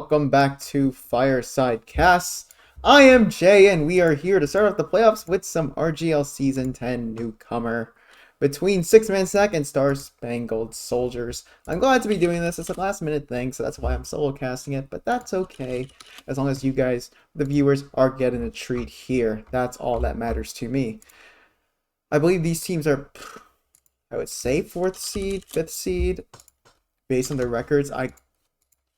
welcome back to Fireside Casts. I am Jay, and we are here to start off the playoffs with some RGL Season 10 Newcomer between Six-Man Sack and Spangled Soldiers. I'm glad to be doing this. It's a last-minute thing, so that's why I'm solo casting it, but that's okay, as long as you guys, the viewers, are getting a treat here. That's all that matters to me. I believe these teams are, I would say, 4th seed, 5th seed, based on their records. I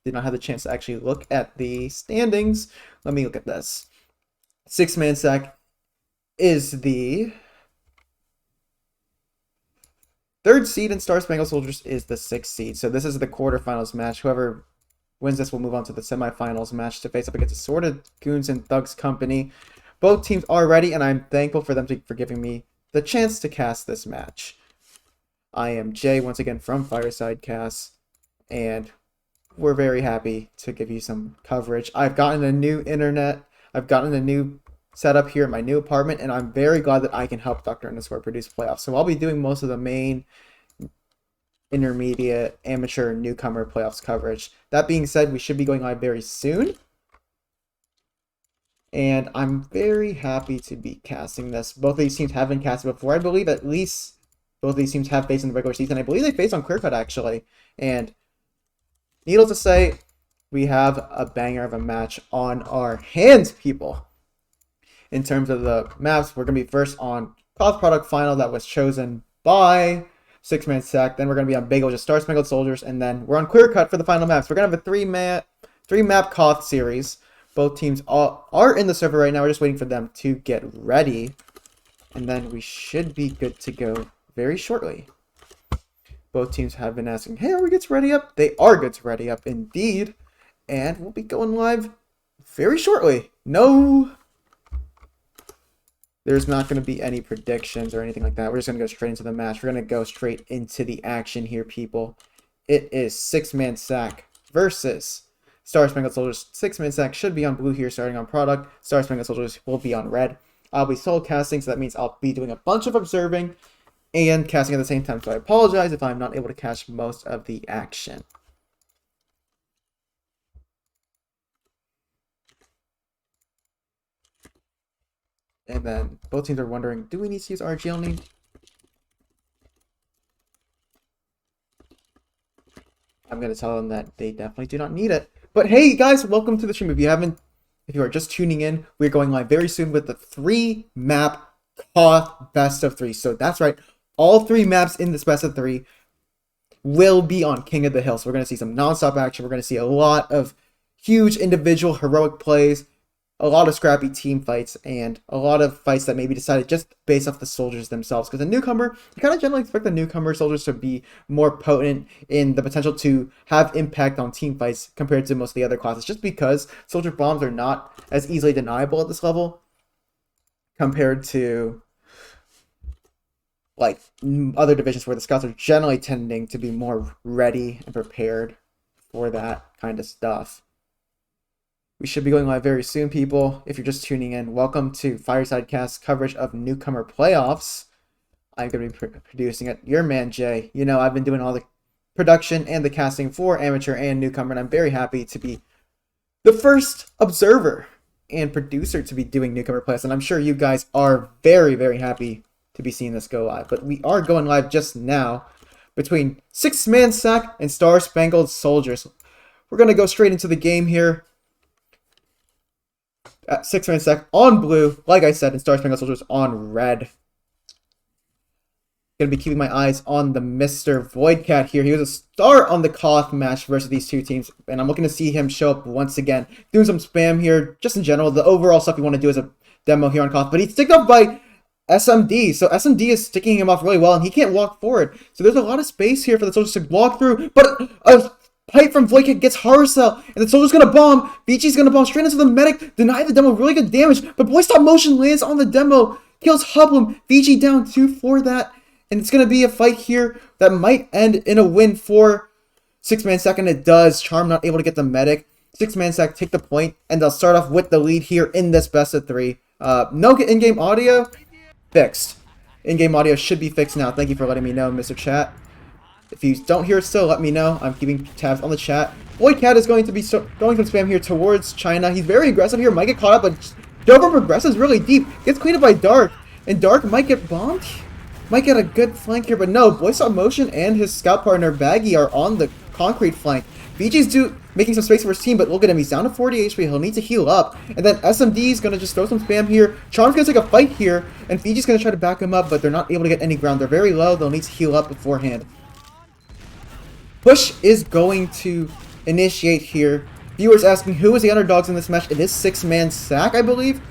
did not have the chance to actually look at the standings. Let me look at this. Six-Man Sack is the 3rd seed, and Spangled Soldiers is the 6th seed. So this is the quarterfinals match. Whoever wins this will move on to the semifinals match to face up against Assorted Goons and Thugs Company. Both teams are ready, and I'm thankful for them for giving me the chance to cast this match. I am Jay, once again from Fireside Casts, and we're very happy to give you some coverage. I've gotten a new internet. I've gotten a new setup here in my new apartment, and I'm very glad that I can help Dr. Underscore produce playoffs. So I'll be doing most of the main, intermediate, amateur, newcomer playoffs coverage. That being said, we should be going live very soon. And I'm very happy to be casting this. Both of these teams have been casted before. I believe at least both of these teams have faced in the regular season. I believe they faced on Clear Cut, actually. And needless to say, we have a banger of a match on our hands, people. In terms of the maps, we're going to be first on Cloth Product Final that was chosen by Six-Man Sack. Then we're going to be on Bagel, just Spangled Soldiers. And then we're on Clear Cut for the final maps. We're going to have a three-map Cloth series. Both teams are in the server right now. We're just waiting for them to get ready. And then we should be good to go very shortly. Both teams have been asking, hey, are we good to ready up? They are good to ready up indeed. And we'll be going live very shortly. No, there's not going to be any predictions or anything like that. We're just going to go straight into the match. We're going to go straight into the action here, people. It is Six-Man Sack versus Spangled Soldiers. Six-Man Sack should be on blue here, starting on product. Spangled Soldiers will be on red. I'll be solo casting, so that means I'll be doing a bunch of observing and casting at the same time. So I apologize if I'm not able to catch most of the action. And then both teams are wondering, do we need to use RGL name? I'm going to tell them that they definitely do not need it. But hey guys, welcome to the stream. If you are just tuning in, we're going live very soon with the 3-map Cloth best of 3. So that's right, all 3 maps in this best of 3 will be on King of the Hill. So we're going to see some non-stop action. We're going to see a lot of huge individual heroic plays, a lot of scrappy team fights, and a lot of fights that may be decided just based off the soldiers themselves. Because the newcomer, you kind of generally expect the newcomer soldiers to be more potent in the potential to have impact on team fights compared to most of the other classes, just because soldier bombs are not as easily deniable at this level compared to like other divisions where the scouts are generally tending to be more ready and prepared for that kind of stuff. We should be going live very soon, people. If you're just tuning in, welcome to Fireside Cast coverage of Newcomer Playoffs. I'm going to be producing it. Your man, Jay. You know, I've been doing all the production and the casting for Amateur and Newcomer, and I'm very happy to be the first observer and producer to be doing Newcomer Playoffs, and I'm sure you guys are very, very happy to be seeing this go live. But we are going live just now between Six-Man Sack and Spangled Soldiers. We're going to go straight into the game here. At Six-Man Sack on blue, like I said, and Spangled Soldiers on red. Gonna be keeping my eyes on the Mr. Voidcat here. He was a star on the Cloth match versus these two teams, and I'm looking to see him show up once again, doing some spam here, just in general. The overall stuff you want to do is a demo here on Cloth, but he's sticked up by SMD, so SMD is sticking him off really well, and he can't walk forward. So there's a lot of space here for the soldiers to walk through, but a pipe from Voidcat gets hard cell, and the soldier's gonna bomb. BG's gonna bomb straight into the medic, deny the demo, really good damage, but Boy Stop Motion lands on the demo, kills Hublum. VG down 2 for that, and it's gonna be a fight here that might end in a win for Six-Man Sack, and it does. Charm not able to get the medic. Six-Man Sack take the point, and they'll start off with the lead here in this best of 3. No in-game audio, fixed. In-game audio should be fixed now. Thank you for letting me know, Mr. Chat. If you don't hear it still, let me know. I'm keeping tabs on the chat. Boycat is going to be going some spam here towards China. He's very aggressive here. Might get caught up, but Dover progresses really deep. Gets cleaned up by Dark. And Dark might get bombed. Might get a good flank here, but no. Boy Stop Motion and his scout partner Baggy are on the concrete flank. VG's making some space for his team, but look at him. He's down to 40 HP. He'll need to heal up. And then SMD is going to just throw some spam here. Charm's going to take a fight here. And Fiji's going to try to back him up, but they're not able to get any ground. They're very low. They'll need to heal up beforehand. Push is going to initiate here. Viewers asking who is the underdogs in this match. It is 6-man Sack, I believe.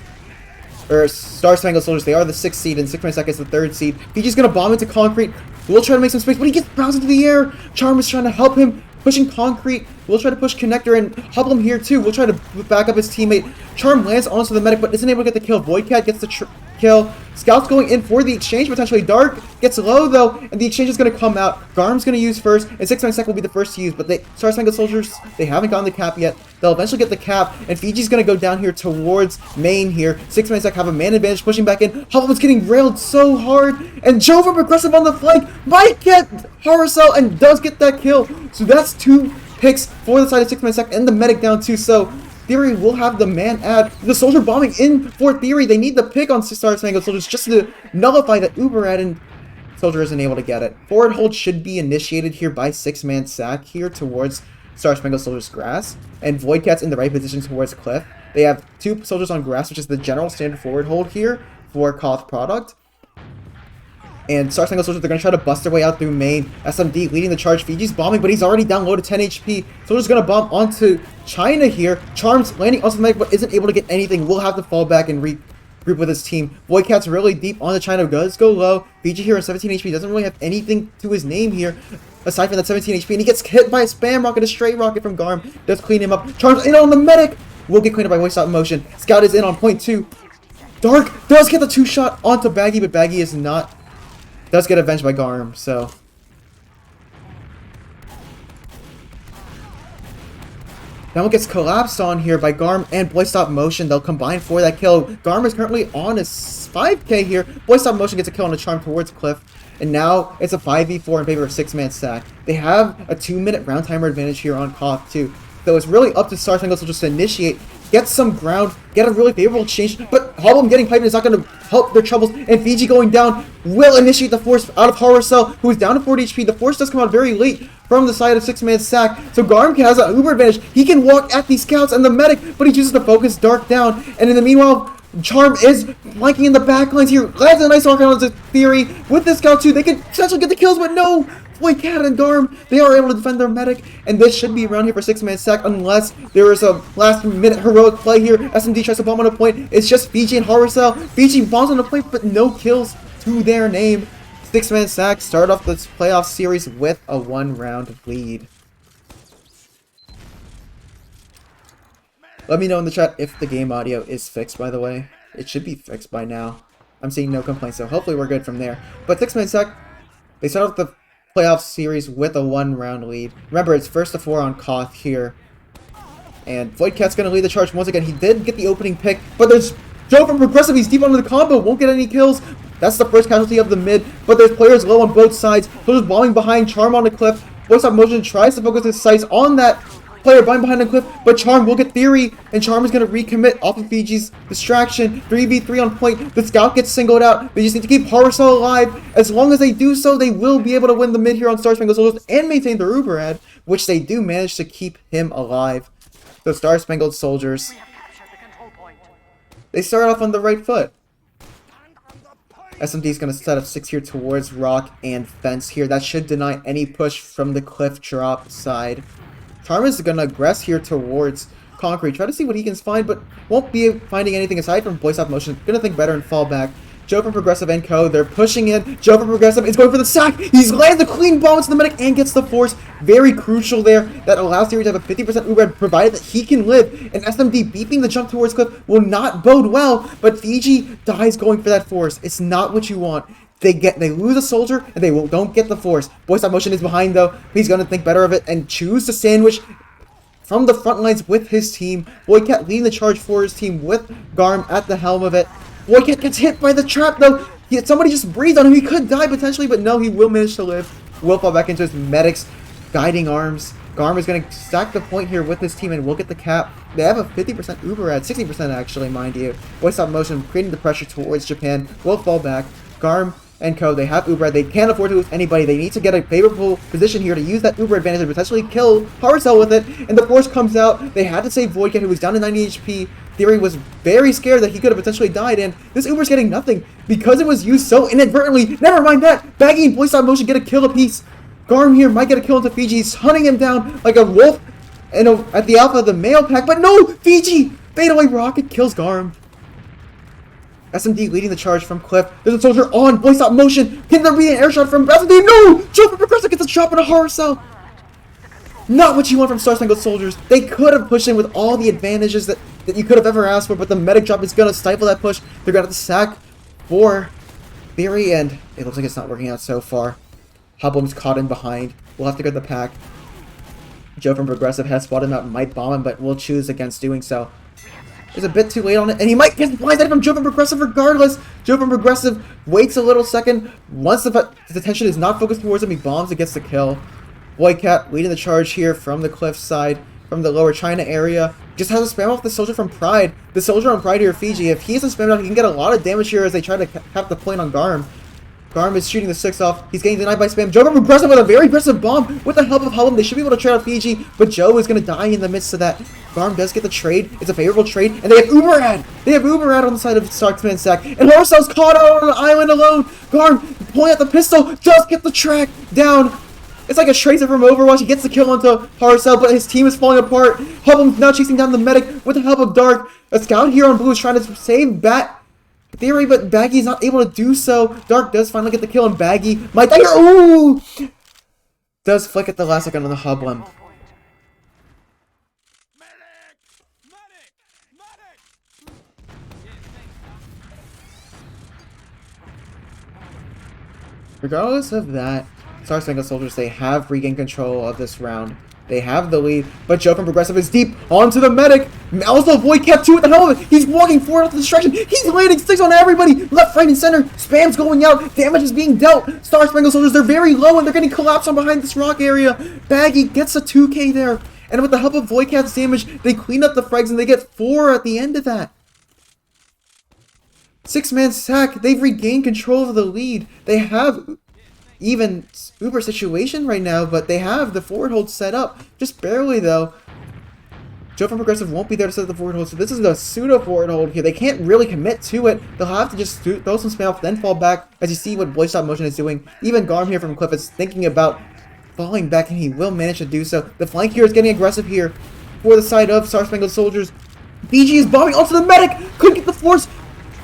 Or Star Spangled Soldiers. They are the 6th seed, and 6-man Sack is the 3rd seed. Fiji's going to bomb into concrete. We'll try to make some space, but he gets bounced into the air. Charm is trying to help him. Pushing concrete. We'll try to push Connector and hubble him here too. We'll try to back up his teammate. Charm lands onto the medic, but isn't able to get the kill. Voidcat gets the kill. Scout's going in for the exchange, potentially. Dark gets low though, and the exchange is going to come out. Garm's going to use first, and 6-man Sack will be the first to use, but Star Spangled Soldiers, they haven't gotten the cap yet. They'll eventually get the cap, and Fiji's going to go down here towards main here. 6-man Sack have a man advantage, pushing back in. Hubbleman's getting railed so hard, and Jova progressive on the flank might get Horror Cell and does get that kill. So that's 2 picks for the side of 6-man Sack and the medic down too. So Theory will have the man add. The soldier bombing in for Theory. They need the pick on Star Spangled Soldiers just to nullify that Uber ad, and Soldier isn't able to get it. Forward hold should be initiated here by 6-man Sack here towards Star Spangled Soldiers grass. And Voidcat's in the right position towards Cliff. They have 2 soldiers on grass, which is the general standard forward hold here for Koth product. And Star Spangled Soldiers, they're going to try to bust their way out through main. SMD leading the charge. Fiji's bombing, but he's already down low to 10 HP. Soldier's going to bomb onto China here. Charm's landing onto the medic, but isn't able to get anything. Will have to fall back and regroup with his team. Voidcat's really deep onto China. Does go low. Fiji here at 17 HP. Doesn't really have anything to his name here, aside from that 17 HP. And he gets hit by a spam rocket, a stray rocket from Garm. Does clean him up. Charm's in on the medic. Will get cleaned up by Voice Stop Motion. Scout is in on point 2. Dark does get the 2-shot onto Baggy, but Baggy is not... does get avenged by Garm, so... Now it gets collapsed on here by Garm and Boy Stop Motion. They'll combine for that kill. Garm is currently on his 5k here. Boy Stop Motion gets a kill on a Charm towards Cliff. And now it's a 5v4 in favor of 6-man Sack. They have a 2-minute round timer advantage here on Koth too. So it's really up to Star Spangled Soldiers to initiate, get some ground, get a really favorable exchange, but Hoblum getting piped is not going to help their troubles, and Fiji going down will initiate the force out of Horror Cell, who is down to 40 HP. The force does come out very late from the side of 6-man Sack, so Garm has an uber advantage. He can walk at these scouts and the medic, but he chooses to focus Dark down, and in the meanwhile, Charm is flanking in the backlines here, lands a nice arc on the Theory. With this scout too, they can potentially get the kills, but no! Voidcat and Garm, they are able to defend their medic, and this should be around here for 6-man Sack unless there is a last-minute heroic play here. SMD tries to bomb on a point. It's just Fiji and Horror Cell. Fiji bombs on a point, but no kills to their name. 6-man Sack start off this playoff series with a 1-round lead. Let me know in the chat if the game audio is fixed, by the way. It should be fixed by now. I'm seeing no complaints, so hopefully we're good from there. But 6-man Sack, they start off the playoff series with a 1-round lead. Remember, it's 1st to 4 on Koth here. And Voidcat's going to lead the charge once again. He did get the opening pick, but there's Joe from Progressive. He's deep under the combo, won't get any kills. That's the first casualty of the mid, but there's players low on both sides. So just bombing behind Charm on the cliff. Voice Stop Motion tries to focus his sights on that player behind the cliff, but Charm will get Theory, and Charm is going to recommit off of Fiji's distraction. 3v3 on point. The scout gets singled out. They just need to keep Horror Cell alive. As long as they do so, they will be able to win the mid here on Star Spangled Soldiers and maintain their Uber ad, which they do manage to keep him alive. The Star Spangled Soldiers, they start off on the right foot. SMD is going to set up 6 here towards Rock and Fence here. That should deny any push from the cliff drop side. Charm is going to aggress here towards Concrete. Try to see what he can find, but won't be finding anything aside from Voice Stop Motion. Going to think better and fall back. Joe from Progressive and Co. They're pushing in. Joe from Progressive is going for the sack. He's landed the clean bomb to the medic and gets the force. Very crucial there. That allows Theory to have a 50% Uber provided that he can live. And SMD beeping the jump towards Cliff will not bode well. But Fiji dies going for that force. It's not what you want. They lose a soldier and they don't get the force. Voice Stop Motion is behind though. He's going to think better of it and choose to sandwich from the front lines with his team. Voidcat leading the charge for his team with Garm at the helm of it. Voidcat gets hit by the trap though. Somebody just breathed on him. He could die potentially, but no, he will manage to live. will fall back into his medics, guiding arms. Garm is going to stack the point here with his team and will get the cap. They have a 50% Uber ad, 60% actually, mind you. Voice stop motion, creating the pressure towards Japan, will fall back. Garm and Co, they have Uber ad. They can't afford to lose anybody. They need to get a favorable position here to use that Uber advantage and potentially kill Hardcell with it. And the force comes out. They had to save Voidcat, who was down to 90 HP. Theory was very scared that he could have potentially died, and this Uber's getting nothing because it was used so inadvertently. Never mind that. Baggy and voice stop motion get a kill apiece. Garm here might get a kill into Fiji. He's hunting him down like a wolf at the alpha of the male pack. But no! Fiji! Fadeaway rocket kills Garm. SMD leading the charge from Cliff. There's a soldier on. Voice stop motion. Can there be an air shot from SMD? No! Joe from Progressive gets a drop in a horror cell. Not what you want from Star Spangled Soldiers. They could have pushed in with all the advantages that you could have ever asked for, but the medic drop is going to stifle that push. They're going to have to sack for Theory, and it looks like it's not working out so far. Hoblum's caught in behind. We'll have to get the pack. Joe from Progressive has spotted him out and might bomb him, but will choose against doing so. It's a bit too late on it, and he might get blindsided from Joe from Progressive regardless. Joe from Progressive waits a little second. Once his attention is not focused towards him, he bombs and gets the kill. Boycat leading the charge here from the cliff side, from the lower China area. Just has to spam off the soldier from Pride. The soldier on Pride here, Fiji. If he isn't spammed out, he can get a lot of damage here as they try to cap the point on Garm. Garm is shooting the 6 off. He's getting denied by spam. Joe from Progressive with a very aggressive bomb. With the help of Hullum, they should be able to trade out Fiji, but Joe is going to die in the midst of that. Garm does get the trade. It's a favorable trade, and they have Uber ad. They have Uber ad on the side of Starkman Sack, and Horsel's caught out on an island alone. Garm pulling out the pistol, does get the track down. It's like a tracer from Overwatch. He gets the kill onto Hardcell, but his team is falling apart. Hubble's now chasing down the medic with the help of Dark. A scout here on blue is trying to save Theory, but Baggy's not able to do so. Dark does finally get the kill on Baggy. Might die here. Ooh! Does flick at the last second on the Hublum. Regardless of that, Star Spangled Soldiers, they have regained control of this round. They have the lead, but Joe from Progressive is deep onto the medic. Also, Voidcat 2 with the helmet. He's walking forward with the distraction. He's landing sticks on everybody. Left, right, and center. Spam's going out. Damage is being dealt. Star Spangled Soldiers, they're very low, and they're getting collapsed on behind this rock area. Baggy gets a 2K there. And with the help of Voidcat's damage, they clean up the frags, and they get 4 at the end of that. 6-man sack. They've regained control of the lead. They have even Uber situation right now, but they have the forward hold set up. Just barely, though. Joe from Progressive won't be there to set the forward hold, so this is a pseudo forward hold here. They can't really commit to it. They'll have to just throw some spam off, then fall back, as you see what Voice Stop Motion is doing. Even Garm here from Cliff is thinking about falling back, and he will manage to do so. The flank here is getting aggressive here for the side of Star Spangled Soldiers. BG is bombing onto the medic! Couldn't get the force!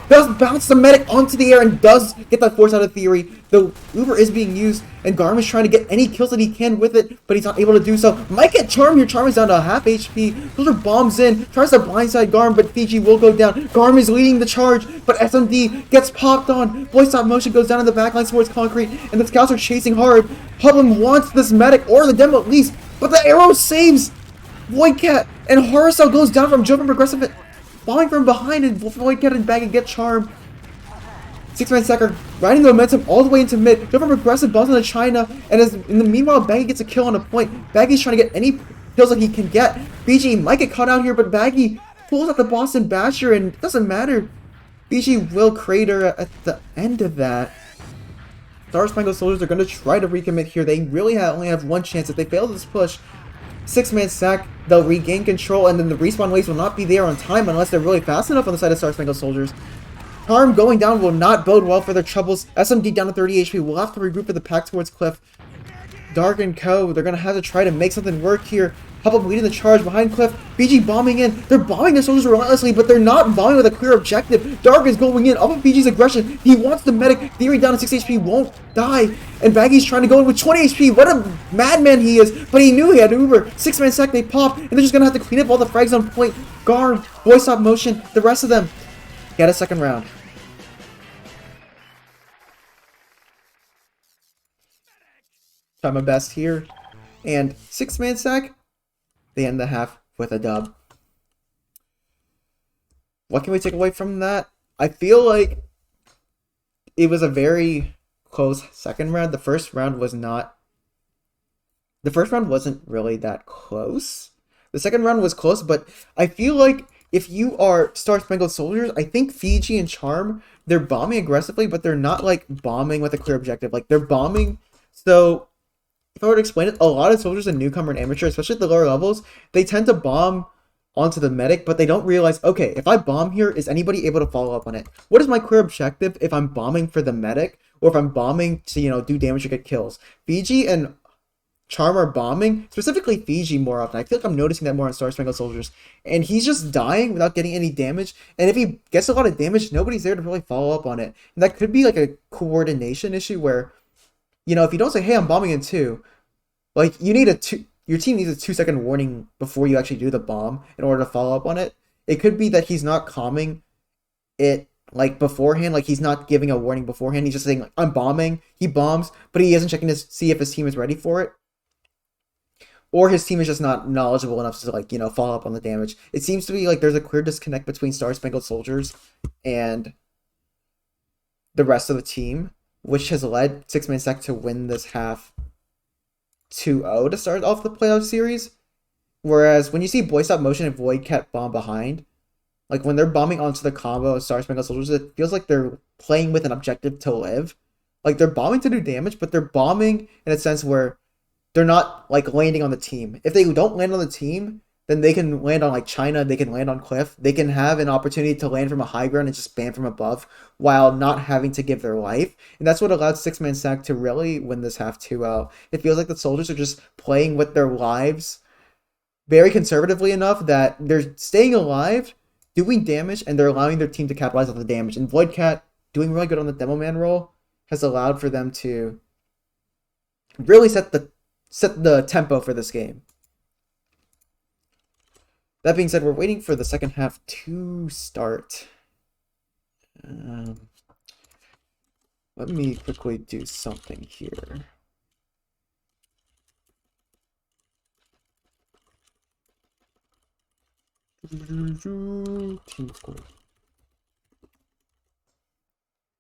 Does bounce the medic onto the air and does get that force out of Theory. The Uber is being used, and Garm is trying to get any kills that he can with it, but he's not able to do so. Might get Charm here. Charm is down to half HP. Soldier bombs in, tries to blindside Garm, but Fiji will go down. Garm is leading the charge, but SMD gets popped on. Voice Stop Motion goes down in the backline towards concrete, and the scouts are chasing hard. Hublum wants this medic, or the demo at least, but the arrow saves Voidcat, and Hardcell goes down from Joe from Progressive. Falling from behind, and Voidcat and Baggy get Charm. 6-man Sacker riding the momentum all the way into mid. Joe from Progressive balls into China, and in the meanwhile, Baggy gets a kill on a point. Baggy's trying to get any kills that he can get. BG might get caught out here, but Baggy pulls out the Boston Basher, and it doesn't matter. BG will crater at the end of that. Star Spangled Soldiers are going to try to recommit here. They really only have one chance. If they fail this push, 6-man sack, they'll regain control, and then the respawn waves will not be there on time unless they're really fast enough on the side of Star Spangled Soldiers. Harm going down will not bode well for their troubles. SMD down to 30 HP. We'll have to regroup for the pack towards Cliff. Dark and Co, they're going to have to try to make something work here. Hubbub leading the charge behind Cliff. BG bombing in. They're bombing their soldiers relentlessly, but they're not bombing with a clear objective. Dark is going in. Off of BG's aggression. He wants the medic. Theory down to 6 HP. Won't die. And Baggy's trying to go in with 20 HP. What a madman he is. But he knew he had Uber. 6-man sack. They pop. And they're just going to have to clean up all the frags on point. Guard. Voice Stop Motion. The rest of them. Get a second round. Try my best here. And 6-man sack. They end the half with a dub. What can we take away from that? I feel like it was a very close second round. The first round was not the first round wasn't really that close. The second round was close, but I feel like if you are Star Spangled Soldiers, I think Fiji and Charm, they're bombing aggressively, but they're not like bombing with a clear objective. Like they're bombing. So if I were to explain it, a lot of soldiers in Newcomer and Amateur, especially at the lower levels, they tend to bomb onto the medic, but they don't realize, okay, if I bomb here, is anybody able to follow up on it? What is my clear objective if I'm bombing for the medic, or if I'm bombing to, do damage or get kills? Fiji and Charm are bombing, specifically Fiji more often. I feel like I'm noticing that more on Star Spangled Soldiers. And he's just dying without getting any damage. And if he gets a lot of damage, nobody's there to really follow up on it. And that could be like a coordination issue where, if you don't say, hey, I'm bombing in two, like you need your team needs a 2-second warning before you actually do the bomb in order to follow up on it. It could be that he's not calming it like beforehand, like he's not giving a warning beforehand. He's just saying, like, I'm bombing. He bombs, but he isn't checking to see if his team is ready for it. Or his team is just not knowledgeable enough to follow up on the damage. It seems to be like there's a clear disconnect between Star Spangled Soldiers and the rest of the team, which has led Six-Man Sec to win this half 2-0 to start off the playoff series. Whereas when you see Boy Stop Motion and Void Cat bomb behind, like when they're bombing onto the combo of Star Spangled Soldiers, it feels like they're playing with an objective to live. Like they're bombing to do damage, but they're bombing in a sense where they're not like landing on the team. If they don't land on the team, then they can land on like China, they can land on Cliff, they can have an opportunity to land from a high ground and just spam from above while not having to give their life. And that's what allowed Six-Man Sack to really win this half 2-0. It feels like the soldiers are just playing with their lives very conservatively enough that they're staying alive, doing damage, and they're allowing their team to capitalize on the damage. And Void Cat doing really good on the Demo Man role has allowed for them to really set the tempo for this game. That being said, we're waiting for the second half to start. Let me quickly do something here. Team score.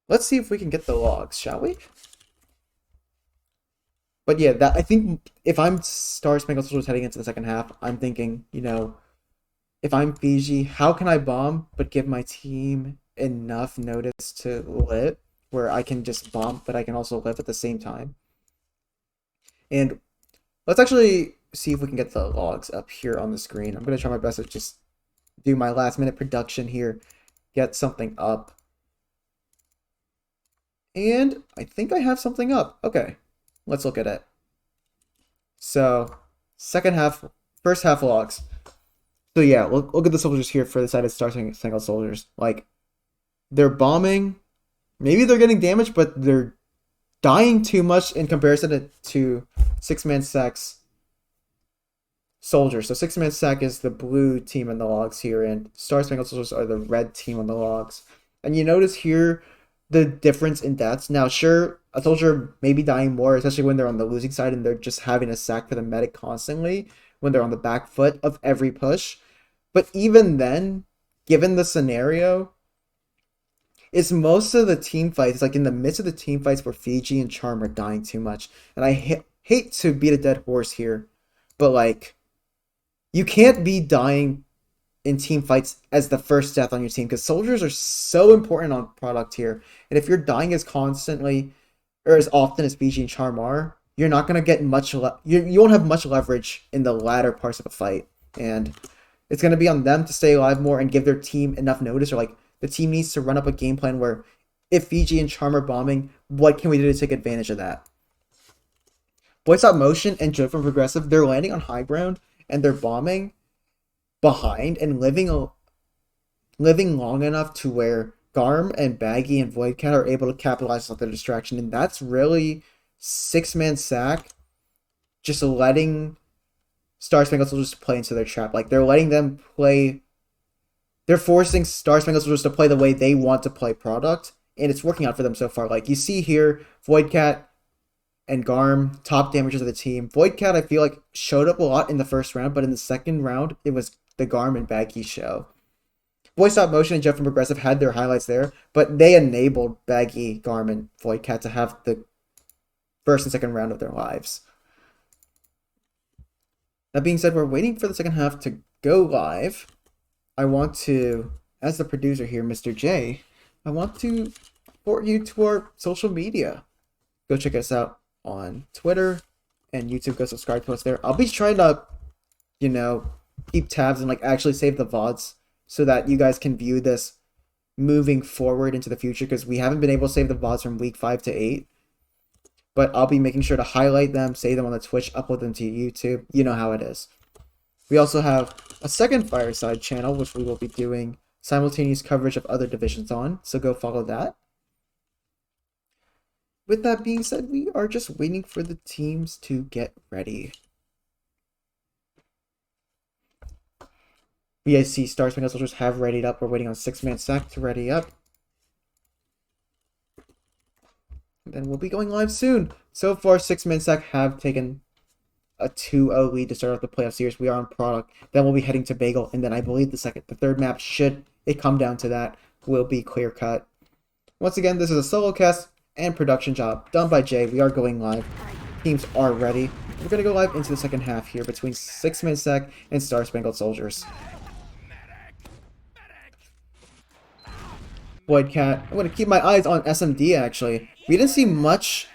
Let's see if we can get the logs, shall we? But yeah, I think if I'm Star Spangled Soldiers heading into the second half, I'm thinking, if I'm Fiji, how can I bomb but give my team enough notice to live, where I can just bomb, but I can also live at the same time? And let's actually see if we can get the logs up here on the screen. I'm going to try my best to just do my last minute production here, get something up. And I think I have something up. Okay, let's look at it. So, first half logs. So yeah, look at the soldiers here for the side of Star Spangled Soldiers. Like, they're bombing. Maybe they're getting damaged, but they're dying too much in comparison to Six-Man Sack's soldiers. So Six-Man Sack is the blue team in the logs here, and Star Spangled Soldiers are the red team on the logs. And you notice here the difference in deaths. Now, sure, a soldier may be dying more, especially when they're on the losing side and they're just having a sack for the medic constantly when they're on the back foot of every push. But even then, given the scenario, it's most of the team fights. It's like in the midst of the team fights where Fiji and Charm are dying too much. And I hate to beat a dead horse here, but like, you can't be dying in team fights as the first death on your team, because soldiers are so important on product here. And if you're dying as constantly or as often as Fiji and Charm are, you're not going to get much, you won't have much leverage in the latter parts of a fight. And it's going to be on them to stay alive more and give their team enough notice, or like the team needs to run up a game plan where if Fiji and Charm are bombing, what can we do to take advantage of that? Boy Stop Motion and Joe from Progressive, they're landing on high ground and they're bombing behind and living long enough to where Garm and Baggy and Voidcat are able to capitalize on their distraction. And that's really Six-Man Sack just letting Star Spangled Soldiers play into their trap. Like, they're letting them play. They're forcing Star Spangled Soldiers to play the way they want to play product, and it's working out for them so far. Like, you see here, Voidcat and Garm, top damagers of the team. Voidcat, I feel like, showed up a lot in the first round, but in the second round, it was the Garm and Baggy show. Boy Stop Motion and Jeff from Progressive had their highlights there, but they enabled Baggy, Garm, and Voidcat to have the first and second round of their lives. That being said, we're waiting for the second half to go live. I want to, as the producer here, Mr. J, I want to report you to our social media. Go check us out on Twitter and YouTube. Go subscribe to us there. I'll be trying to, you know, keep tabs and like actually save the VODs so that you guys can view this moving forward into the future, because we haven't been able to save the VODs from week 5 to 8. But I'll be making sure to highlight them, save them on the Twitch, upload them to YouTube. You know how it is. We also have a second Fireside channel, which we will be doing simultaneous coverage of other divisions on, so go follow that. With that being said, we are just waiting for the teams to get ready. We see Star Spangled Soldiers have readied up. We're waiting on 6-man sack to ready up. And then we'll be going live soon. So far, 6-man sack have taken a 2-0 lead to start off the playoff series. We are on product. Then we'll be heading to Bagel. And then I believe the third map, should it come down to that, will be clear cut. Once again, this is a solo cast and production job done by Jay. We are going live. Teams are ready. We're going to go live into the second half here between 6-man sack and Star Spangled Soldiers. Void Cat. I'm going to keep my eyes on SMD, actually. We didn't see much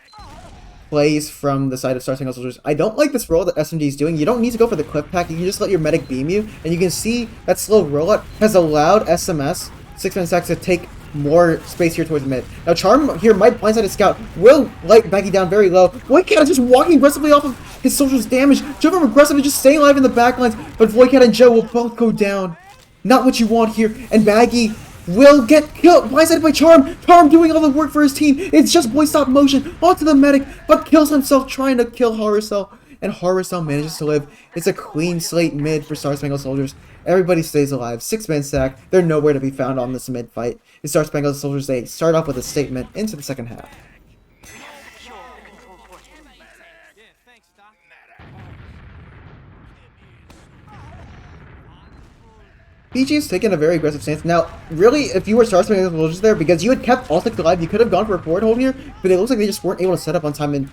plays from the side of Star Spangled Soldiers. I don't like this roll that SMD is doing. You don't need to go for the clip pack. You can just let your medic beam you. And you can see that slow rollout has allowed SMS, 6-man sack, to take more space here towards mid. Now Charm here might blindside his scout. Will light Baggy down very low. Void Cat is just walking aggressively off of his soldiers' damage. Joe from aggressive and just staying alive in the backlines. But Void Cat and Joe will both go down. Not what you want here. And Baggy will get killed. Blindsided by Charm. Charm doing all the work for his team. It's just boy stop motion onto the medic, but kills himself trying to kill Horror Cell. And Horror Cell manages to live. It's a clean slate mid for Star Spangled Soldiers. Everybody stays alive. 6-man sack. They're nowhere to be found on this mid fight. The Star Spangled Soldiers, they start off with a statement into the second half. PG has taken a very aggressive stance. Now, really, if you were Star Spangled Soldiers there, because you had kept all 6 alive, you could have gone for a forward hold here, but it looks like they just weren't able to set up on time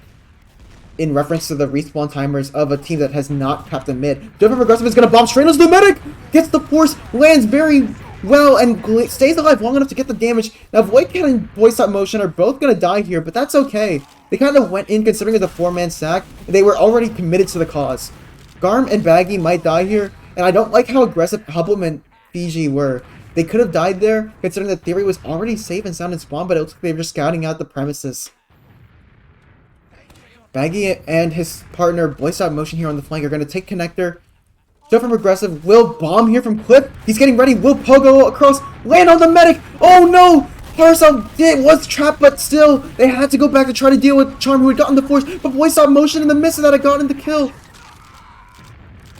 in reference to the respawn timers of a team that has not capped the mid. Dover Aggressive is going to bomb straight into the medic! Gets the force, lands very well, and stays alive long enough to get the damage. Now, Void Cat and Boy Stop Motion are both going to die here, but that's okay. They kind of went in considering it was a 4-man sack. They were already committed to the cause. Garm and Baggy might die here, and I don't like how aggressive Hublum and Fiji were. They could have died there, considering that Theory was already safe and sound in spawn, but it looks like they were just scouting out the premises. Baggy and his partner, Boy Stop Motion here on the flank, are going to take connector. Joe from aggressive will bomb here from Clip. He's getting ready. Will Pogo across. Land on the medic. Oh no! Parcel was trapped, but still, they had to go back to try to deal with Charm, who had gotten the force. But Boy Stop Motion in the midst of that had gotten the kill.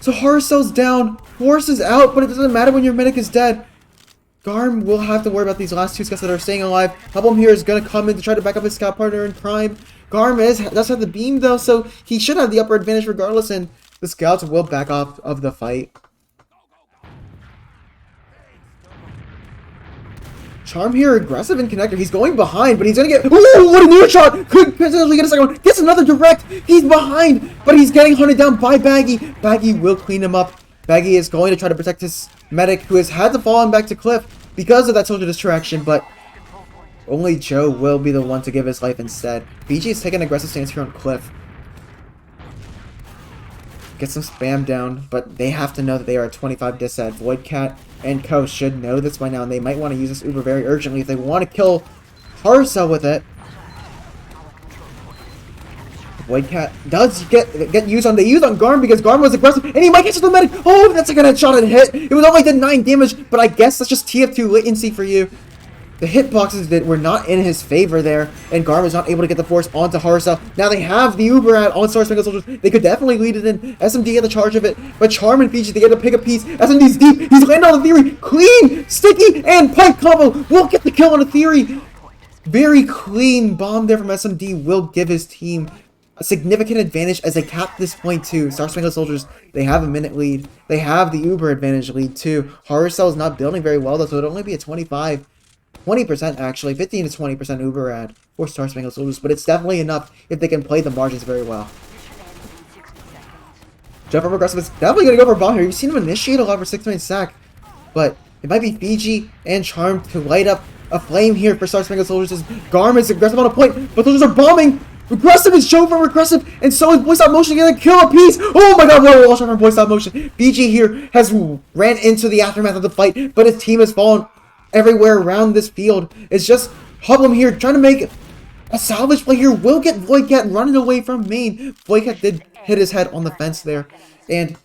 So Horror Cell's down. Force is out, but it doesn't matter when your medic is dead. Garm will have to worry about these last 2 scouts that are staying alive. Hublum here is going to come in to try to back up his scout partner in Prime. Garm does have the beam though, so he should have the upper advantage regardless, and the scouts will back off of the fight. Charm here, aggressive in connector. He's going behind, but he's going to get... Ooh, what a new shot! Could potentially get a second one. Gets another direct. He's behind, but he's getting hunted down by Baggy. Baggy will clean him up. Baggy is going to try to protect his medic, who has had to fall on back to Cliff because of that soldier distraction, but only Joe will be the one to give his life instead. BG is taking an aggressive stance here on Cliff. Get some spam down, but they have to know that they are at 25 disad. Void Cat and Co should know this by now, and they might want to use this Uber very urgently if they want to kill Horror Cell with it. Void Cat does get used on. They used on Garm because Garm was aggressive, and he might catch the medic. Oh, that's a good headshot and hit. It was only did 9 damage, but I guess that's just TF2 latency for you. The hitboxes that were not in his favor there, and Garm is not able to get the force onto Horror Cell. Now they have the Uber out on Star Spangled Soldiers. They could definitely lead it in. SMD had the charge of it, but Charm and Fiji, they get to pick a piece. SMD's deep. He's landed on the Theory. Clean, sticky, and pipe combo will get the kill on a Theory. Very clean bomb there from SMD will give his team a significant advantage as they cap this point too. Star Spangled Soldiers, they have a minute lead. They have the Uber advantage lead too. Horror Cell is not building very well though, so it'll only be a 20% actually, 15 to 20% Uber ad for Star Spangled Soldiers, but it's definitely enough if they can play the margins very well. Jump from aggressive is definitely going to go for bomb here. You've seen him initiate a lot for 6-man sack, but it might be Fiji and Charm to light up a flame here for Star Spangled Soldiers. Garm is aggressive on a point, but Soldiers are bombing. Regressive is shown from Regressive, and so is Boy Stop Motion getting a kill a piece. Oh my god, what a wall shot from Boy Stop Motion. BG here has ran into the aftermath of the fight, but his team has fallen everywhere around this field. It's just Hublum here trying to make a salvage play here. Will get Voidcat running away from main. Voidcat did hit his head on the fence there, and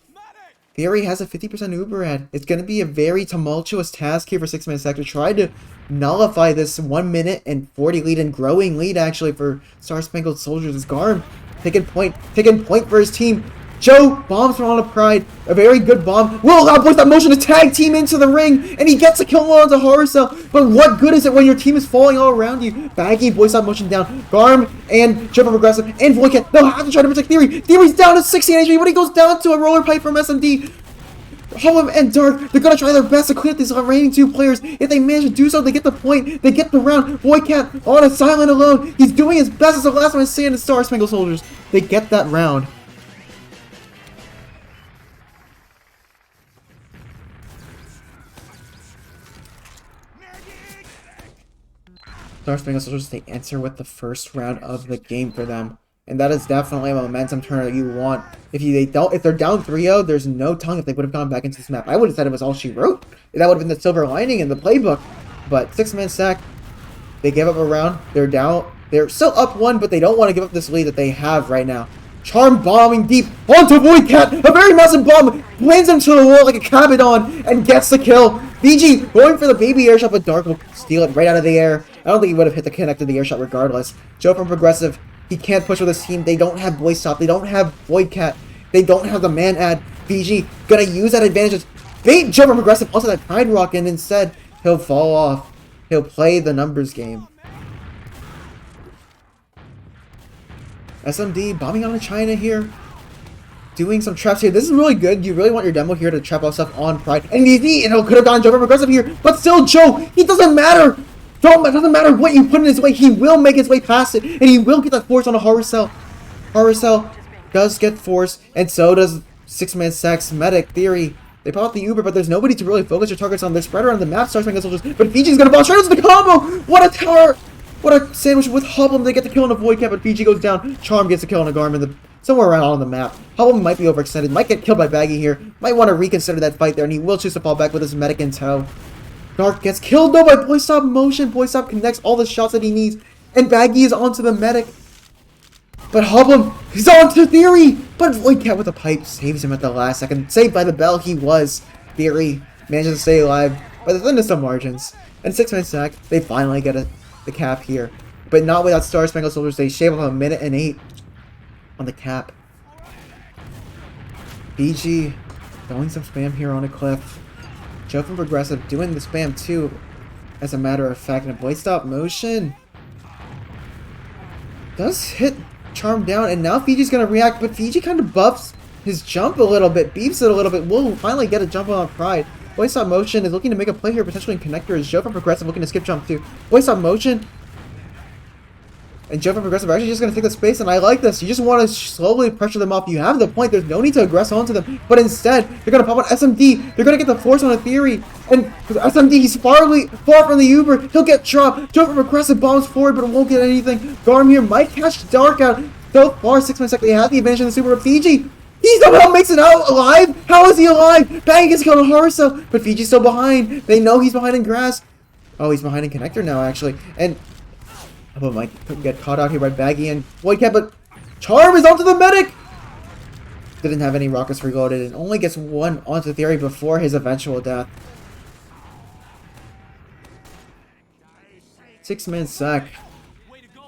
Theory has a 50% Uber ad. It's going to be a very tumultuous task here for 6-man sack to try to nullify this 1 minute and 40 lead and growing lead actually for Star Spangled Soldiers. As Garm taking point for his team. Joe bombs from on a Pride, a very good bomb. Will allow Boy Stop Motion to tag team into the ring, and he gets a kill on the Horror Cell. But what good is it when your team is falling all around you? Baggy, Boy Stop Motion down. Garm and Jump Up Aggressive and Voidcat. They'll have to try to protect Theory. Theory's down to 16 HP when he goes down to a roller pipe from SMD. Hublum and Dark, they're going to try their best to clear these remaining two players. If they manage to do so, they get the point. They get the round. Voidcat on a silent alone. He's doing his best as the last man standing. Star Spangled Soldiers. They get that round. Star Spangled Soldiers, they enter with the first round of the game for them. And that is definitely a momentum turner that you want. If they're down 3-0, there's no telling if they would have gone back into this map. I would have said it was all she wrote. That would have been the silver lining in the playbook. But 6-man sack, they give up a round. They're down. They're still up 1, but they don't want to give up this lead that they have right now. Charm bombing deep onto Voidcat. A very massive bomb lands him to the wall like a Cabadon and gets the kill. BG going for the baby airshot, but Dark will steal it right out of the air. I don't think he would have hit the connect of the airshot regardless. Joe from Progressive, he can't push with his team. They don't have Boy Stop. They don't have Voidcat. They don't have the man ad. BG gonna use that advantage. Bait Joe from Progressive onto that Pride Rock, and instead he'll fall off. He'll play the numbers game. SMD bombing on China here. Doing some traps here. This is really good. You really want your demo here to trap off stuff on Pride. And he could have gone Joe from Progressive here. But still, Joe, he doesn't matter. It doesn't matter what you put in his way. He will make his way past it. And he will get that force on a Horror Cell. Horror Cell does get force. And so does 6-man sack's Medic Theory. They pop out the Uber, but there's nobody to really focus your targets on. They're spread around the map. Star Spangled Soldiers. But Fiji's going to bounce right into the combo. What a tower. What a sandwich with Hublum. They get the kill on the Voidcat, but Fiji goes down. Charm gets a kill on a Garmin. Somewhere around on the map. Hublum might be overextended. Might get killed by Baggy here. Might want to reconsider that fight there, and he will choose to fall back with his Medic in tow. Dark gets killed though by Boy Stop Motion. Boy Stop connects all the shots that he needs. And Baggy is onto the Medic. But Hublum, he's onto Theory. But Voidcat with a pipe saves him at the last second. Saved by the bell, he was. Theory manages to stay alive by the thinnest of margins. And 6-man sack, they finally get the cap here. But not without Star Spangled Soldiers. They shave off 1 minute and 8 on the cap. BG going some spam here on a cliff. Joe from Progressive doing the spam too, as a matter of fact. And Boy Stop Motion does hit Charm down, and now Fiji's going to react, but Fiji kind of buffs his jump a little bit, beefs it a little bit. We'll finally get a jump on Pride. Boy Stop Motion is looking to make a play here, potentially in connector. Is Joe from Progressive looking to skip jump too. Boy Stop Motion and Joe from Progressive are actually just going to take the space, and I like this. You just want to slowly pressure them off. You have the point. There's no need to aggress onto them. But instead, they're going to pop on SMD. They're going to get the force on a Theory. And SMD, he's far from the Uber. He'll get dropped. Joe from Progressive bombs forward, but won't get anything. Garm here might catch Dark out. So far, 6-man sack, they have the advantage in the Super. But Fiji, he somehow makes it out alive. How is he alive? Bang gets killed on Horror Cell. But Fiji's still behind. They know he's behind in grass. Oh, he's behind in connector now, actually. And Hublum might get caught out here by Baggy and Voidcat, but Charm is onto the Medic! Didn't have any rockets reloaded and only gets 1 onto Theory before his eventual death. 6-man sack.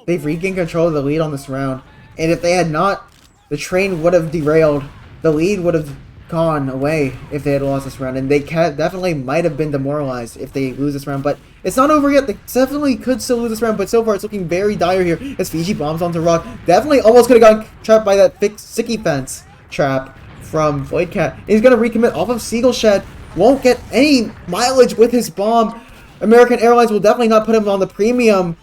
They've regained control of the lead on this round. And if they had not, the train would have derailed. The lead would have gone away if they had lost this round. And they definitely might have been demoralized if they lose this round. But it's not over yet. They definitely could still lose this round. But so far, it's looking very dire here as Fiji bombs onto Rock. Definitely almost could have gotten trapped by that sticky fence trap from Voidcat. He's going to recommit off of Seagull Shed. Won't get any mileage with his bomb. American Airlines will definitely not put him on the premium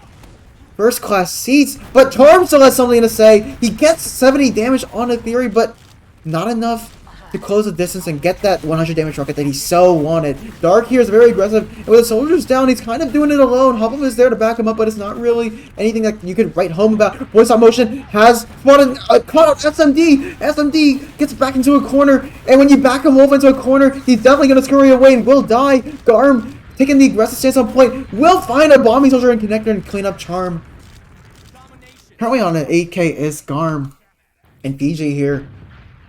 first class seats. But Charm still has something to say. He gets 70 damage on a Theory, but not enough to close the distance and get that 100 damage rocket that he so wanted. Dark here is very aggressive, and with the soldiers down, he's kind of doing it alone. Hoblum is there to back him up, but it's not really anything that you could write home about. Voice Stop Motion has spotted caught out SMD. SMD gets back into a corner, and when you back him over into a corner, he's definitely going to scurry away and will die. Garm, taking the aggressive stance on point, will find a bombing soldier and connector and clean up Charm. Currently on an 8k is Garm and Fiji here.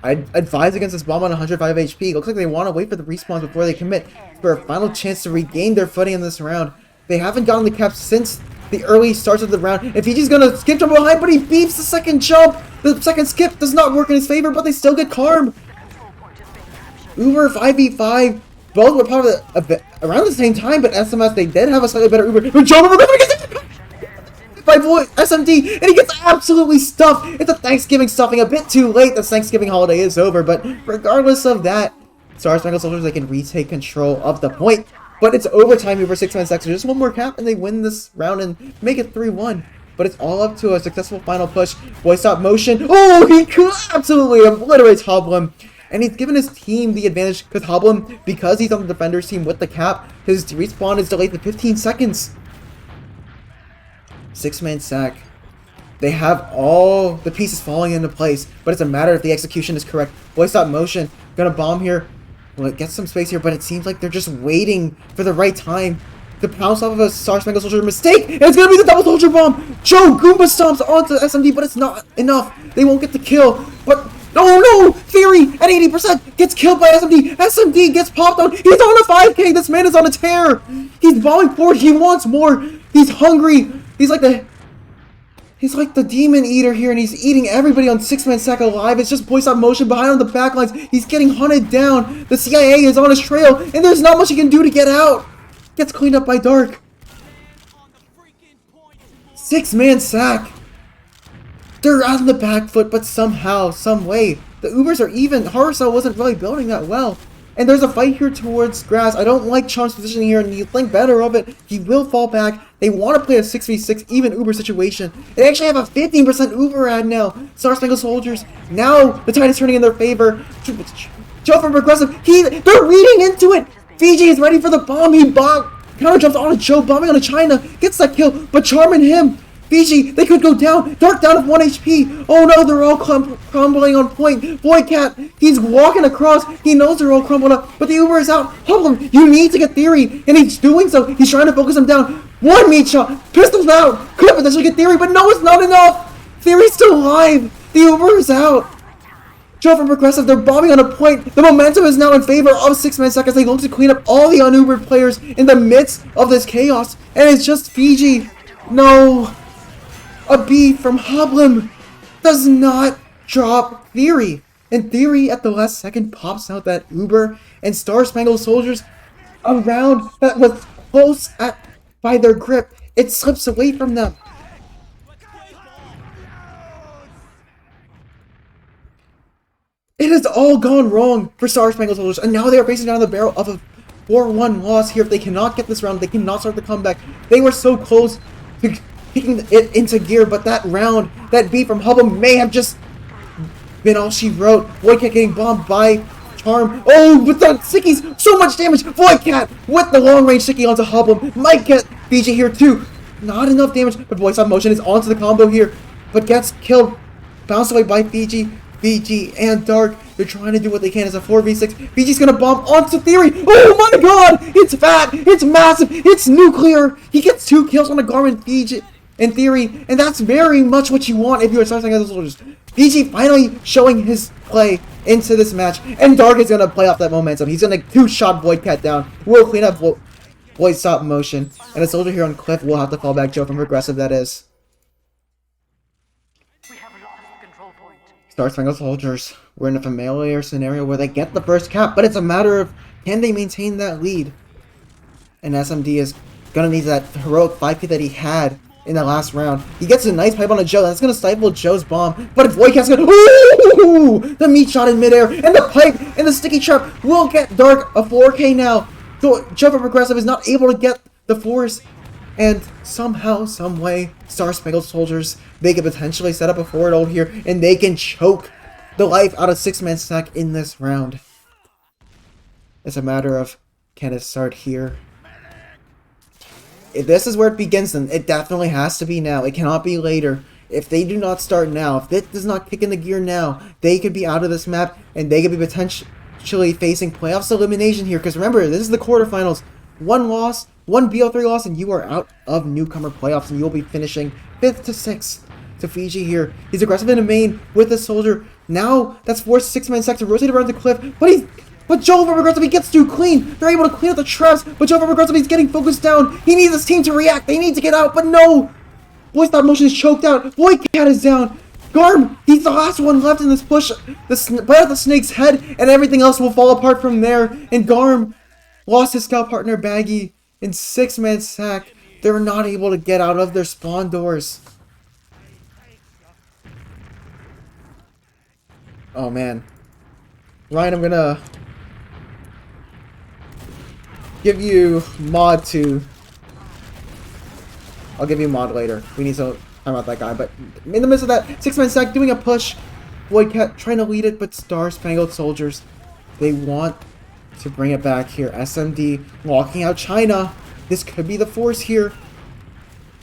I'd advise against this bomb on 105 HP. Looks like they want to wait for the respawns before they commit for a final chance to regain their footing in this round. They haven't gotten the cap since the early starts of the round. And Fiji's gonna skip jump behind, but he beeps the second jump. The second skip does not work in his favor, but they still get Karm. Uber 5v5. Both were probably around the same time, but SMS, they did have a slightly better Uber. By SMD, and he gets absolutely stuffed. It's a Thanksgiving stuffing, a bit too late. The Thanksgiving holiday is over, but regardless of that, Star Spangled Soldiers, they can retake control of the point. But it's overtime over 6-man seconds. Just one more cap, and they win this round and make it 3-1. But it's all up to a successful final push. Voice Stop Motion. Oh, he absolutely obliterates Hoblum. And he's given his team the advantage because Hoblum, because he's on the defender's team with the cap, his respawn is delayed to 15 seconds. 6-man sack. They have all the pieces falling into place, but it's a matter if the execution is correct. Voice Stop Motion. Gonna bomb here. Well, it gets some space here, but it seems like they're just waiting for the right time to pounce off of a Star Spangled Soldier mistake, and it's gonna be the double soldier bomb! Joe Goomba stomps onto SMD, but it's not enough. They won't get the kill, but oh no! Theory at 80% gets killed by SMD. SMD gets popped on. He's on a 5k. This man is on a tear. He's bombing forward. He wants more. He's hungry. He's like the demon eater here, and he's eating everybody on 6-man sack alive. It's just Voice Stop Motion behind on the backlines. He's getting hunted down. The CIA is on his trail, and there's not much he can do to get out. Gets cleaned up by Dark. 6-man sack. They're on the back foot, but somehow, some way, the Ubers are even. Horror Cell wasn't really building that well. And there's a fight here towards grass. I don't like Charm's positioning here, and you think better of it. He will fall back. They want to play a 6v6 even Uber situation. They actually have a 15% Uber ad now. Star Spangled Soldiers. Now the tide is turning in their favor. Joe from Progressive. They're reading into it. Fiji is ready for the bomb. He counter jumps on a Joe, bombing on a China. Gets that kill, but Charm and him. Fiji, they could go down. Dark down of 1 HP. Oh no, they're all crumbling on point. Voidcat, he's walking across. He knows they're all crumbling up, but the Uber is out. Hoblum, you need to get Theory, and he's doing so. He's trying to focus him down. One meat shot. Pistol's out. Could potentially get Theory, but no, it's not enough. Theory's still alive. The Uber is out. Joe from Progressive, they're bombing on a point. The momentum is now in favor of 6-man sack as they look to clean up all the unubered players in the midst of this chaos, and it's just Fiji. No. A B from Hoblum does not drop Theory. And Theory at the last second pops out that Uber, and Star Spangled Soldiers, a round that was close by their grip, it slips away from them. It has all gone wrong for Star Spangled Soldiers, and now they are facing down the barrel of a 4-1 loss here. If they cannot get this round, they cannot start the comeback. They were so close to kicking it into gear, but that round, that beat from Hoblum may have just been all she wrote. Voidcat getting bombed by Charm. Oh, with the stickies, so much damage. Voidcat with the long-range sticky onto Hoblum. Might get Fiji here too. Not enough damage, but Voice Stop Motion is onto the combo here, but gets killed. Bounced away by Fiji. Fiji and Dark, they're trying to do what they can as a 4v6. Fiji's gonna bomb onto Theory. Oh my god! It's fat! It's massive! It's nuclear! He gets 2 kills on a Garmin Fiji in Theory, and that's very much what you want if you're starting as soldiers. Fiji finally showing his play into this match, and Dark is gonna play off that momentum. He's gonna 2-shot Voidcat down. We'll clean up Void Stop Motion, and a soldier here on Cliff will have to fall back. Joe from Progressive, that is. Star Spangled Soldiers, we're in a familiar scenario where they get the first cap, but it's a matter of can they maintain that lead? And SMD is gonna need that heroic 5K that he had in the last round. He gets a nice pipe on a Joe, that's gonna stifle Joe's bomb, but Voidcat's gonna ooh, the meat shot in midair, and the pipe and the sticky trap will get Dark a 4K now. So Joe from Progressive is not able to get the force. And somehow, someway, Star Spangled Soldiers, they can potentially set up a forward ult here, and they can choke the life out of six-man stack in this round. It's a matter of, can it start here? If this is where it begins, then it definitely has to be now. It cannot be later. If they do not start now, if it does not kick into gear now, they could be out of this map, and they could be potentially facing playoffs elimination here. Because remember, this is the quarterfinals. One loss, one BO3 loss, and you are out of Newcomer playoffs, and you'll be finishing 5th to 6th to Fiji here. He's aggressive in the main with the soldier. Now, that's forced six-man stack to rotate around the cliff, but Joe from Aggressive, he gets too clean. They're able to clean up the traps, but Joe from Aggressive, he's getting focused down. He needs his team to react. They need to get out, but no! Boy Stop Motion is choked out. Boy Cat is down. Garm, he's the last one left in this push. Right at the snake's head, and everything else will fall apart from there. And Garm lost his scout partner, Baggy, in six-man sack. They're not able to get out of their spawn doors. Oh, man. Ryan, I'm gonna give you mod 2. I'll give you mod later. We need to time out that guy. But in the midst of that, six-man stack doing a push. Void Cat trying to lead it, but Star Spangled Soldiers, they want to bring it back here. SMD locking out China. This could be the force here.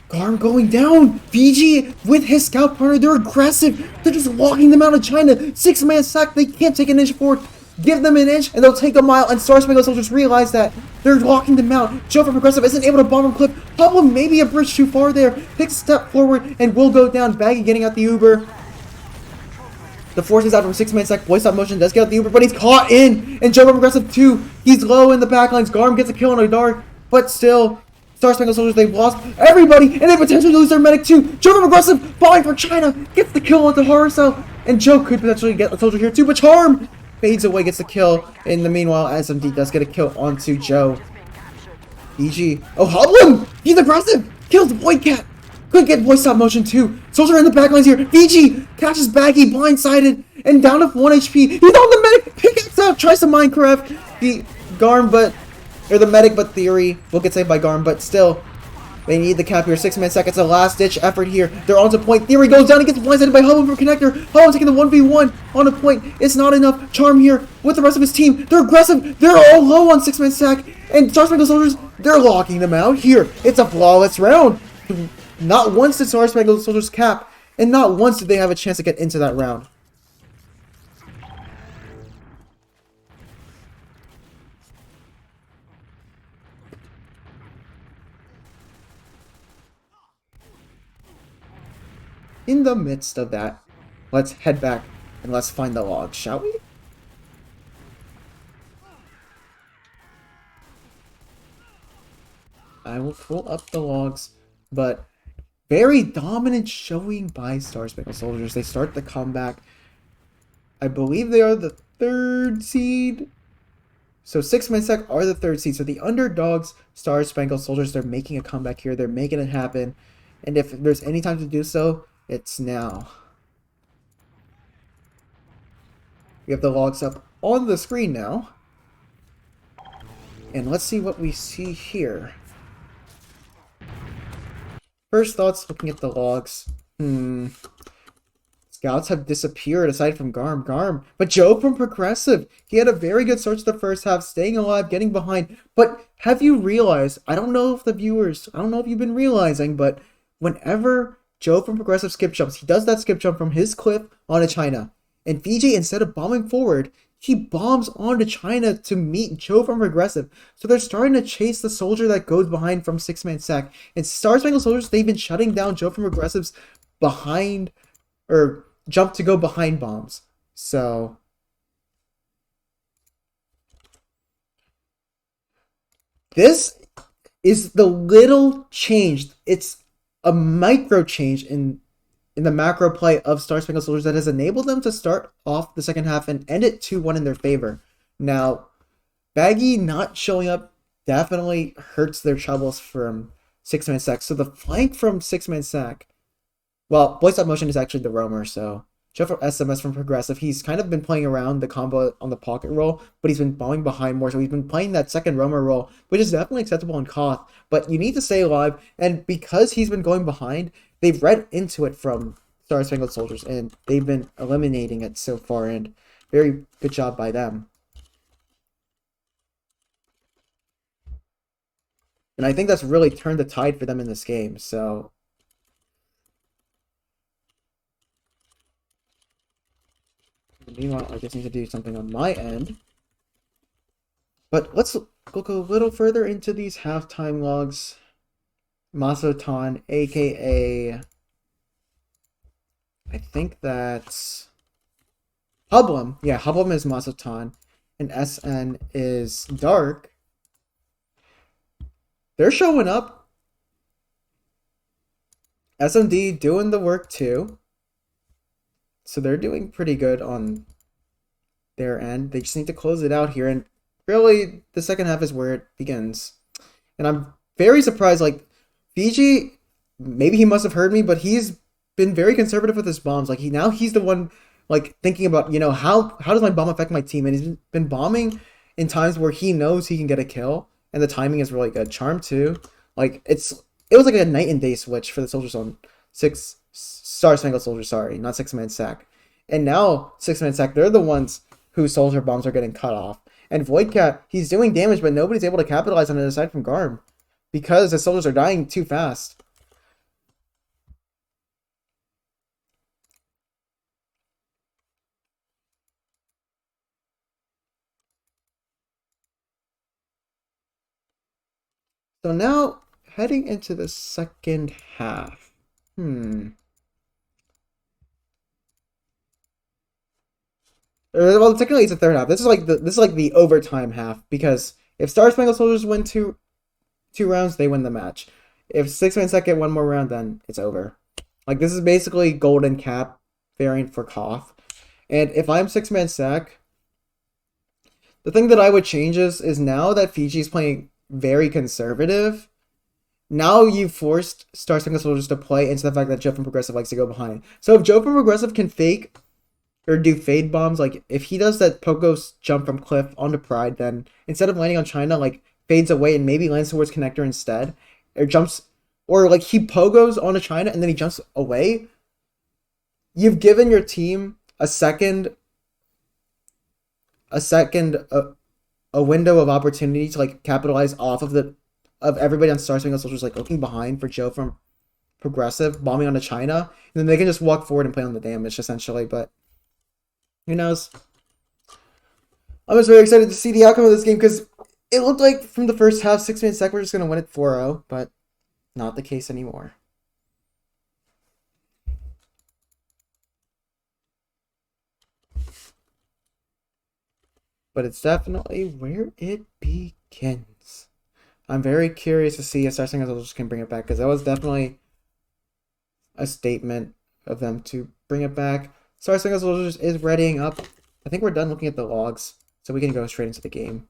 Garm going down. Fiji with his scout partner. They're aggressive. They're just locking them out of China. Six-man sack. They can't take an inch forward. Give them an inch and they'll take a mile. And Star Spangled Soldiers realize that. They're locking them out. Joe from Progressive isn't able to bomb from cliff. Pablo maybe a bridge too far there. Takes a step forward and will go down. Baggy getting out the Uber. The force is out from six-man sack. Boy Stop Motion does get out the Uber, but he's caught in. And Joe from Progressive too. He's low in the backlines. Garm gets a kill on a dark. But still, Star Spangled Soldiers, they've lost everybody, and they potentially lose their medic too. Joe from Aggressive, falling for China, gets the kill onto Horror Cell, and Joe could potentially get a soldier here too, but Charm fades away, gets the kill. In the meanwhile, SMD does get a kill onto Joe. EG, oh, Hoblin! He's aggressive! Kills the Void Cat! Could get Boy Stop Motion too. Soldier in the backlines here. VG catches Baggy blindsided and down to 1 HP. He's on the medic, pickaxe out, tries to Minecraft. The Garm, or the medic, but Theory will get saved by Garm, but still, they need the cap here. Six-man sack, it's a last-ditch effort here. They're on to point. Theory goes down and gets blindsided by Hoblin from Connector. Hoblin taking the 1v1 on a point. It's not enough. Charm here with the rest of his team. They're aggressive. They're all low on six-man sack. And Star Spangled Soldiers, they're locking them out here. It's a flawless round. Not once did Star Spangled Soldiers cap, and not once did they have a chance to get into that round. In the midst of that, let's head back and let's find the log, shall we? I will pull up the logs, but very dominant showing by Star Spangled Soldiers. They start the comeback. I believe they are the 3rd seed. So six-man sack are the 3rd seed. So the underdogs, Star Spangled Soldiers, they're making a comeback here. They're making it happen. And if there's any time to do so, it's now. We have the logs up on the screen now. And let's see what we see here. First thoughts looking at the logs. Scouts have disappeared aside from Garm. But Joe from Progressive, he had a very good start to the first half, staying alive, getting behind. But have you realized, I don't know if you've been realizing, but whenever Joe from Progressive skip jumps, he does that skip jump from his cliff onto China. And Fiji, instead of bombing forward, he bombs onto China to meet Joe from Progressive. So they're starting to chase the soldier that goes behind from six-man sack. And Star Spangled Soldiers, they've been shutting down Joe from Progressive's behind, or jump to go behind bombs. So this is the little change. It's a micro change in the macro play of Star Spangled Soldiers that has enabled them to start off the second half and end it 2-1 in their favor. Now, Baggy not showing up definitely hurts their troubles from six-man sack. So the flank from six-man sack, well, Boy Stop Motion is actually the roamer, so Joe from SMS from Progressive, he's kind of been playing around the combo on the pocket roll, but he's been bombing behind more, so he's been playing that second roamer role, which is definitely acceptable in Koth, but you need to stay alive, and because he's been going behind, they've read into it from Star Spangled Soldiers, and they've been eliminating it so far, and very good job by them. And I think that's really turned the tide for them in this game, so... Meanwhile, I just need to do something on my end. But let's look a little further into these halftime logs. Masoton, aka... I think that's... Hublum. Yeah, Hublum is Masoton. And S10 is Dark. They're showing up. SMD doing the work too. So they're doing pretty good on their end. They just need to close it out here. And really, the second half is where it begins. And I'm very surprised. Like, Fiji, maybe he must have heard me, but he's been very conservative with his bombs. Like, he's the one, like, thinking about, how does my bomb affect my team? And he's been bombing in times where he knows he can get a kill. And the timing is really good. Charm, too. Like, it was like a night and day switch for the soldiers on Star Spangled Soldiers, sorry, not 6-man sack. And now 6-man sack, they're the ones whose soldier bombs are getting cut off. And Voidcat, he's doing damage, but nobody's able to capitalize on it aside from Garm. Because the soldiers are dying too fast. So now, heading into the second half. Well, technically it's the third half. This is like the overtime half, because if Star Spangled Soldiers win two rounds, they win the match. If 6-man sack get one more round, then it's over. Like, this is basically golden cap variant for Koth. And if I'm 6-man sack, the thing that I would change is now that Fiji's playing very conservative, now you've forced Star Spangled Soldiers to play into the fact that Joe from Progressive likes to go behind. So if Joe from Progressive can fake or do fade bombs, like if he does that Pogo's jump from Cliff onto Pride, then instead of landing on China, like fades away and maybe lands towards Connector instead, or jumps, or like he Pogos onto China and then he jumps away, you've given your team a window of opportunity to like capitalize off of everybody on Star Spangled Soldiers like looking behind for Joe from Progressive bombing onto China, and then they can just walk forward and play on the damage essentially. But who knows? I'm just very excited to see the outcome of this game, because it looked like from the first half 6-man sack we're just gonna win it 4-0, but not the case anymore. But it's definitely where it begins. I'm very curious to see if Star Spangled Soldiers can bring it back, because that was definitely a statement of them to bring it back. Star Spangled Soldiers is readying up. I think we're done looking at the logs, so we can go straight into the game.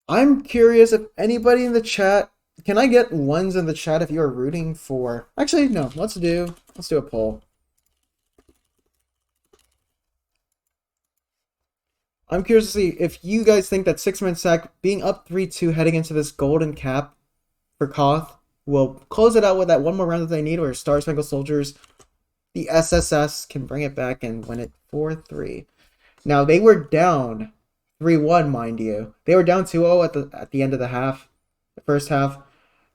I'm curious if anybody in the chat, can I get ones in the chat if you are rooting for... Actually, no, let's do a poll. I'm curious to see if you guys think that 6-man sack being up 3-2 heading into this golden cap for Koth will close it out with that one more round that they need, or Star Spangled Soldiers, the SSS, can bring it back and win it 4-3. Now, they were down 3-1, mind you. They were down 2-0 at the end of the first half.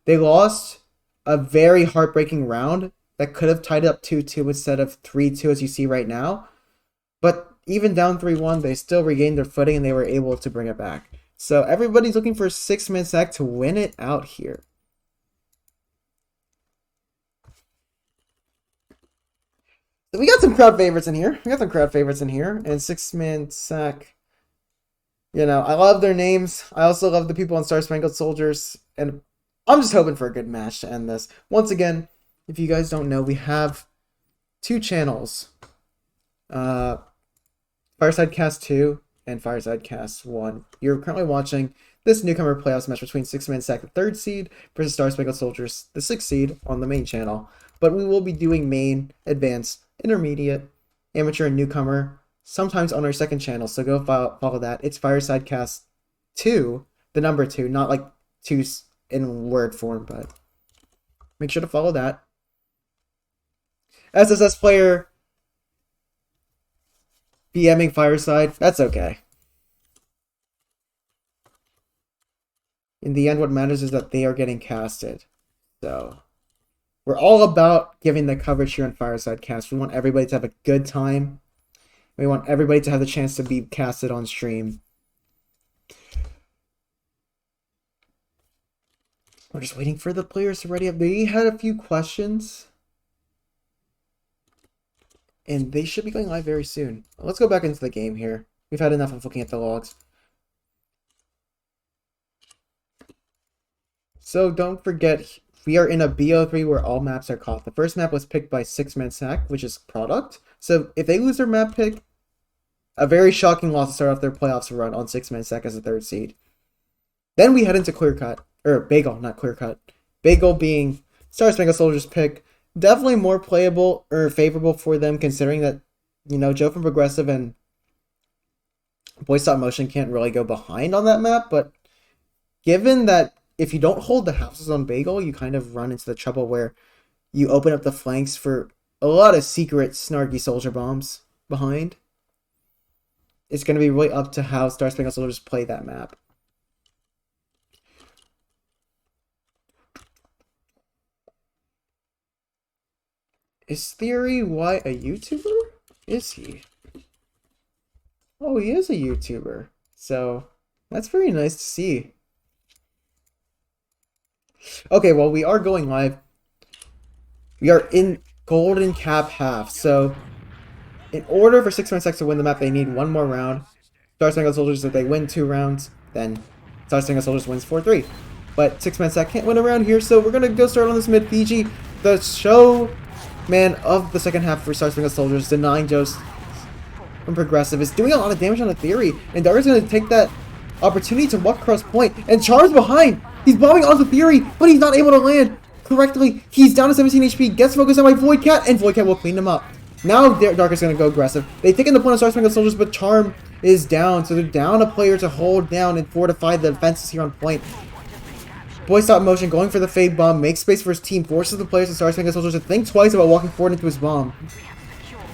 They lost a very heartbreaking round that could have tied it up 2-2 instead of 3-2 as you see right now. But even down 3-1, they still regained their footing and they were able to bring it back. So everybody's looking for 6-man sack to win it out here. So we got some crowd favorites in here. And 6-man sack, I love their names. I also love the people on Star Spangled Soldiers. And I'm just hoping for a good match to end this. Once again, if you guys don't know, we have two channels. Fireside Cast 2 and Fireside Cast 1. You're currently watching this Newcomer playoffs match between 6-man sack, the 3rd seed, versus Star Spangled Soldiers, the 6th seed, on the main channel. But we will be doing main, advanced, intermediate, amateur, and newcomer sometimes on our second channel, so go follow that. It's Fireside Cast 2, the number 2, not like 2 in word form, but make sure to follow that. SSS player BMing Fireside, that's okay. In the end, what matters is that they are getting casted. So, we're all about giving the coverage here on Fireside Cast. We want everybody to have a good time. We want everybody to have the chance to be casted on stream. We're just waiting for the players to ready up. They had a few questions. And they should be going live very soon. Let's go back into the game here. We've had enough of looking at the logs. So don't forget, we are in a BO3 where all maps are caught. The first map was picked by 6-Man Sack, which is Product. So if they lose their map pick, a very shocking loss to start off their playoffs run on 6-Man Sack as a 3rd seed. Then we head into Clear Cut. Or Bagel, not Clear Cut. Bagel being Star Spangled Soldier's pick. Definitely more playable or favorable for them, considering that, you know, Joe from Progressive and Boy Stop Motion can't really go behind on that map. But given that if you don't hold the houses on Bagel, you kind of run into the trouble where you open up the flanks for a lot of secret snarky soldier bombs behind. It's going to be really up to how Star Spangled Soldiers play that map. Is Theory White a YouTuber? Is he? Oh, he is a YouTuber. So, that's very nice to see. Okay, well, we are going live. We are in Golden Cap half. So, in order for 6-Man Sack to win the map, they need one more round. Star Spangled Soldiers, if they win 2 rounds, then Star Spangled Soldiers wins 4-3. But 6-Man Sack can't win a round here, so we're going to go start on this mid Fiji. The show man of the second half for Star Spangled Soldiers, denying Joe's from Progressive, is doing a lot of damage on the Theory, and Dark is going to take that opportunity to walk across point, and Char's behind. He's bombing onto Theory, but he's not able to land correctly. He's down to 17 HP, gets focused on by Void Cat, and Void Cat will clean him up. Now Dark is going to go aggressive. They've taken the point of Star Spangled Soldiers, but Charm is down, so they're down a player to hold down and fortify the defenses here on point. Boy Stop Motion going for the fade bomb, makes space for his team, forces the players of Star Spangled Soldiers to think twice about walking forward into his bomb.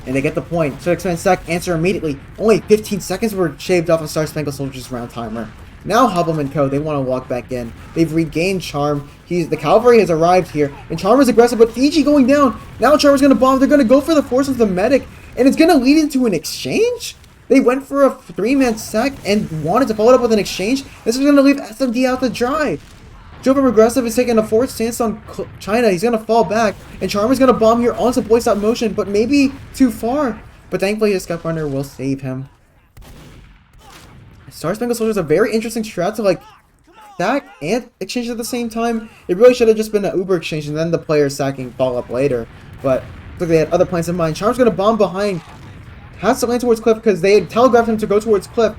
And they get the point. So 6-Man Sack answer immediately. Only 15 seconds were shaved off of Star Spangled Soldiers' round timer. Now Hubble and Co, they want to walk back in. They've regained Charm. The cavalry has arrived here, and Charm is aggressive, but Fiji going down. Now Charm is going to bomb. They're going to go for the force of the medic, and it's going to lead into an exchange? They went for a 3-man sack and wanted to follow it up with an exchange. This is going to leave SMD out to dry. Joe from Progressive is taking a forward stance on China. He's going to fall back, and Charm is going to bomb here onto Boy Stop Motion, but maybe too far. But thankfully his Scuff Runner will save him. Star Spangled Soldier is a very interesting strat to like sack and exchange at the same time. It really should have just been an Uber exchange and then the player sacking follow up later. But look, they had other plans in mind. Charm's going to bomb behind. Has to land towards Cliff because they had telegraphed him to go towards Cliff.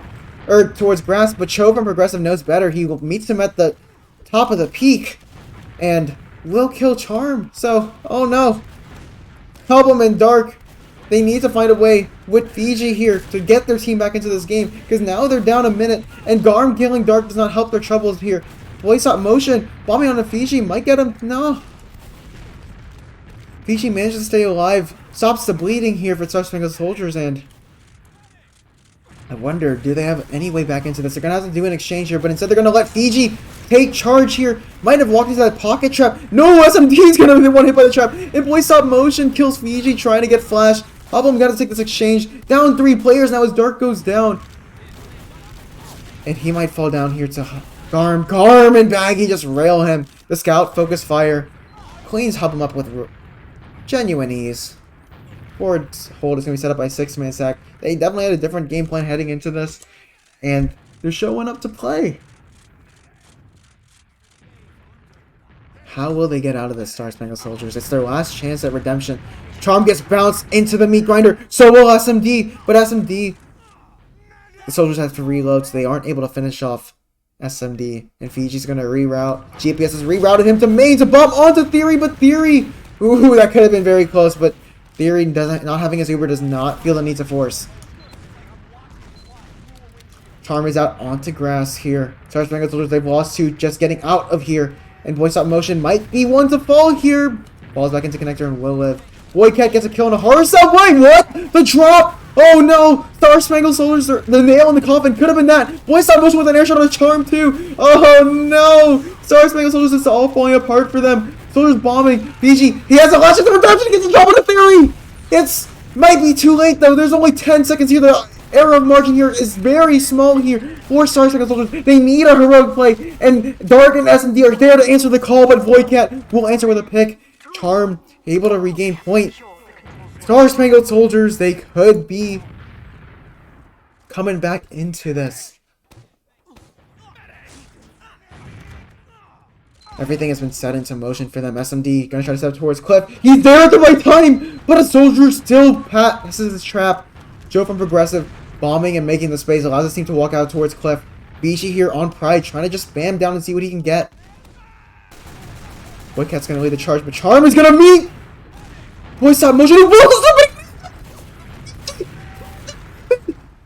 Or towards Grass, but Cho from Progressive knows better. He meets him at the top of the peak. And will kill Charm. So, oh no. Hubble and Dark, they need to find a way with Fiji here to get their team back into this game. Because now they're down a minute. And Garm killing Dark does not help their troubles here. Boy Stop Motion. Bombing on the Fiji might get him. No. Fiji manages to stay alive. Stops the bleeding here for Star Spangled Soldiers. And I wonder, do they have any way back into this? They're going to have to do an exchange here. But instead they're going to let Fiji take charge here. Might have walked into that pocket trap. No, SMD is going to be one hit by the trap. And Boy Stop Motion kills Fiji trying to get Flash. Hubble got to take this exchange. Down 3 players now as Dark goes down. And he might fall down here to Garm. Garm and Baggy just rail him. The Scout focus fire cleans Hubble up with genuine ease. Forward hold is going to be set up by 6-man sack. They definitely had a different game plan heading into this. And they're showing up to play. How will they get out of this, Star Spangled Soldiers? It's their last chance at redemption. Charm gets bounced into the meat grinder. So will SMD. But SMD, the soldiers have to reload, so they aren't able to finish off SMD. And Fiji's going to reroute. GPS has rerouted him to main to bump onto Theory, but Theory, ooh, that could have been very close. But Theory, not having his Uber, does not feel the need to force. Charm is out onto grass here. Star Spangled Soldiers, they've lost 2, just getting out of here. And Boy Stop Motion might be one to fall here. Falls back into Connector and will live. Boy Cat gets a kill on a horror cell. Wait, what? The drop! Oh no! Star Spangled Soldiers, the nail in the coffin could have been that. Boy Stop Motion with an air shot on a Charm too. Oh no! Star Spangled Soldiers, it's all falling apart for them. Soldiers bombing. BG, he has a last chance of redemption. He gets a drop on a theory. It's might be too late though. There's only 10 seconds here. The error of margin here is very small here. 4 Star Spangled Soldiers, they need a heroic play. And Dark and S10 are there to answer the call, but Voidcat will answer with a pick. Charm able to regain point. Star Spangled Soldiers, they could be coming back into this. Everything has been set into motion for them. SMD gonna try to step towards Cliff. He's there at the right time, but a soldier still passes his trap. Joe from Progressive bombing and making the space allows his team to walk out towards Cliff. Bishi here on Pride trying to just spam down and see what he can get. Boycat's gonna lead the charge, but Charm is gonna meet. Boy Stop Motion.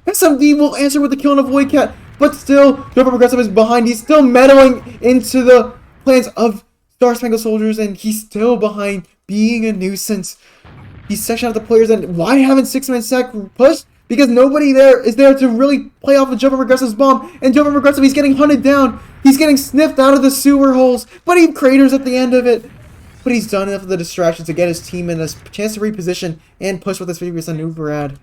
SMD will answer with the kill on a Voidcat, but still, Joe from Progressive is behind. He's still meddling into the plans of Star Spangled Soldiers, and he's still behind, being a nuisance. He's sectioning out the players, and why haven't 6-man sack pushed? Because nobody there is there to really play off of Joe from Progressive's bomb, and Joe from Progressive, he's getting hunted down. He's getting sniffed out of the sewer holes, but he craters at the end of it. But he's done enough of the distraction to get his team in a chance to reposition and push with his previous Uber ad.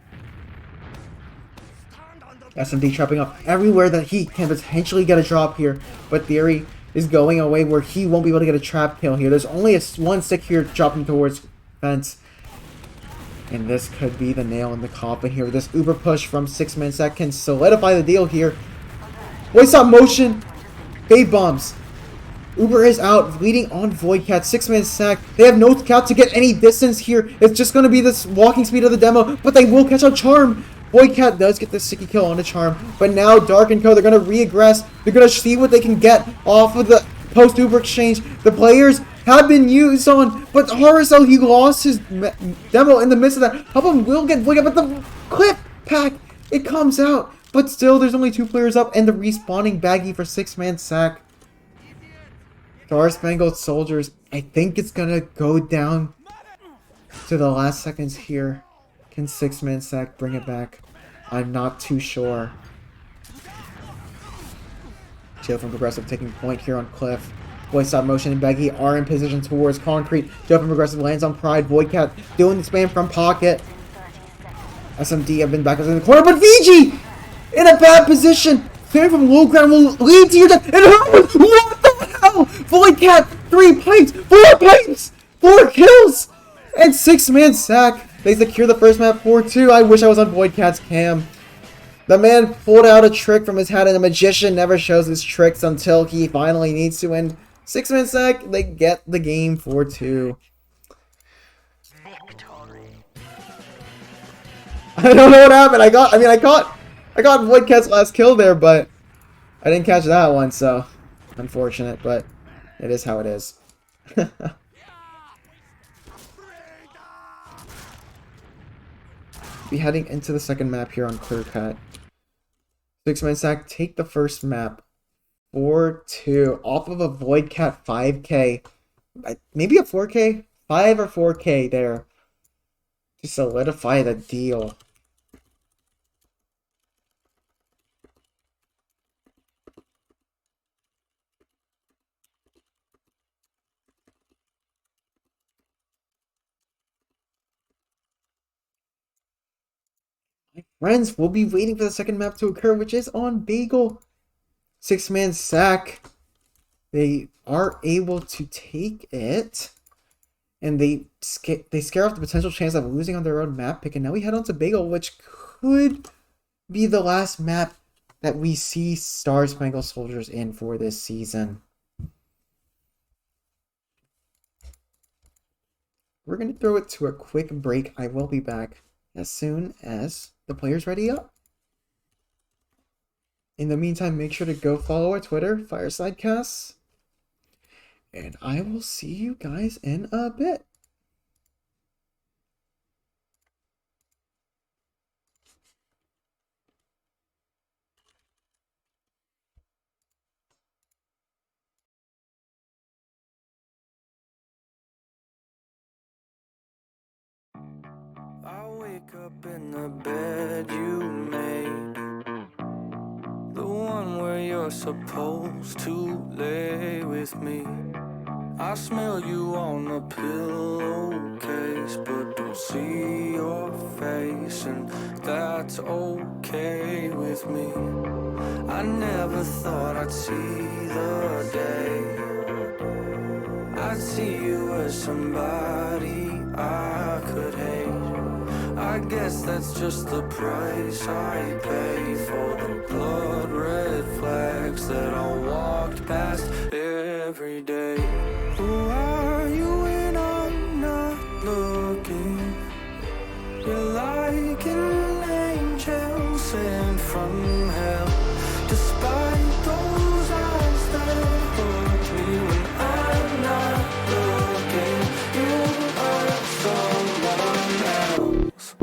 SMD trapping up everywhere that he can potentially get a drop here, but Theory is going away where he won't be able to get a trap kill here. There's only one stick here dropping towards fence. And this could be the nail in the coffin here. This Uber push from 6-man sack can solidify the deal here. Boy Stop Motion. Fade bombs. Uber is out, leading on Voidcat. 6-man sack. They have no scout to get any distance here. It's just going to be this walking speed of the demo, but they will catch out Charm. Voidcat does get the sticky kill on a Charm, but now Dark and Co, they're going to re-aggress. They're going to see what they can get off of the post-Uber exchange. The players have been used on, but Horrorcell, he lost his demo in the midst of that. Hubbum will get Voidcat, but the clip pack, it comes out. But still, there's only 2 players up, and the respawning baggy for 6-man sack. Star Spangled Soldiers, I think it's going to go down to the last seconds here. Can 6-man sack bring it back? I'm not too sure. Joe from Progressive taking point here on Cliff. Boy Stop Motion and Baggy are in position towards Concrete. Joe from Progressive lands on Pride. Voidcat doing the spam from Pocket. SMD have been back in the corner, but VG in a bad position. Spam from low ground will lead to your death. And what the hell? Voidcat, 3 pipes, 4 pipes, 4 kills, and 6-man sack. They secure the first map 4-2. I wish I was on Voidcat's cam. The man pulled out a trick from his hat, and a magician never shows his tricks until he finally needs to. And 6-man sack, they get the game 4-2. I don't know what happened. I caught Voidcat's last kill there, but I didn't catch that one, so unfortunate, but it is how it is. Be heading into the second map here on Clear Cut. 6-man sack take the first map 4-2 off of a Voidcat 5k, maybe a 4k, 5 or 4k there to solidify the deal. Friends, we'll be waiting for the second map to occur, which is on Bagel. 6-man sack. They are able to take it. And they scare off the potential chance of losing on their own map pick. And now we head on to Bagel, which could be the last map that we see Star Spangled Soldiers in for this season. We're going to throw it to a quick break. I will be back as soon as the players ready up. In the meantime, make sure to go follow our Twitter, FiresideCasts. And I will see you guys in a bit. wake up in the bed you made, the one where you're supposed to lay with me. I smell you on the pillowcase, but don't see your face, and that's okay with me. I never thought I'd see the day I'd see you as somebody I could hate. I guess that's just the price I pay for the blood red flags that I walked past every day. Who are you when I'm not looking? You're like an angel sent from hell. Despite those eyes that hurt me when I'm not looking, you are someone else.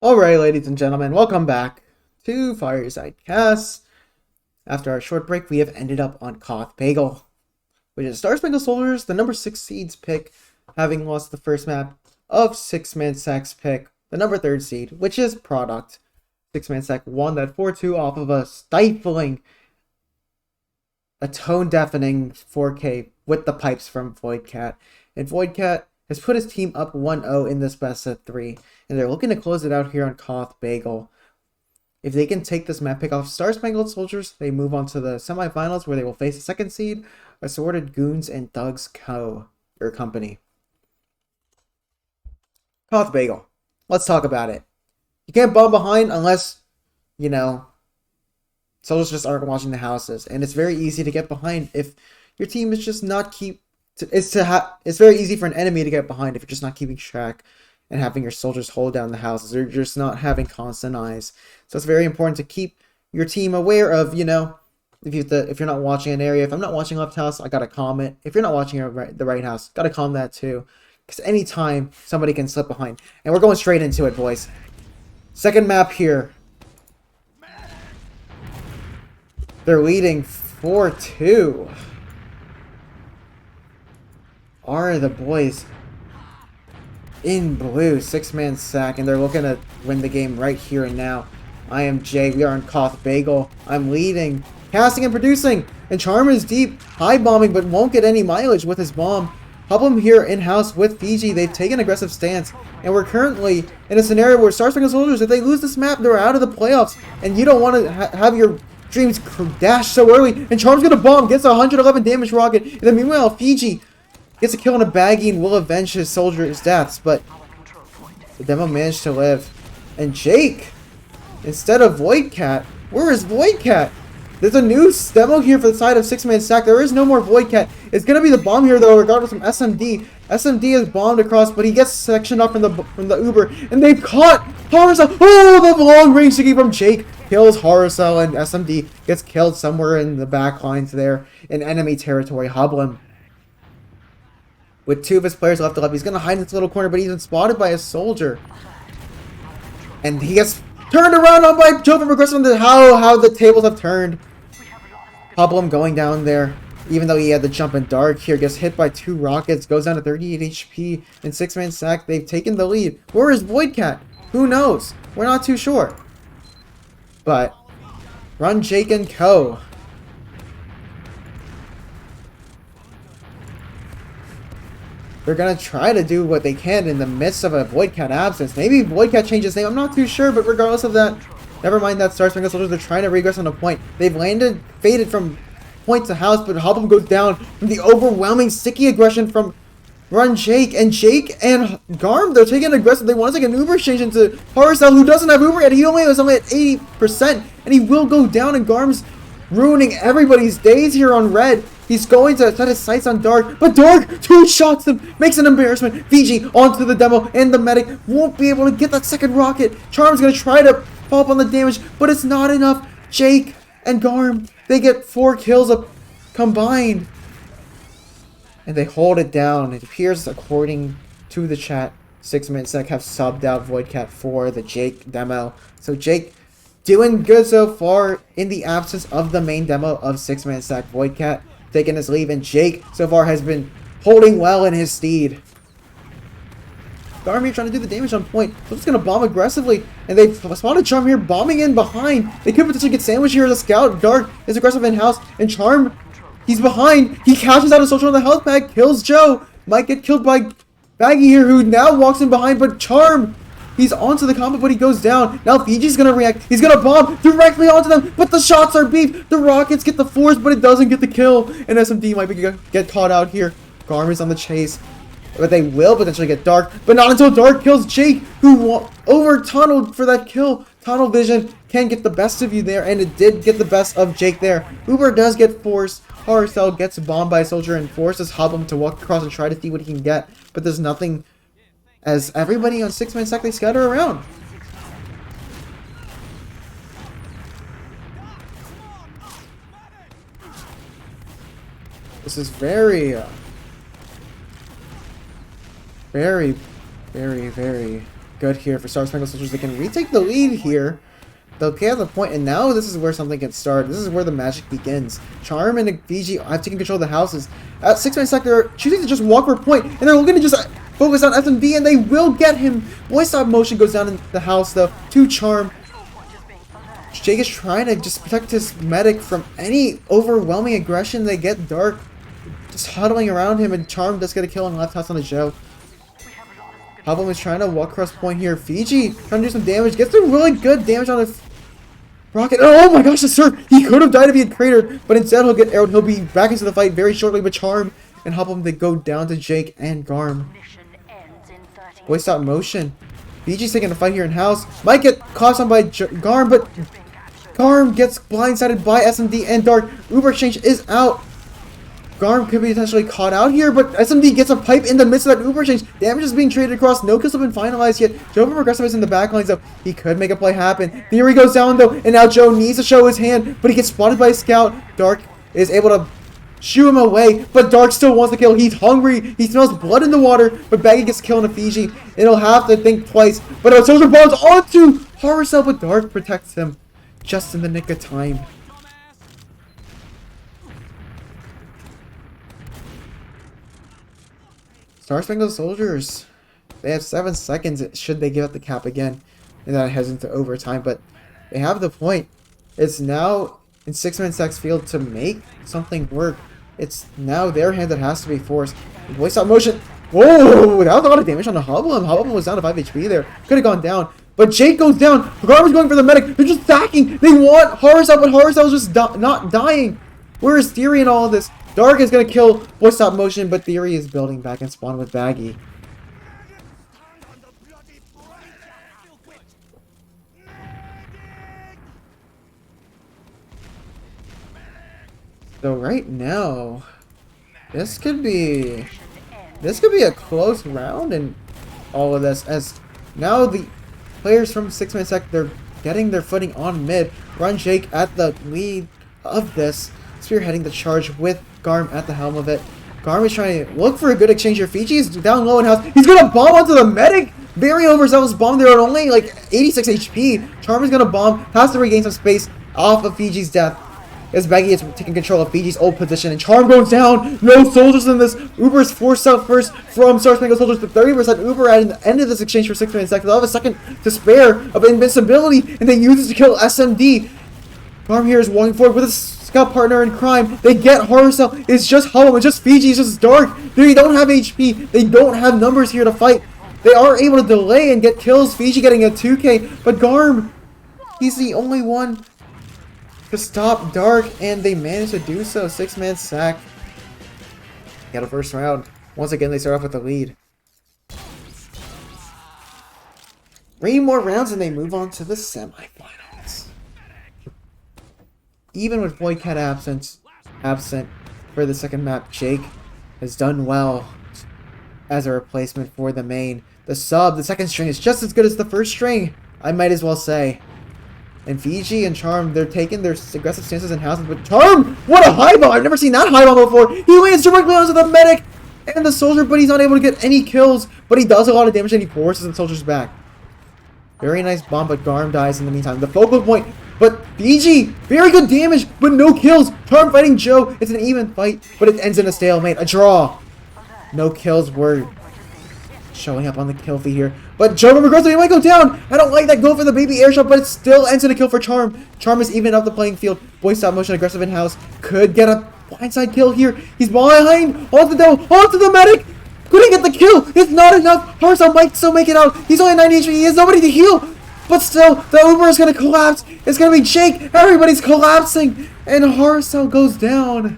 Alright, ladies and gentlemen, welcome back to Fireside Cast. After our short break, we have ended up on Koth Bagel, which is Star Spangled Soldiers, the number 6 seeds pick, having lost the first map of 6-Man Sack's pick, the number 3rd seed, which is Product. 6-Man Sack won that 4-2 off of a stifling, a tone-deafening 4K with the pipes from Voidcat. And Voidcat has put his team up 1-0 in this best of 3, and they're looking to close it out here on Koth Bagel. If they can take this map pick off Star Spangled Soldiers, they move on to the semifinals where they will face the 2nd seed, Assorted Goons and Thugs Company. Koth Bagel. Let's talk about it. You can't bomb behind unless, soldiers just aren't watching the houses, and it's very easy to get behind if your team is just not it's very easy for an enemy to get behind if you're just not keeping track and having your soldiers hold down the houses, or just not having constant eyes. So it's very important to keep your team aware of, if you're not watching an area. If I'm not watching left house, I gotta calm it. If you're not watching the right house, gotta calm that too. Because anytime somebody can slip behind. And we're going straight into it, boys. Second map here. They're leading 4-2. Are the boys in blue? 6-Man Sack, and they're looking to win the game right here and now. I am Jay. We are on Koth Bagel. I'm leading, casting and producing, and Charm is deep, high bombing, but won't get any mileage with his bomb. Hubble here in-house with Fiji. They've taken an aggressive stance, and we're currently in a scenario where Star Spangled Soldiers, if they lose this map, they're out of the playoffs, and you don't want to have your dreams dash so early. And Charm's gonna bomb, gets a 111 damage rocket, and then meanwhile Fiji gets a kill on a baggie and will avenge his soldiers' deaths, but the demo managed to live. And Jake, instead of Voidcat, where is Voidcat? There's a new demo here for the side of 6-Man Sack. There is no more Voidcat. It's gonna be the bomb here though, regardless from SMD. SMD is bombed across, but he gets sectioned up from the Uber, and they've caught Horrorcell. Oh, the long range sticking from Jake kills Horrorcell, and SMD gets killed somewhere in the back lines there in enemy territory. Hoblin, with 2 of his players left to left, he's going to hide in this little corner, but he's been spotted by a soldier. And he gets turned around on by Joe from regressing on how the tables have turned. Hoblin going down there, even though he had the jump in dark here, gets hit by 2 rockets, goes down to 38 HP, and 6-Man Sack, they've taken the lead. Where is Voidcat? Who knows? We're not too sure. But, run Jake and Co. They're going to try to do what they can in the midst of a Voidcat absence. Maybe Voidcat changes his name. I'm not too sure, but regardless of that, never mind that. Star Spangled Soldiers, they're trying to regress on a point. They've faded from point to house, but Hoblin goes down from the overwhelming sticky aggression from Run Jake. And Jake and Garm, they're taking aggressive. They want to take an Uber exchange into Horrorcell, who doesn't have Uber yet. He was only at 80%, and he will go down, and Garm's ruining everybody's days here on red. He's going to set his sights on Dark, but Dark 2-shots him, makes an embarrassment. Fiji onto the demo, and the medic won't be able to get that second rocket. Charm's going to try to follow up on the damage, but it's not enough. Jake and Garm, they get 4 kills combined, and they hold it down. It appears, according to the chat, 6-Man Sack have subbed out Voidcat for the Jake demo. So Jake doing good so far in the absence of the main demo of 6-Man Sack. Voidcat taking his leave, and Jake so far has been holding well in his steed. Garm trying to do the damage on point. So it's going to bomb aggressively, and they've spotted Charm here bombing in behind. They could potentially get sandwiched here as a scout. Dark is aggressive in-house, and Charm, he's behind. He cashes out a soldier on the health pack, kills Joe. Might get killed by Baggy here, who now walks in behind, but Charm, he's onto the combo, but he goes down. Now Fiji's going to react. He's going to bomb directly onto them, but the shots are beef. The rockets get the force, but it doesn't get the kill. And SMD might get caught out here. Garm is on the chase, but they will potentially get Dark, but not until Dark kills Jake, who over-tunneled for that kill. Tunnel vision can get the best of you there, and it did get the best of Jake there. Uber does get forced. Horrorcell gets bombed by a soldier and forces Hoblin to walk across and try to see what he can get, but there's nothing, as everybody on 6-Man Sack, they scatter around. This is very, very good here for Star Spangled Soldiers. They can retake the lead here. They'll get the point, and now this is where something gets started. This is where the magic begins. Charm and Fiji have taken control of the houses. At 6-man sec, they're choosing to just walk for a point, and they're looking to just focus on SMD, and they will get him. Boy Stop Motion goes down in the house, though, to Charm. Jake is trying to just protect his medic from any overwhelming aggression. They get Dark just huddling around him, and Charm does get a kill on left house on the Joe. Hobblem is trying to walk across point here. Fiji trying to do some damage. Gets some really good damage on the rocket. Oh my gosh, the Surf! He could have died if he had cratered, but instead he'll get arrowed. He'll be back into the fight very shortly with Charm and Hobblem. They go down to Jake and Garm. Boy Stop Motion. Fiji's taking the fight here in house. Might get caught on by Garm, but Garm gets blindsided by SMD and Dark. Uber Exchange is out. Garm could be potentially caught out here, but SMD gets a pipe in the midst of that Uber Exchange. Damage is being traded across. No kills have been finalized yet. Joe from Progressive is in the backlines, so he could make a play happen. Theory goes down, though, and now Joe needs to show his hand, but he gets spotted by a scout. Dark is able to shoo him away, but Dark still wants to kill. He's hungry. He smells blood in the water, but Baggy gets killed in a Fiji, and he'll have to think twice. But a soldier bombs onto Horror Cell, but Dark protects him just in the nick of time. Star Spangled Soldiers, they have 7 seconds should they give up the cap again, and then it heads into overtime, but they have the point. It's now in 6-man sex field to make something work. It's now their hand that has to be forced. Boy Stop Motion. Whoa, that was a lot of damage on the Hobblem. Hobblem was down to 5 HP there. Could have gone down. But Jake goes down. Garber's going for the medic. They're just attacking. They want Horror Cell, but Horror Cell's just not dying. Where is Theory in all of this? Dark is going to kill Boy Stop Motion, but Theory is building back and spawn with Baggy. So right now, this could be a close round in all of this, as now the players from 6-man sec, they're getting their footing on mid. Run Jake at the lead of this, spearheading the charge with Garm at the helm of it. Garm is trying to look for a good exchange here. Fiji is down low in house. He's going to bomb onto the medic. Very overzealous bomb there at only like 86 HP. Charm is going to bomb. Has to regain some space off of Fiji's death, as Baggy is taking control of Fiji's old position. And Charm goes down. No soldiers in this. Uber is forced out first from Star Spangled Soldiers. But 30% Uber at the end of this exchange for 6-man sec. They'll have a second to spare of invincibility, and they use it to kill SMD. Garm here is walking forward with his scout partner in crime. They get Horror Cell. It's just Hollow. It's just Fiji. It's just Dark. They don't have HP. They don't have numbers here to fight. They are able to delay and get kills. Fiji getting a 2K. But Garm, he's the only one to stop Dark, and they managed to do so. 6-man sack. Got a first round. Once again, they start off with the lead. 3 more rounds, and they move on to the semifinals. Even with Void Cat absent for the second map, Jake has done well as a replacement for the main. The sub, the second string, is just as good as the first string, I might as well say. And Fiji and Charm, they're taking their aggressive stances in houses, but Charm, what a high bomb! I've never seen that high bomb before! He lands directly onto the medic and the soldier, but he's not able to get any kills, but he does a lot of damage and he forces the soldiers back. Very nice bomb, but Garm dies in the meantime. The focal point, but Fiji, very good damage, but no kills. Charm fighting Joe. It's an even fight, but it ends in a stalemate, a draw. No kills were showing up on the kill feed here. But Joe from Progressive, he might go down. I don't like that go for the baby air shot, but it still ends in a kill for Charm. Charm is even up the playing field. Boy Stop Motion, aggressive in-house. Could get a blindside kill here. He's behind, onto the medic. Couldn't get the kill. It's not enough. Horror Cell might still make it out. He's only 90 HP. He has nobody to heal. But still, the Uber is going to collapse. It's going to be Jake. Everybody's collapsing. And Horror Cell goes down.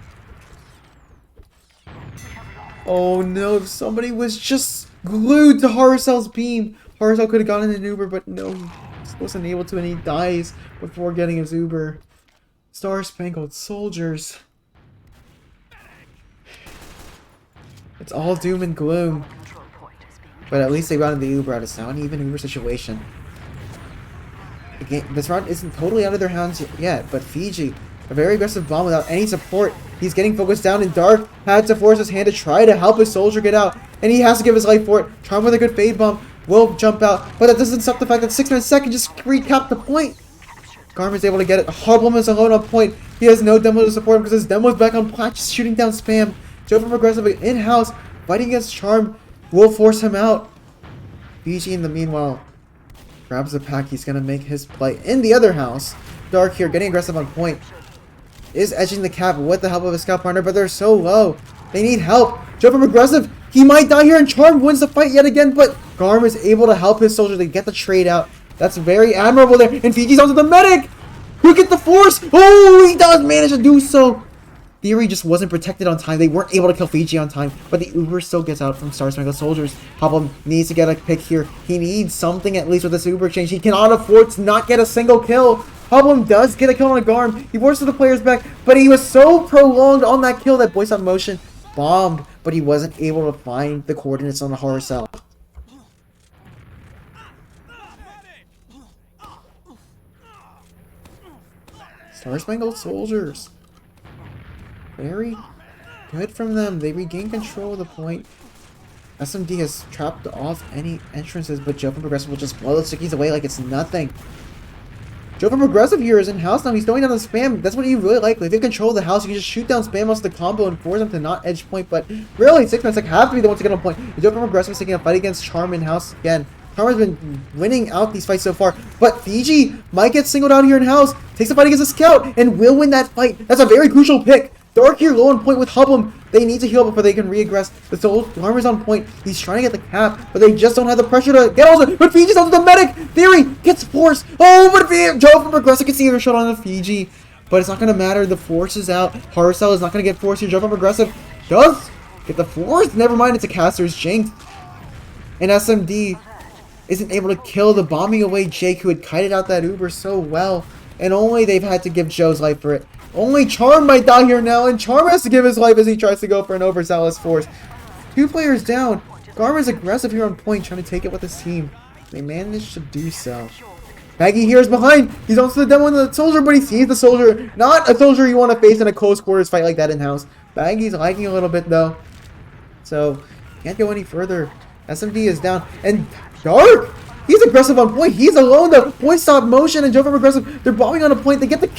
Oh no, if somebody was just glued to Horror Cell's beam, Horror Cell could have gotten an Uber, but no, he wasn't able to, and he dies before getting his Uber. Star Spangled Soldiers. It's all doom and gloom. But at least they got in the Uber out. It's now an even Uber situation. Again, this round isn't totally out of their hands yet, but Fiji, a very aggressive bomb without any support. He's getting focused down, and Dark had to force his hand to try to help his soldier get out, and he has to give his life for it. Charm with a good fade bomb, will jump out, but that doesn't stop the fact that 6-man second just recap the point. Garmin's able to get it. Hoblum is alone on point. He has no demo to support him because his demo's back on plat, just shooting down spam. Joe from Aggressive in-house, fighting against Charm, will force him out. BG in the meanwhile grabs the pack. He's going to make his play in the other house. Dark here, getting aggressive on point. Is edging the cap with the help of his scout partner, but they're so low. They need help. Joe from Aggressive, he might die here, and Charm wins the fight yet again, but Garm is able to help his soldier to get the trade out. That's very admirable there. And Fiji's onto the medic. Who get the force? Oh, he does manage to do so. Theory just wasn't protected on time. They weren't able to kill Fiji on time, but the Uber still gets out from Star Spangled Soldiers. Hoblum needs to get a pick here. He needs something at least with this Uber exchange. He cannot afford to not get a single kill. Hoblum does get a kill on a Garm. He forces the players back, but he was so prolonged on that kill that Voice on Motion bombed, but he wasn't able to find the coordinates on the horror cell. Star Spangled Soldiers. Very good from them. They regain control of the point. SMD has trapped off any entrances, but Joe from Progressive will just blow the stickies away like it's nothing. Joe from Progressive here is in house now. He's throwing down the spam. That's what you really like. If you control the house, you can just shoot down spam off the combo and force them to not edge point. But really, 6-man sec have to be the ones to get on point. Joe from Progressive is taking a fight against Charm in house again. Charm has been winning out these fights so far, but Fiji might get singled out here in house. Takes the fight against a scout and will win that fight. That's a very crucial pick. Dark here low on point with Hoblum. They need to heal before they can re-aggress. The soul armor's on point. He's trying to get the cap, but they just don't have the pressure to get all the. But Fiji's onto the medic. Theory gets forced. Oh, but Joe from Progressive can see the shot on the Fiji, but it's not gonna matter. The force is out. Horror Cell is not gonna get forced here. Joe from Progressive does get the force. Never mind, it's a caster's jinx. And SMD isn't able to kill the bombing away Jake, who had kited out that Uber so well, and only they've had to give Joe's life for it. Only Charm might die here now, and Charm has to give his life as he tries to go for an overzealous force. 2 players down. Garmin's aggressive here on point, trying to take it with his team. They managed to do so. Baggy here is behind. He's also the demo on the soldier, but he sees the soldier. Not a soldier you want to face in a close quarters fight like that in-house. Baggy's lagging a little bit, though. So, can't go any further. SMD is down. And Dark! He's aggressive on point. He's alone, though. Point stop motion and Joe from Aggressive. They're bombing on a point. They get the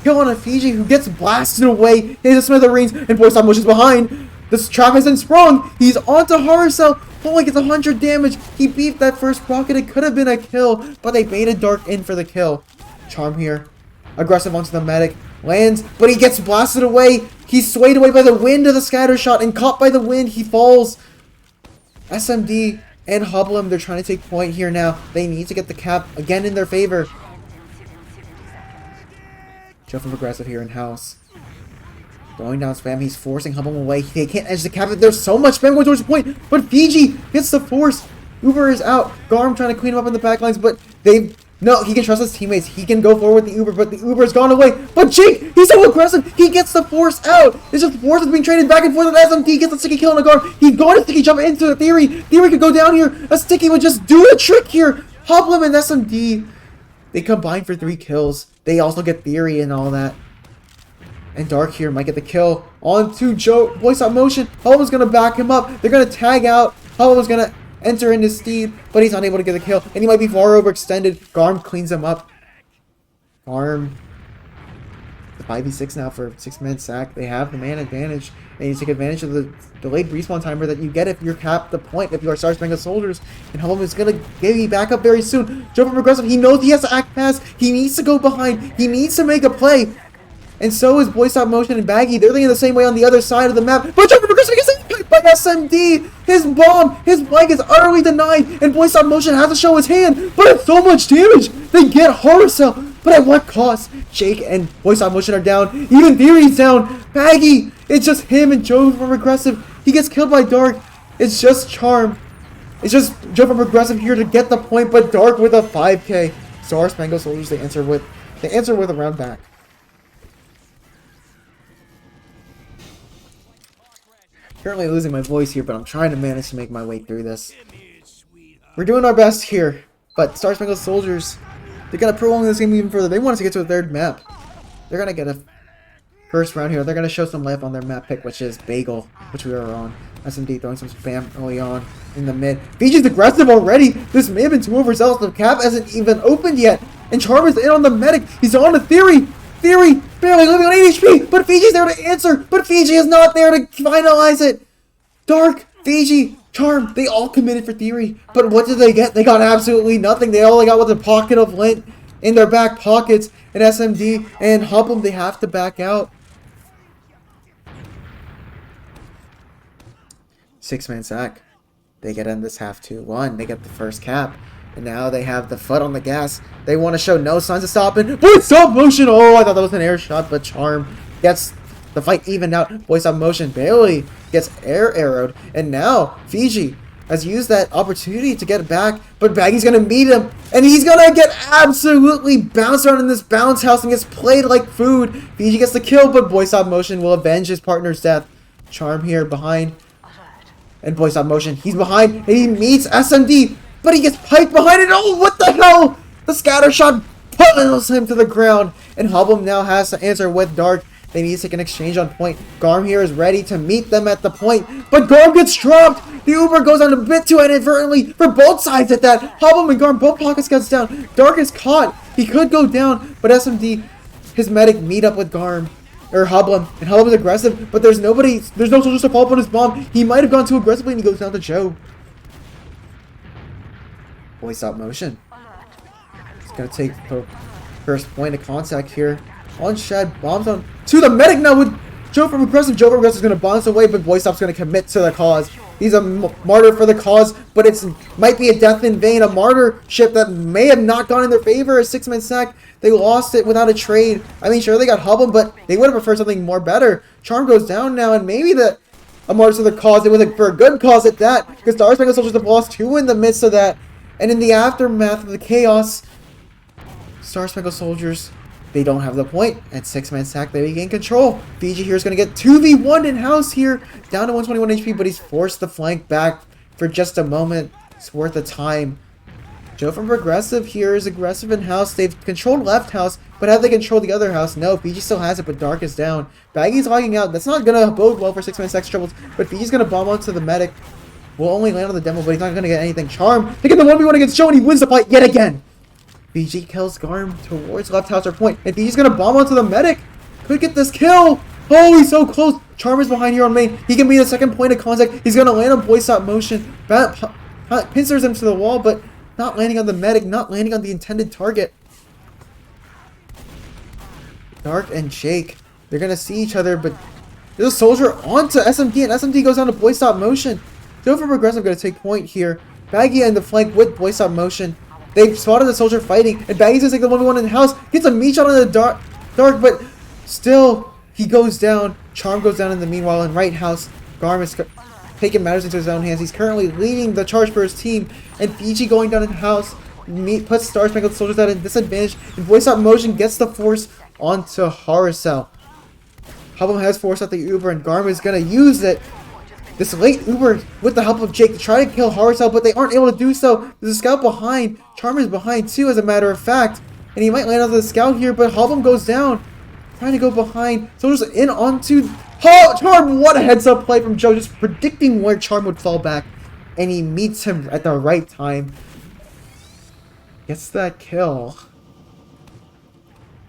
kill on a Fiji, who gets blasted away. He's a smithereens, and Point stop motion's behind. This trap has been sprung. He's onto Horror Cell. Only gets 100 damage. He beat that first rocket. It could have been a kill, but they baited Dark in for the kill. Charm here. Aggressive onto the medic. Lands, but he gets blasted away. He's swayed away by the wind of the scatter shot, and caught by the wind, he falls. SMD and Hoblum, they're trying to take point here now. They need to get the cap again in their favor. Joe from Progressive here in house. Going down spam, he's forcing Hoblum away. They can't edge the cap. There's so much spam going towards the point, but Fiji gets the force. Uber is out. Garm trying to clean him up in the backlines, but no, he can trust his teammates. He can go forward with the Uber, but the Uber's gone away. But Jake, he's so aggressive. He gets the force out. It's just force is being traded back and forth with SMD. Gets a sticky kill on the Garm. He's going to sticky jump into the Theory. Theory could go down here. A sticky would just do a trick here. Hoblum and SMD, they combine for 3 kills. They also get Theory and all that. And Dark here might get the kill onto Joe. Voice out motion. Hoblum's going to back him up. They're going to tag out. Hoblum's going to enter into Steed, but he's unable to get the kill. And he might be far overextended. Garm cleans him up. Garm. The 5v6 now for 6-man sack. They have the man advantage. And you take advantage of the delayed respawn timer that you get if you're capped the point, if you are Star Spangled Soldiers. And Hoblum is going to give you back up very soon. Joe from Progressive, he knows he has to act fast. He needs to go behind. He needs to make a play. And so is Boy Stop Motion and Baggy. They're thinking the same way on the other side of the map. But Joe from Progressive gets hit by SMD. His bomb, his flank is utterly denied. And Boy Stop Motion has to show his hand. But it's so much damage. They get Horror Cell. But at what cost? Jake and Boy Stop Motion are down. Even Theory's down. Baggy. It's just him and Joe from Progressive. He gets killed by Dark. It's just Charm. It's just Joe from Progressive here to get the point. But Dark with a 5k. Star Spangled Soldiers, they answer with a round back. Currently losing my voice here, but I'm trying to manage to make my way through this. We're doing our best here, but Star Spangled Soldiers, they're going to prolong this game even further. They want us to get to a 3rd map. They're going to get a first round here. They're going to show some life on their map pick, which is Bagel, which we were on. SMD throwing some spam early on in the mid. Fiji's aggressive already. This may have been too overzealous. The cap hasn't even opened yet. And Charm is in on the medic. He's on the Theory. Theory barely living on 8 HP. But Fiji's there to answer. But Fiji is not there to finalize it. Dark, Fiji, Charm, they all committed for Theory. But what did they get? They got absolutely nothing. They only got with a pocket of lint in their back pockets. And SMD and Hublum, they have to back out. 6-man sack. They get in this half 2-1. They get the first cap. And now they have the foot on the gas. They want to show no signs of stopping. Boy, stop motion! Oh, I thought that was an air shot, but Charm gets the fight evened out. Boy, stop motion. Bailey gets air arrowed. And now Fiji has used that opportunity to get it back. But Baggy's going to meet him. And he's going to get absolutely bounced around in this bounce house and gets played like food. Fiji gets the kill, but Boy, stop motion will avenge his partner's death. Charm here behind. And Boy, stop motion. He's behind. And he meets SMD. But he gets piped behind it. Oh, what the hell? The scatter shot pulls him to the ground. And Hublum now has to answer with Dark. They need to take an exchange on point. Garm here is ready to meet them at the point. But Garm gets dropped. The Uber goes on a bit too inadvertently for both sides at that. Hublum and Garm, both pockets gets down. Dark is caught. He could go down. But SMD, his medic, meet up with Garm. Or Hublum, and Hublum is aggressive, but there's no soldiers to follow up on his bomb. He might have gone too aggressively, and he goes down to Joe. Boy, stop motion. He's gonna take the first point of contact here. On Shad, bombs on to the medic now with Joe from aggressive. Joe from aggressive is gonna bounce away, but Boy Stop's gonna commit to the cause. He's a martyr for the cause, but it's might be a death in vain, a martyrship that may have not gone in their favor. A 6-man sack. They lost it without a trade. I mean, sure, they got Hublum, but they would have preferred something more better. Charm goes down now, and maybe a martyr to the cause. It was for a good cause at that, because the Spangled soldiers have lost 2 in the midst of that. And in the aftermath of the chaos, Star Spangled soldiers, they don't have the point. At 6-man sack, they regain control. Fiji here is going to get 2v1 in-house here. Down to 121 HP, but he's forced the flank back for just a moment. It's worth the time. Joe from Progressive here is aggressive in-house. They've controlled left house, but have they controlled the other house? No, Fiji still has it, but Dark is down. Baggy's logging out. That's not going to bode well for 6-man sack troubles, but Fiji's going to bomb onto the medic. Will only land on the demo, but he's not going to get anything. Charm, they get the 1v1 against Joe, and he wins the fight yet again. Fiji kills Garm towards left house or point, and Fiji's going to bomb onto the medic. Could get this kill. Oh, he's so close. Charm is behind here on main. He can be the second point of contact. He's going to land on Boy Stop motion. Pincers him to the wall, but not landing on the medic, not landing on the intended target. Dark and Jake, they're going to see each other, but there's a soldier onto SMD, and SMD goes down to Boy Stop motion. Joe from Progressive going to take point here. Baggy in the flank with Boy Stop motion. They've spotted the soldier fighting, and Baggy's going to take the 1v1 in the house. Gets a meat shot on the dark, but still, he goes down. Charm goes down in the meanwhile in right house. Garm is taking matters into his own hands. He's currently leading the charge for his team, and Fiji going down in the house puts Star Spangled soldiers at a disadvantage, and Boy Stop motion gets the force onto Horrorcell. Hublum has force at the Uber, and Garm is going to use it. This late Uber with the help of Jake to try to kill Horrorcell, but they aren't able to do so. There's a scout behind. Charm is behind too, as a matter of fact. And he might land on the scout here, but Hublum goes down. Trying to go behind. Soldiers in onto Charm. What a heads up play from Joe, just predicting where Charm would fall back. And he meets him at the right time. Gets that kill.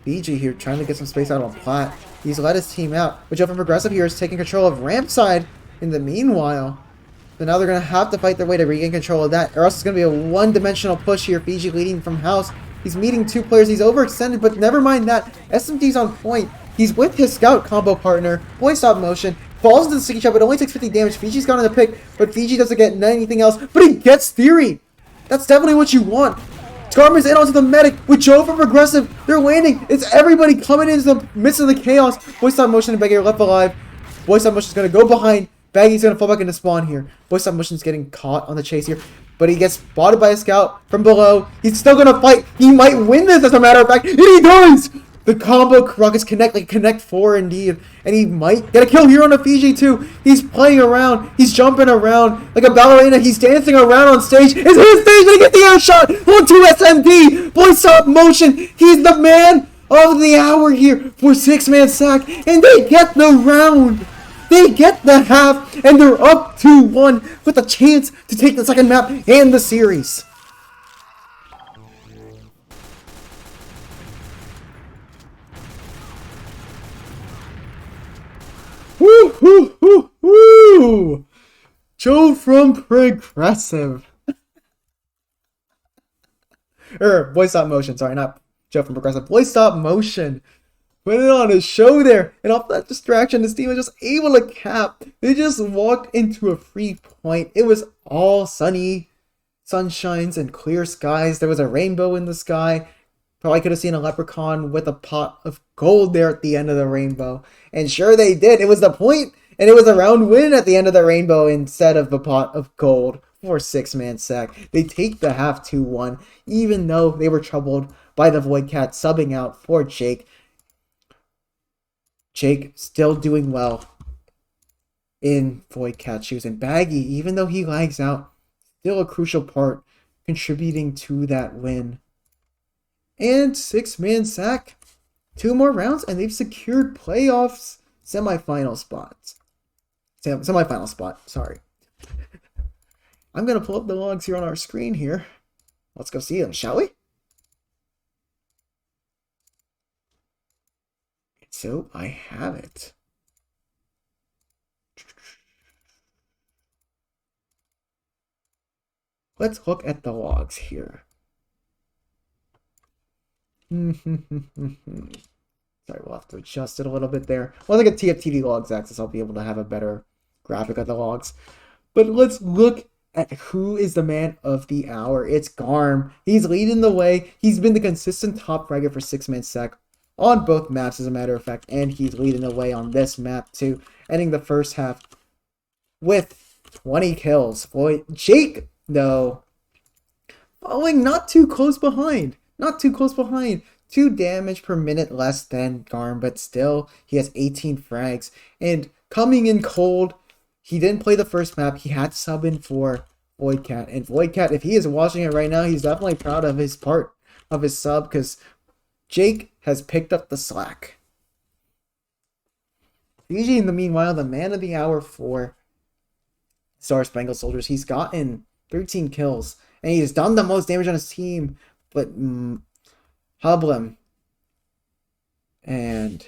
Fiji here trying to get some space out on plat. He's let his team out. But Joe from Progressive here is taking control of ramp side. In the meanwhile, so now they're going to have to fight their way to regain control of that, or else it's going to be a one-dimensional push here. Fiji leading from house. He's meeting 2 players. He's overextended, but never mind that. SMD's on point. He's with his scout combo partner. Boy Stop motion. Falls into the sticky shot, but only takes 50 damage. Fiji's got on the pick, but Fiji doesn't get anything else. But he gets Theory. That's definitely what you want. Garm is in onto the medic with Joe from Progressive. They're landing. It's everybody coming into the midst of the chaos. Boy Stop motion and Baggy are left alive. Boy Stop motion is going to go behind. Baggy's going to fall back into spawn here. Boy Stop motion's getting caught on the chase here. But he gets spotted by a scout from below. He's still going to fight. He might win this, as a matter of fact. And he does! The combo rockets connect, like Connect 4 indeed. And he might get a kill here on a Fiji too. He's playing around. He's jumping around like a ballerina. He's dancing around on stage. Is his stage going to get the air shot onto SMD? Boy Stop motion. He's the man. of the hour here for 6-man sack, and they get the round. They get the half, and they're up 2-1 with a chance to take the second map and the series. Woo, woo, woo, woo! Joe from Progressive. Voice stop motion. Sorry, not Joe from Progressive. Voice stop motion. Put it on a show there. And off that distraction, this team was just able to cap. They just walked into a free point. It was all sunny sunshines and clear skies. There was a rainbow in the sky. Probably could have seen a leprechaun with a pot of gold there at the end of the rainbow. And sure they did. It was the point, and it was a round win at the end of the rainbow instead of a pot of gold for 6-man sack. They take the half 2-1, even though they were troubled by the Void Cat subbing out for Jake. Jake still doing well in Void Cat shoes. And Baggy, even though he lags out, still a crucial part contributing to that win. And 6-man sack. 2 more rounds, and they've secured playoffs semifinal spots. Semifinal spot, sorry. I'm going to pull up the logs here on our screen here. Let's go see them, shall we? So, I have it. Let's look at the logs here. Sorry, we'll have to adjust it a little bit there. Once I get TFTV logs access, I'll be able to have a better graphic of the logs. But let's look at who is the man of the hour. It's Garm. He's leading the way. He's been the consistent top fragger for 6-man sack on both maps, as a matter of fact. And he's leading the way on this map, too. Ending the first half with 20 kills. Boy, Jake, though, following not too close behind. Not too close behind. 2 damage per minute less than Garm, but still, he has 18 frags. And coming in cold, he didn't play the first map. He had to sub in for Void Cat. And Void Cat, if he is watching it right now, he's definitely proud of his part of his sub, because Jake has picked up the slack. Fiji, in the meanwhile, the man of the hour for Star Spangled Soldiers. He's gotten 13 kills, and he's done the most damage on his team. But Hublem and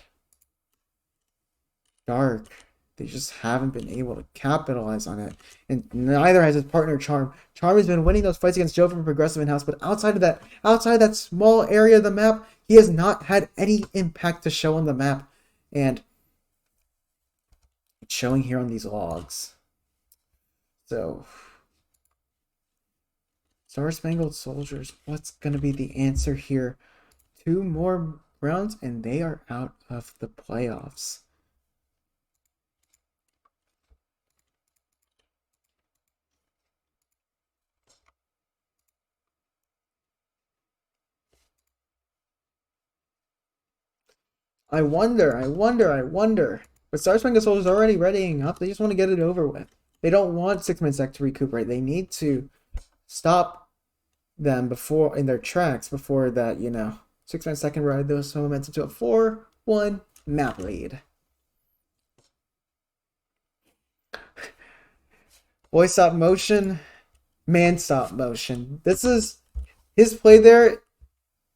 Dark, they just haven't been able to capitalize on it. And neither has his partner Charm. Charm has been winning those fights against Joe from Progressive in-house, but outside of that small area of the map, he has not had any impact to show on the map. And it's showing here on these logs. So, Star Spangled Soldiers, what's going to be the answer here? 2 more rounds, and they are out of the playoffs. I wonder. But Star Spangled Soldiers are already readying up. They just want to get it over with. They don't want 6-man sack to recuperate. They need to stop them before in their tracks before that, 6-man sack ride those momentum to a 4-1 map lead. Boy stop motion, man stop motion. This is his play there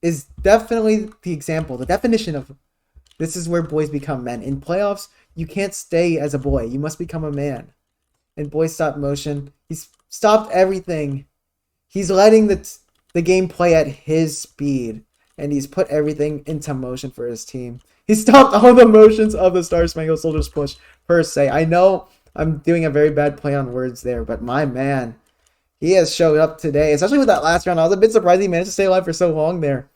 is definitely the example, the definition of this is where boys become men. In playoffs, you can't stay as a boy. You must become a man. And boy stop motion, he's stopped everything. He's letting the game play at his speed, and he's put everything into motion for his team. He stopped all the motions of the Star Spangled Soldiers push, per se. I know I'm doing a very bad play on words there, but my man, he has showed up today, especially with that last round. I was a bit surprised he managed to stay alive for so long there.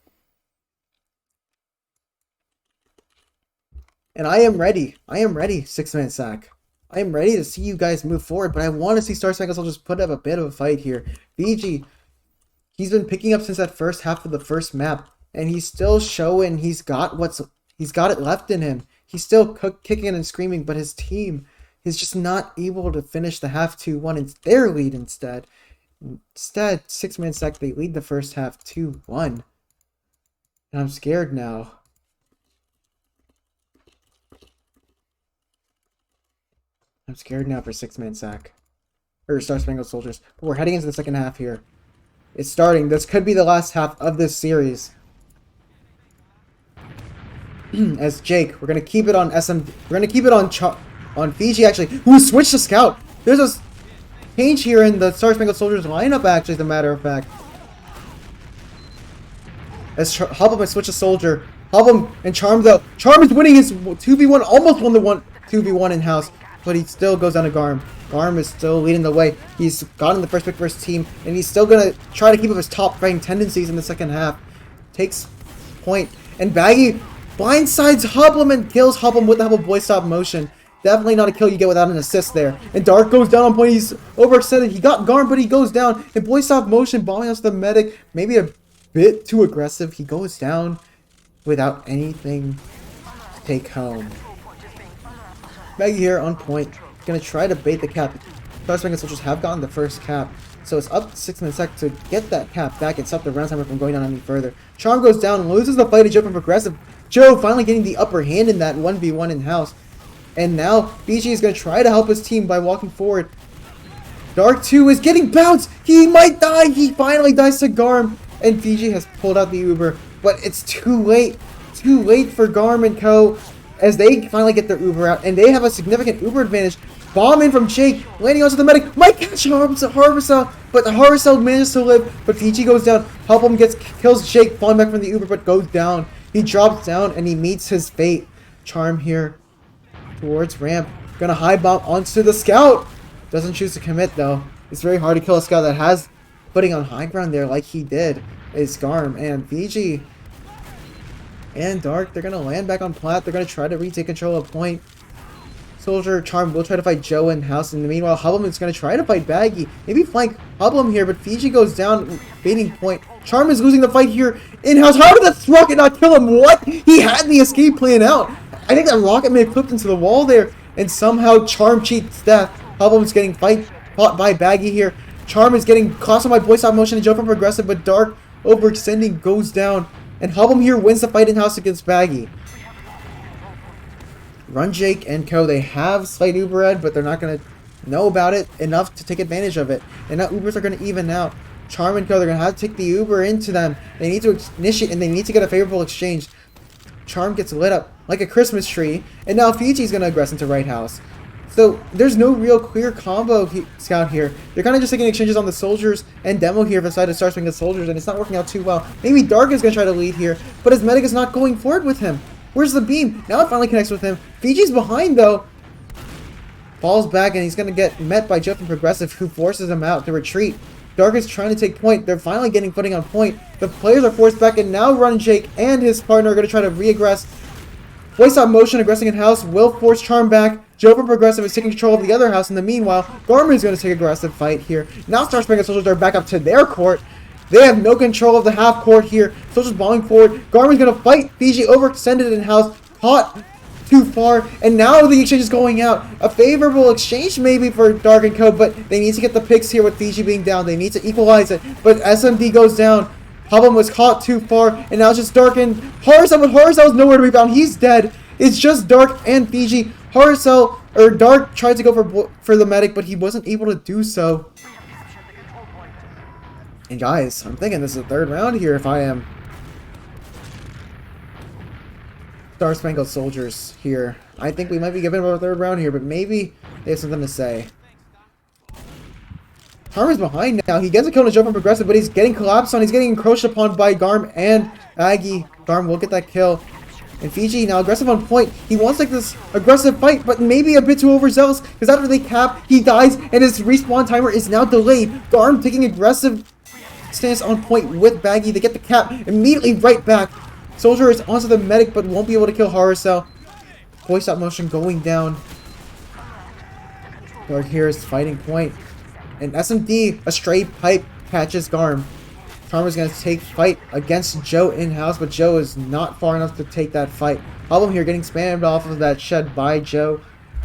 And I am ready. 6-man sack. I am ready to see you guys move forward, but I want to see Star Spangled Soldiers put up a bit of a fight here. BG, he's been picking up since that first half of the first map, and he's still showing he's got it left in him. He's still kicking and screaming, but his team is just not able to finish the half 2-1. It's their lead instead. Instead, 6-man sack, they lead the first half 2-1. And I'm scared now. I'm scared now for 6-man sack. Or Star Spangled Soldiers. But we're heading into the second half here. It's starting. This could be the last half of this series. As Jake, we're gonna keep it on SM. We're gonna keep it on Fiji actually, who switched to Scout. There's a change here in the Star Spangled Soldiers lineup actually, as a matter of fact. As Hoblum has switched to Soldier. Hoblum and Charm though. Charm is winning his 2v1, almost won the 2v1 in house, but he still goes down to Garm. Garm is still leading the way. He's gotten the first pick for his team, and he's still gonna try to keep up his top rank tendencies in the second half. Takes point, and Baggy blindsides Hoblum and kills Hoblum with the help of Boy Stop motion. Definitely not a kill you get without an assist there. And Dark goes down on point. He's overextended. He got Garm, but he goes down. And Boy Stop motion bombing us the medic. Maybe a bit too aggressive. He goes down without anything to take home. Baggy here on point. Gonna try to bait the cap. Star Spangled Soldiers have gotten the first cap. So it's up to 6 minutes to get that cap back and stop the round timer from going down any further. Charm goes down and loses the fight to Joe from Progressive. Joe finally getting the upper hand in that 1v1 in house. And now BG is going to try to help his team by walking forward. Dark 2 is getting bounced. He might die. He finally dies to Garm. And Fiji has pulled out the Uber. But it's too late. Too late for Garm and co. As they finally get their Uber out. And they have a significant Uber advantage. Bomb in from Jake. Landing onto the medic. Might catch Harvester. But the Harvester manages to live. But Fiji goes down. Helpum kills Jake. Falling back from the Uber. But goes down. He drops down. And he meets his fate. Charm here. Towards ramp. Gonna high bomb onto the Scout. Doesn't choose to commit though. It's very hard to kill a Scout that has putting on high ground there like he did. Is Garm and Fiji and Dark. They're gonna land back on plat. They're gonna try to retake control of point. Soldier Charm will try to fight Joe in house. In the meanwhile, Hoblum is gonna try to fight Baggy. Maybe flank Hoblum here, but Fiji goes down, baiting point. Charm is losing the fight here in house. How did that rocket not kill him? What? He had the escape plan out. I think that rocket may have clipped into the wall there, and somehow Charm cheats death. Hoblum is getting fought by Baggy here. Charm is getting caught on by Boy Stop motion and Joe from Progressive, but Dark overextending goes down. And Hoblum here wins the fight in house against Baggy. Run Jake and co. They have slight Uber ed, but they're not going to know about it enough to take advantage of it. And now Ubers are going to even out. Charm and co. They're going to have to take the Uber into them. They need to initiate and they need to get a favorable exchange. Charm gets lit up like a Christmas tree. And now Fiji's going to aggress into right house. So there's no real clear combo scout here. They're kind of just taking exchanges on the soldiers and demo here for the side of Star Spangled Soldiers, and it's not working out too well. Maybe Dark is going to try to lead here, but his medic is not going forward with him. Where's the beam? Now it finally connects with him. Fiji's behind though. Falls back and he's going to get met by Jeff and Progressive, who forces him out to retreat. Dark is trying to take point. They're finally getting footing on point. The players are forced back, and now Run Jake and his partner are going to try to re-aggress. Voice Stop motion aggressing in house will force Charm back. Joe from Progressive is taking control of the other house. In the meanwhile, Garmin is going to take aggressive fight here. Now Star Spangled Soldiers are back up to their court. They have no control of the half court here. Soldiers bombing forward. Garmin's going to fight Fiji, overextended in house. Caught too far. And now the exchange is going out. A favorable exchange maybe for Dark and Co. But they need to get the picks here with Fiji being down. They need to equalize it. But SMD goes down. Hoblum was caught too far, and now it's just Dark and Horicel, but Horicel is nowhere to be found. He's dead. It's just Dark and Fiji. Dark tried to go for the medic, but he wasn't able to do so. And guys, I'm thinking this is the third round here if I am Star Spangled Soldiers here. I think we might be giving them a third round here, but maybe they have something to say. Garm is behind now. He gets a kill on a jump from Progressive, but he's getting collapsed on. He's getting encroached upon by Garm and Aggie. Garm will get that kill. And Fiji now aggressive on point. He wants like this aggressive fight, but maybe a bit too overzealous, because after they cap, he dies, and his respawn timer is now delayed. Garm taking aggressive stance on point with Baggy. They get the cap immediately right back. Soldier is onto the medic, but won't be able to kill Horicel. Voice Stop motion going down. Dark here is fighting point. And SMD, a stray pipe, catches Garm. Charm is going to take fight against Joe in-house, but Joe is not far enough to take that fight. Hoblum here getting spammed off of that shed by Joe.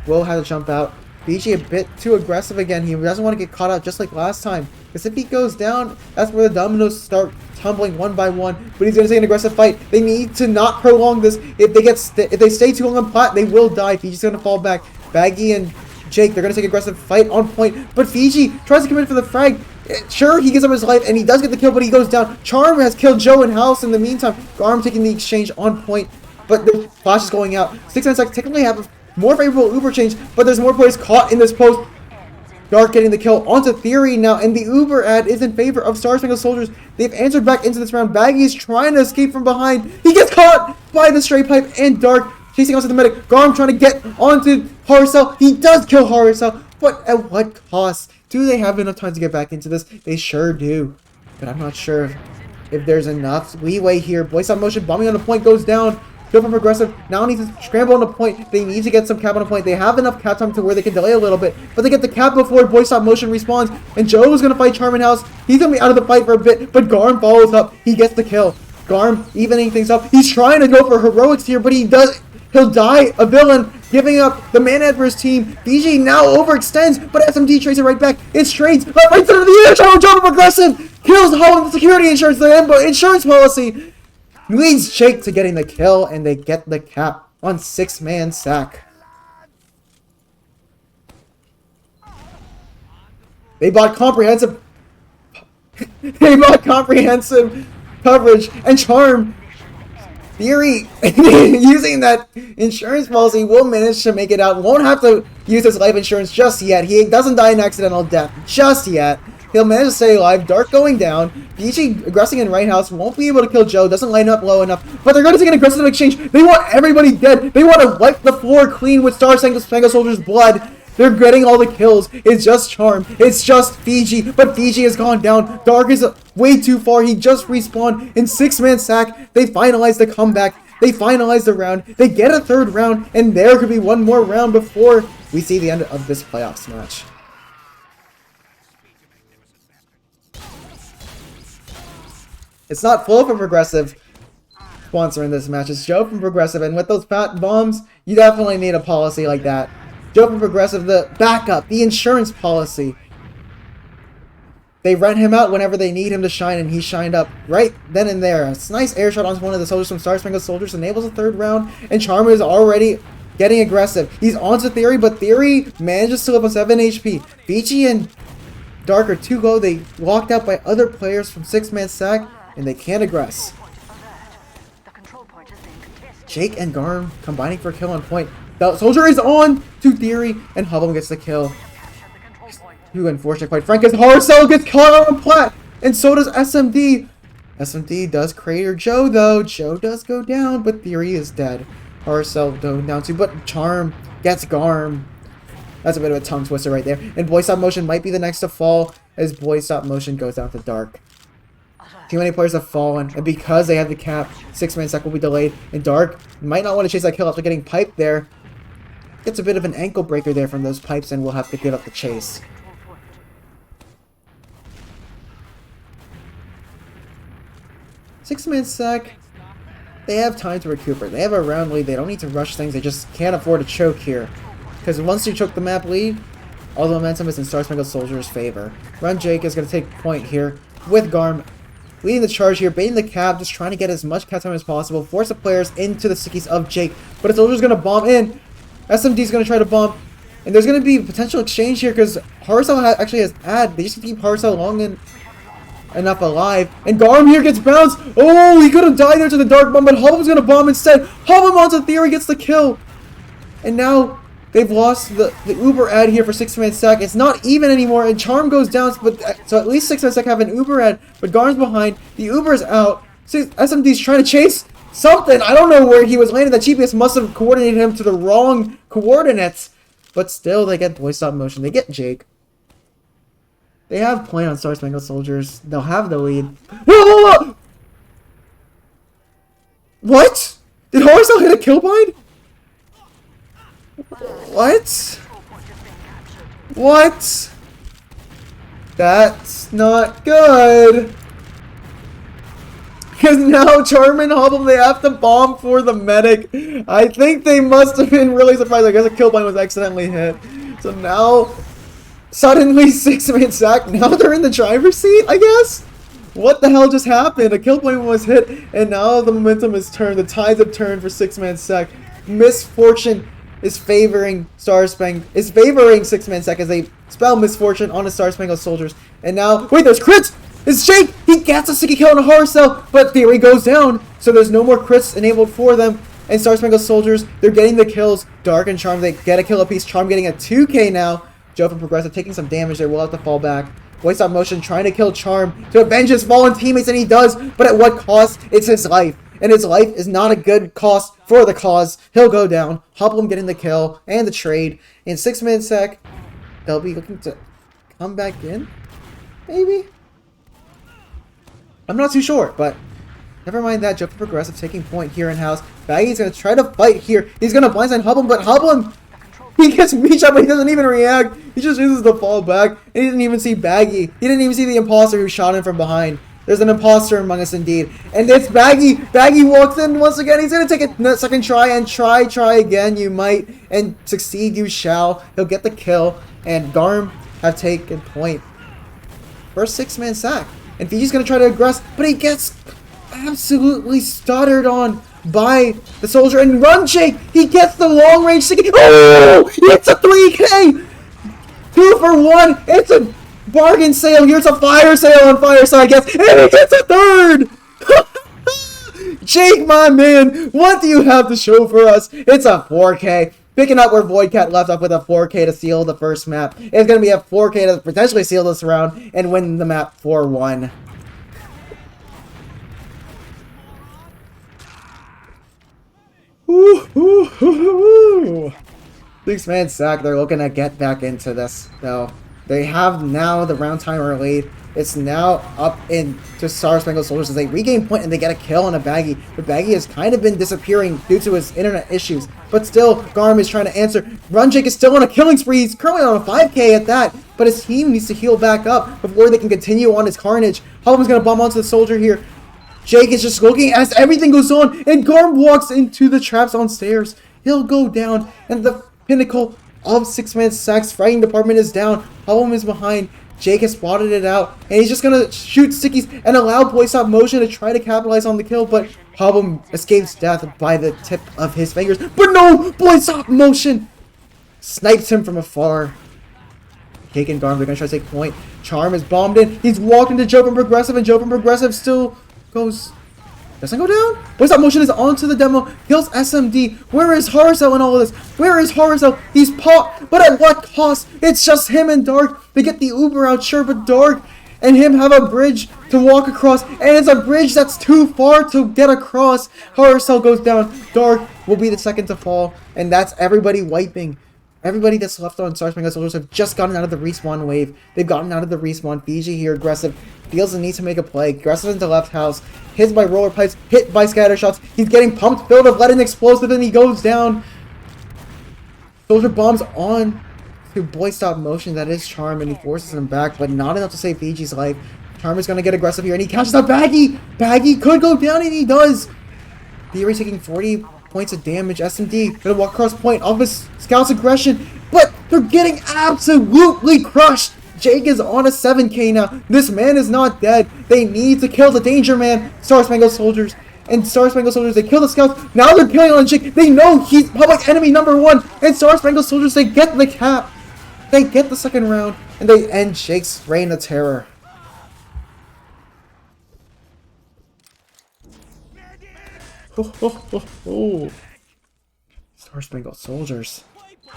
Will have to jump out. BG a bit too aggressive again. He doesn't want to get caught out just like last time. Because if he goes down, that's where the dominoes start tumbling one by one. But he's going to take an aggressive fight. They need to not prolong this. If they stay too long on plat, they will die. Fiji's going to fall back. Baggy and Jake. They're going to take aggressive fight on point, but Fiji tries to come in for the frag. Sure, he gives up his life, and he does get the kill, but he goes down. Charm has killed Joe and House in the meantime. Garm taking the exchange on point, but the flash is going out. 6 seconds technically have a more favorable Uber change, but there's more players caught in this post. Dark getting the kill onto Theory now, and the Uber ad is in favor of Star Spangled Soldiers. They've answered back into this round. Baggy's trying to escape from behind. He gets caught by the straight pipe, and Dark chasing onto the medic. Garm trying to get onto Horrorcell. He does kill Horrorcell, but at what cost? Do they have enough time to get back into this? They sure do, but I'm not sure if there's enough leeway here. Boy Stop Motion bombing on the point goes down. Go from Progressive. Now needs to scramble on the point. They need to get some cap on the point. They have enough cap time to where they can delay a little bit, but they get the cap before Boy Stop Motion respawns. And Joe is going to fight Charmin House. He's going to be out of the fight for a bit, but Garm follows up. He gets the kill. Garm evening things up. He's trying to go for heroics here, but he'll die a villain, giving up the man for his team. BG now overextends, but SMD trades it right back. It's trades. Right into the air. Charmin Progressive kills Holland the security insurance, the insurance policy. Leads Jake to getting the kill, and they get the cap on 6-man sack. They bought comprehensive coverage, and Charm Theory using that insurance policy will manage to make it out. Won't have to use his life insurance just yet. He doesn't die an accidental death just yet. He'll manage to stay alive. Dark going down. BG aggressing in right house. Won't be able to kill Joe. Doesn't line up low enough. But they're going to take an aggressive exchange. They want everybody dead. They want to wipe the floor clean with Star Spangled Soldier's blood. They're getting all the kills. It's just Charm. It's just Fiji. But Fiji has gone down. Dark is way too far. He just respawned in 6-man sack. They finalize the comeback. They finalize the round. They get a third round. And there could be one more round before we see the end of this playoffs match. It's not Flow from Progressive sponsoring this match. It's Joe from Progressive. And with those fat bombs, you definitely need a policy like that. Joe from Progressive, the backup, the insurance policy. They rent him out whenever they need him to shine, and he shined up right then and there. A nice air shot onto one of the soldiers from Star Spangled Soldiers enables a third round, and Charmer is already getting aggressive. He's onto Theory, but Theory manages to live on 7 HP. Vici and Dark are too low. They locked out by other players from 6-man sack, and they can't aggress. Jake and Garm combining for a kill on point. The soldier is on to Theory, and Hubble gets the kill. Too unfortunate, quite frank, as Horrorcell gets caught on plat, and so does SMD. SMD does crater Joe, though. Joe does go down, but Theory is dead. Horrorcell going down too, but Charm gets Garm. That's a bit of a tongue twister right there. And Boy Stop Motion might be the next to fall, as Boy Stop Motion goes down to Dark. Too many players have fallen, and because they have the cap, 6-man sack will be delayed, and Dark might not want to chase that kill after getting piped there. Gets a bit of an ankle breaker there from those pipes, and will have to give up the chase. Six-man sack, they have time to recuperate. They have a round lead. They don't need to rush things. They just can't afford to choke here. Because once you choke the map lead, all the momentum is in Star Spangled Soldier's favor. Run Jake is going to take point here with Garm. Leading the charge here, baiting the cap, just trying to get as much cap time as possible. Force the players into the stickies of Jake. But the soldier's going to bomb in. SMD's going to try to bomb. And there's going to be potential exchange here because Horrorcell actually has ad. They just have to keep Horrorcell long enough alive. And Garm here gets bounced. Oh, he could have died there to the dark bomb, but Hubble's going to bomb instead. Hubble onto Theory gets the kill. And now they've lost the Uber ad here for 6-man sack. It's not even anymore, and Charm goes down, but so at least 6-man sack have an Uber ad, but Garm's behind. The Uber's out. SMD's trying to chase something. I don't know where he was landing. The GPS must have coordinated him to the wrong coordinates, but still they get Boy Stop Motion. They get Jake. They have play on Star Spangled Soldiers. They'll have the lead. Whoa! What? Did Horrorcell hit a kill bind? What? What? That's not good. Because now Charm and Hubble, they have to bomb for the medic. I think they must have been really surprised. I guess a kill bind was accidentally hit. So now, suddenly 6-man sack. Now they're in the driver's seat, I guess? What the hell just happened? A kill bind was hit, and now the momentum is turned. The tides have turned for 6-man sack. Misfortune is favoring Six-Man Sec as they spell misfortune on the Star Spangled Soldiers. And now, wait, there's crits! It's Jake! He gets a sticky kill on a horror cell, but Theory goes down, so there's no more crits enabled for them. And Star Spangled Soldiers, they're getting the kills. Dark and Charm, they get a kill apiece. Charm getting a 2k now. Joe from Progressive taking some damage there, will have to fall back. Boy Stop Motion trying to kill Charm to avenge his fallen teammates, and he does, but at what cost? It's his life. And his life is not a good cost for the cause. He'll go down. Hoplum getting the kill and the trade. In Six-Man Sec, they'll be looking to come back in? Maybe? I'm not too sure, but never mind that. Joe from Progressive taking point here in house. Baggy's going to try to fight here. He's going to blindside Hoplum, but Hoplum, he gets reach up, but he doesn't even react. He just uses the fall back, and he didn't even see Baggy. He didn't even see the imposter who shot him from behind. There's an imposter among us indeed. And it's Baggy. Baggy walks in once again. He's going to take a second try and try again. You might. And succeed you shall. He'll get the kill. And Garm have taken point. First Six-Man Sack. And Fiji's going to try to aggress, but he gets absolutely stuttered on by the soldier. And run, Jake! He gets the long range sticky. Oh! It's a 3k! 2 for 1! It's a bargain sale. Here's a fire sale on Fireside, I guess. And he gets a third! Jake, my man, what do you have to show for us? It's a 4k. Picking up where Voidcat left off with a 4k to seal the first map. It's going to be a 4k to potentially seal this round and win the map 4-1. Six-Man Sack, they're looking to get back into this, though. They have now the round timer lead. It's now up into Star Spangled Soldiers as they regain point and they get a kill on a Baggy. But Baggy has kind of been disappearing due to his internet issues. But still, Garm is trying to answer. Run Jake is still on a killing spree. He's currently on a 5k at that. But his team needs to heal back up before they can continue on his carnage. Hollum's going to bomb onto the soldier here. Jake is just looking as everything goes on. And Garm walks into the traps on stairs. He'll go down. And the pinnacle of Six-Man Sack's fighting department is down. Hollum is behind. Jake has spotted it out, and he's just gonna shoot stickies and allow Boy Stop Motion to try to capitalize on the kill, but Hollum escapes death by the tip of his fingers. But no! Boy Stop Motion snipes him from afar. Jake and Garm, they're gonna try to take point. Charm is bombed in. He's walked into Joe from Progressive, and Joe from Progressive still goes... Doesn't go down? Boy Stop Motion is onto the demo. Kills SMD. Where is Horrorcell in all of this? Where is Horrorcell? He's popped. But at what cost? It's just him and Dark. They get the Uber out, sure, but Dark and him have a bridge to walk across. And it's a bridge that's too far to get across. Horrorcell goes down. Dark will be the second to fall. And that's everybody wiping. Everybody that's left on Star Spangled Soldiers have just gotten out of the respawn wave. They've gotten out of the respawn. Fiji here, aggressive. Feels the need to make a play. Aggressive into left house. Hit by roller pipes. Hit by scatter shots. He's getting pumped, filled of lead and explosive, and he goes down. Soldier bombs on to Boy Stop Motion. That is Charm, and he forces him back, but not enough to save Fiji's life. Charm is going to get aggressive here, and he catches a Baggy. Baggy could go down, and he does. Theory taking 40 points of damage. SMD gonna walk across point off his scout's aggression, but they're getting absolutely crushed. Jake is on a 7k now. This man is not dead. They need to kill the Danger Man. Star Spangled Soldiers. And Star Spangled Soldiers, they kill the scouts. Now they're killing on Jake. They know he's public enemy #1. And Star Spangled Soldiers, they get the cap. They get the second round. And they end Jake's reign of terror. Star Spangled Soldiers.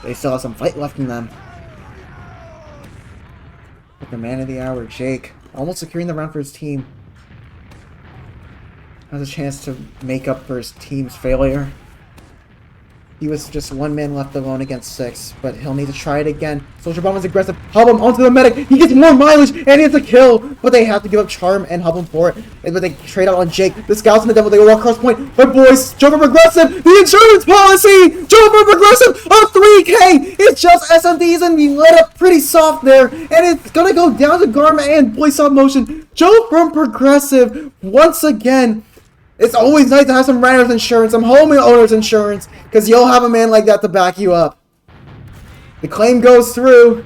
They still have some fight left in them. But the man of the hour, Jake, almost securing the round for his team, has a chance to make up for his team's failure. He was just one man left alone against 6, but he'll need to try it again. Soldier Bomb is aggressive. Hubble onto the medic. He gets more mileage, and he gets a kill. But they have to give up Charm and Hubble for it. But they trade out on Jake. The scouts and the devil, they go walk across point. But boys, Joe from Progressive, the insurance policy! Joe from Progressive, a 3k! It's just SMDs, and he let up pretty soft there. And it's gonna go down to Garma and Boy Stop Motion. Joe from Progressive, once again. It's always nice to have some renter's insurance, some homeowner's insurance, because you'll have a man like that to back you up. The claim goes through,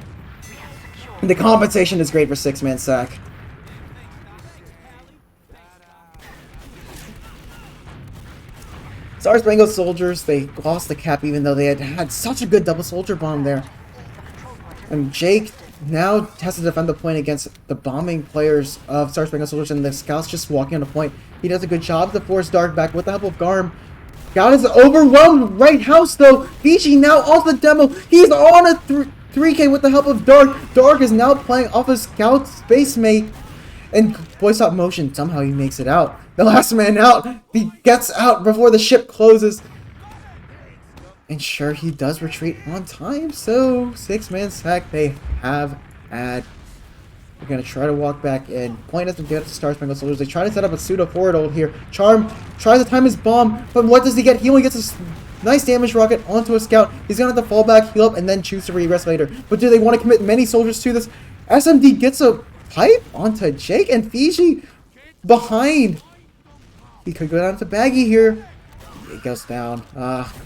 and the compensation is great for Six-Man Sack. Star Spangled Soldiers, they lost the cap even though they had such a good double soldier bomb there. And Jake now has to defend the point against the bombing players of Star Spangled Soldiers, and the scouts just walking on the point. He does a good job to force Dark back with the help of Garm. Scout is overwhelmed right house though. Fiji now off the demo. He's on a 3K with the help of Dark. Dark is now playing off his Scout space mate. And boy stop motion, somehow he makes it out. The last man out, he gets out before the ship closes. And sure, he does retreat on time, so 6-man sack they have had. They're going to try to walk back in. Point doesn't get to Star Spangled Soldiers. They try to set up a pseudo forward hold here. Charm tries to time his bomb, but what does he get? He only gets a nice damage rocket onto a scout. He's going to have to fall back, heal up, and then choose to regress later. But do they want to commit many soldiers to this? SMD gets a pipe onto Jake, and Fiji behind. He could go down to Baggy here. It goes down.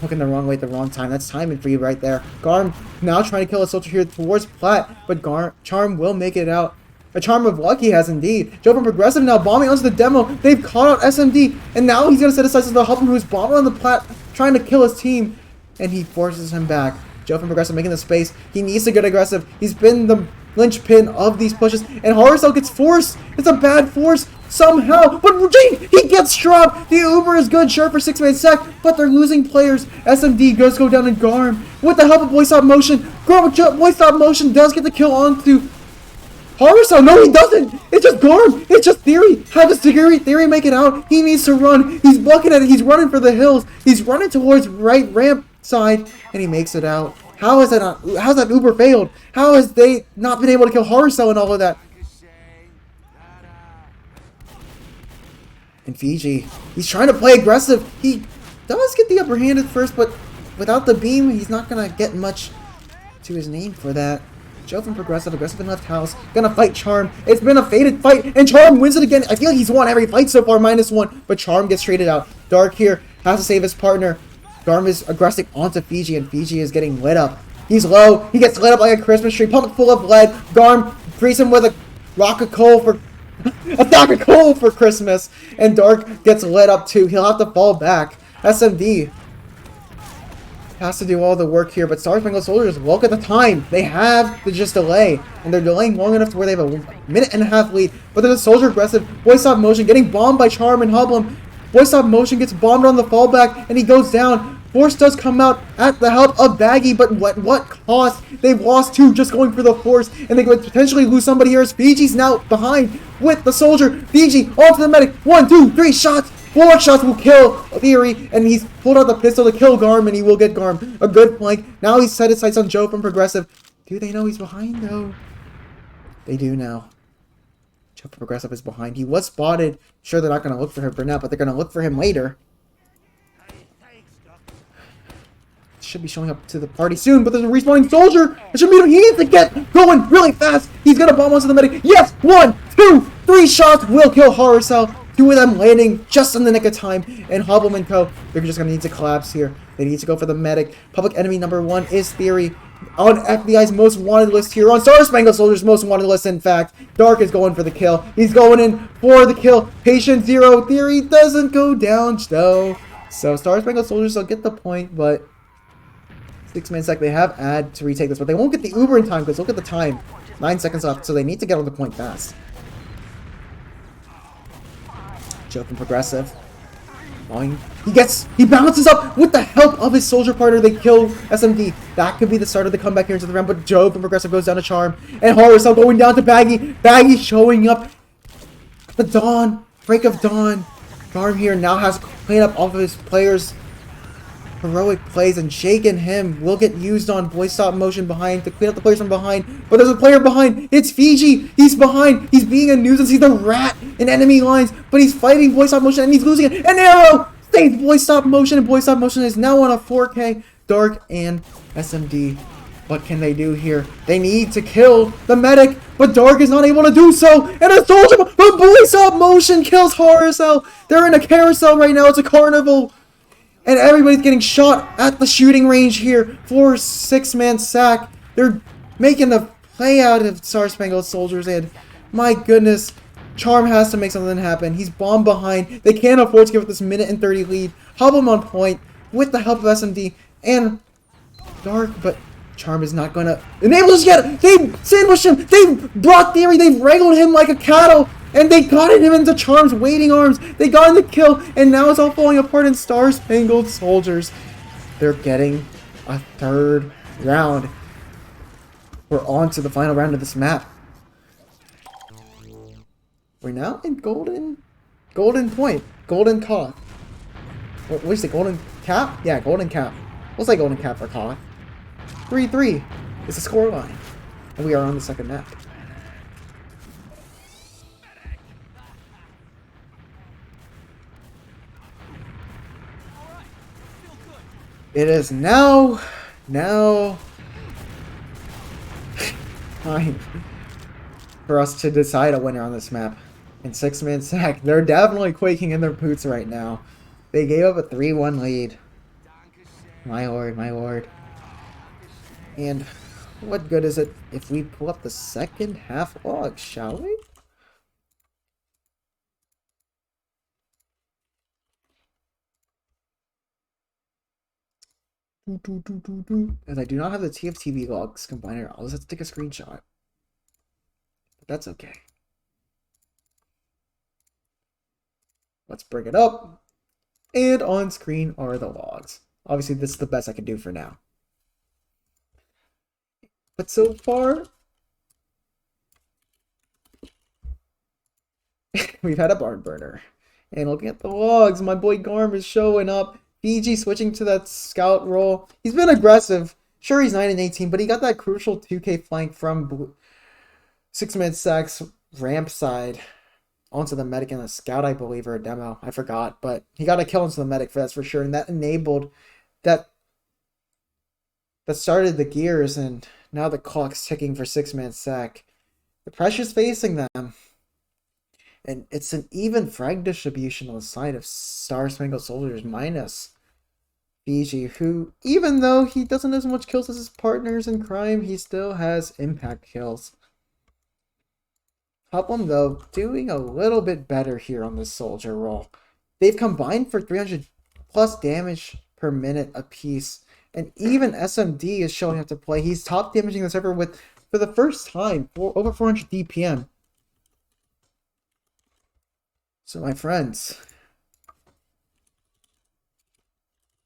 Looking the wrong way at the wrong time. That's timing for you right there. Garm now trying to kill a soldier here towards Platt, but Charm will make it out. A charm of luck he has indeed. Joe from Progressive now bombing onto the demo. They've caught out SMD, and now he's going to set aside to help him who's bombing on the Platt, trying to kill his team, and he forces him back. Joe from Progressive making the space. He needs to get aggressive. He's been the linchpin of these pushes, and Horror Cell gets forced. It's a bad force somehow, but Jake, he gets dropped. The Uber is good, sure, for 6-man sack, but they're losing players. SMD goes go down in Garm with the help of Boy Stop Motion. Boy Stop Motion does get the kill onto Horror Cell. No, he doesn't. It's just Garm. It's just Theory. How does Theory make it out? He needs to run. He's blocking at it. He's running for the hills. He's running towards right ramp side, and he makes it out. How is that not? How's that Uber failed? How has they not been able to kill Horror Cell and all of that? And Fiji, he's trying to play aggressive. He does get the upper hand at first, but without the beam, he's not gonna get much to his name for that. Joe from aggressive in left house, gonna fight Charm. It's been a fated fight, and Charm wins it again. I feel like he's won every fight so far, -1, but Charm gets traded out. Dark here has to save his partner. Garm is aggressing onto Fiji, and Fiji is getting lit up. He's low. He gets lit up like a Christmas tree, pumped full of lead. Garm greets him with a rock of coal for a stack of coal for Christmas, and Dark gets lit up too. He'll have to fall back. SMD has to do all the work here, but Star Spangled Soldiers, look at the time. They have to just delay, and they're delaying long enough to where they have a 1.5 minute lead. But there's a soldier aggressive. Boy Stop Motion getting bombed by Charm and Hublum. Boy Stop Motion gets bombed on the fallback, and he goes down. Force does come out at the help of Baggy, but what cost? They've lost 2 just going for the Force, and they could potentially lose somebody here as Fiji's now behind with the soldier. Fiji onto the medic. 1, 2, 3 shots. 4 shots will kill Theory, and he's pulled out the pistol to kill Garm, and he will get Garm. A good flank. Now he's set his sights on Joe from Progressive. Do they know he's behind, though? They do now. Joe from Progressive is behind. He was spotted. Sure, they're not going to look for him for now, but they're going to look for him later. Should be showing up to the party soon, but there's a respawning soldier. It should mean he needs to get going really fast. He's gonna bomb onto the medic. Yes, 1, 2, 3 shots will kill Horror Cell. 2 of them landing just in the nick of time. And Hobblem and Co, they're just gonna need to collapse here. They need to go for the medic. Public enemy number 1 is Theory on FBI's most wanted list here. On Star Spangled Soldiers' most wanted list, in fact. Dark is going for the kill. He's going in for the kill. Patient 0. Theory doesn't go down though. So Star Spangled Soldiers will get the point, but 6-man sack, they have ad to retake this, but they won't get the Uber in time because look at the time. 9 seconds left, so they need to get on the point fast. Joe from Progressive. He bounces up with the help of his soldier partner. They kill SMD. That could be the start of the comeback here into the round, but Joe from Progressive goes down to Charm. And Horror Cell going down to Baggy. Baggy showing up at the dawn. Break of dawn. Garm here now has to clean up all of his players' heroic plays, and Jake and him will get used on Boy Stop Motion behind to clean up the players from behind. But there's a player behind. It's Fiji. He's behind. He's being a nuisance. He's the rat in enemy lines, but he's fighting Boy Stop Motion and he's losing it. An arrow saves Boy Stop Motion, and Boy Stop Motion is now on a 4K. Dark and SMD. What can they do here? They need to kill the medic, but Dark is not able to do so. And a soldier, but Boy Stop Motion kills Horror Cell. They're in a carousel right now. It's a carnival. And everybody's getting shot at the shooting range here for 6-man sack. They're making the play out of Star Spangled Soldiers, and my goodness, Charm has to make something happen. He's bombed behind. They can't afford to give up this minute and 30 lead. Hubble on point with the help of SMD and Dark, but Charm is not gonna enable this yet. They sandwiched him. They brought Theory. They wrangled him like a cattle, and they got him into Charm's waiting arms. They got him the kill, and now it's all falling apart in Star Spangled Soldiers. They're getting a third round. We're on to the final round of this map. We're now in golden point, golden Koth. What is it, golden cap? Yeah, golden cap. We'll say golden cap for Koth. 3-3 is the scoreline, and we are on the second map. It is now time for us to decide a winner on this map. In 6-man sack, they're definitely quaking in their boots right now. They gave up a 3-1 lead. My lord, my lord. And what good is it if we pull up the second half log, shall we? As I do not have the TFTV logs combined, I'll just have to take a screenshot. But that's okay. Let's bring it up. And on screen are the logs. Obviously, this is the best I can do for now. But so far, we've had a barn burner. And looking at the logs, my boy Garm is showing up. Fiji switching to that scout role. He's been aggressive. Sure, he's 9-18, but he got that crucial 2K flank from 6-man sacks ramp side onto the medic and a scout, I believe, or a demo. I forgot, but he got a kill into the medic, that's for sure, and that enabled that started the gears, and now the clock's ticking for 6-man sack. The pressure's facing them, and it's an even frag distribution on the side of Star Spangled Soldiers minus Fiji, who, even though he doesn't have as much kills as his partners in crime, he still has impact kills. Hoplum, though, doing a little bit better here on this soldier roll. They've combined for 300 plus damage per minute apiece. And even SMD is showing up to play. He's top damaging the server with, for the first time, over 400 DPM. So, my friends,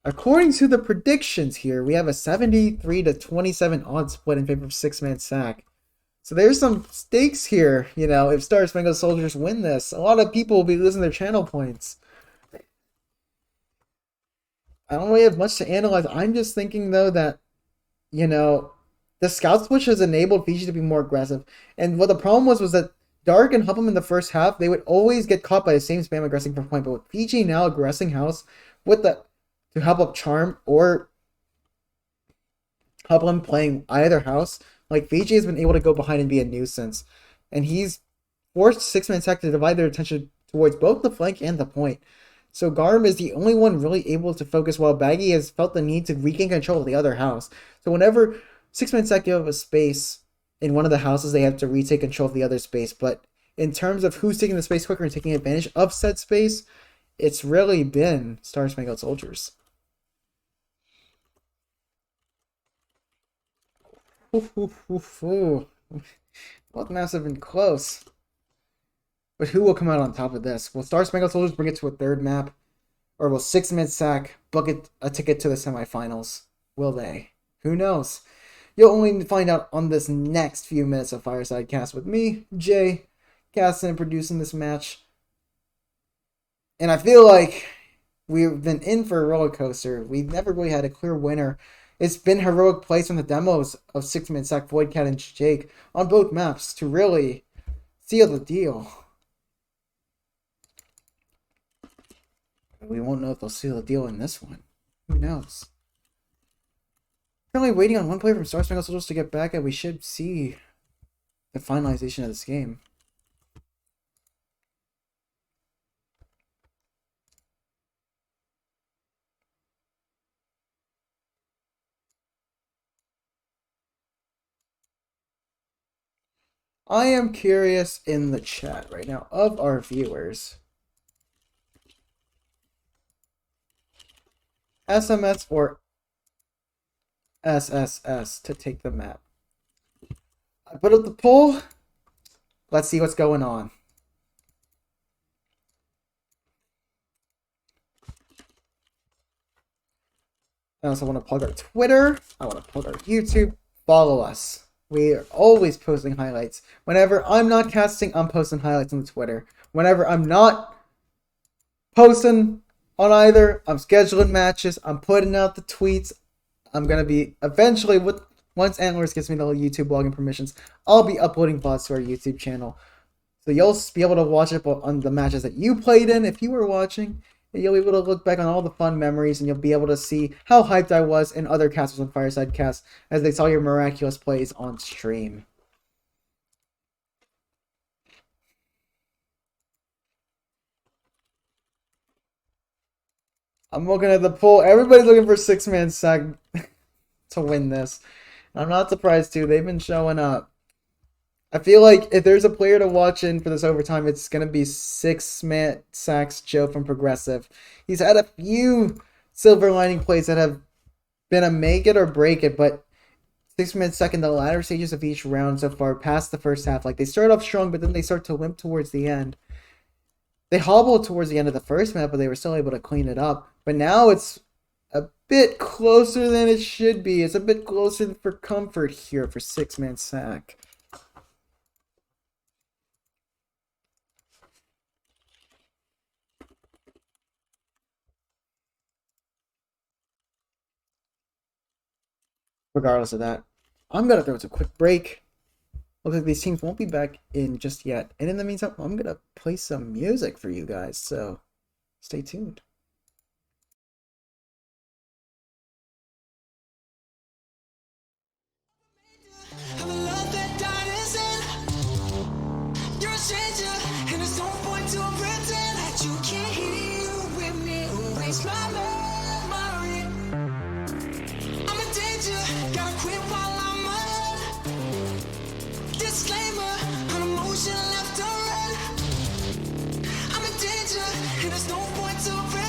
according to the predictions here, we have a 73-27 odds split in favor of 6-man sack. So there's some stakes here, you know, if Star Spangled Soldiers win this. A lot of people will be losing their channel points. I don't really have much to analyze. I'm just thinking, though, that, you know, the scout switch has enabled Fiji to be more aggressive. And what the problem was that Dark and Hupham in the first half, they would always get caught by the same spam aggressing per point. But with Fiji now aggressing house with the to help up Charm or Hupham playing either house, like Fiji has been able to go behind and be a nuisance. And he's forced 6-man sack to divide their attention towards both the flank and the point. So Garm is the only one really able to focus, while Baggy has felt the need to regain control of the other house. So whenever 6-man sack give up a space in one of the houses, they have to retake control of the other space. But in terms of who's taking the space quicker and taking advantage of said space, it's really been Star Spangled Soldiers. Both maps have been close. But who will come out on top of this? Will Star Spangled Soldiers bring it to a third map? Or will 6-man sack book a ticket to the semifinals? Will they? Who knows? You'll only find out on this next few minutes of Fireside Cast with me, Jay, casting and producing this match. And I feel like we've been in for a roller coaster. We've never really had a clear winner. It's been heroic plays from the demos of 6-man sack, Voidcat, and Jake on both maps to really seal the deal. We won't know if they'll seal the deal in this one. Who knows? Currently waiting on one player from Star Spangled Soldiers to get back, and we should see the finalization of this game. I am curious in the chat right now of our viewers. SMS or SSS to take the map. I put up the poll. Let's see what's going on. I also want to plug our Twitter. I want to plug our YouTube. Follow us. We are always posting highlights. Whenever I'm not casting, I'm posting highlights on Twitter. Whenever I'm not posting on either, I'm scheduling matches. I'm putting out the tweets. I'm going to be eventually, once Antlers gives me the YouTube blogging permissions, I'll be uploading VODs to our YouTube channel. So you'll be able to watch it on the matches that you played in if you were watching. And you'll be able to look back on all the fun memories, and you'll be able to see how hyped I was in other casters on Fireside Cast as they saw your miraculous plays on stream. I'm looking at the poll. Everybody's looking for six-man sack to win this. I'm not surprised too. They've been showing up. I feel like if there's a player to watch in for this overtime, it's going to be six-man sacks Joe from Progressive. He's had a few silver lining plays that have been a make it or break it, but six-man sack in the latter stages of each round so far, past the first half. Like, they start off strong, but then they start to limp towards the end. They hobbled towards the end of the first map, but they were still able to clean it up. But now it's a bit closer than it should be. It's a bit closer for comfort here for six-man sack. Regardless of that, I'm going to throw it a quick break. Looks like these teams won't be back in just yet. And in the meantime, I'm going to play some music for you guys. So stay tuned. There's no point to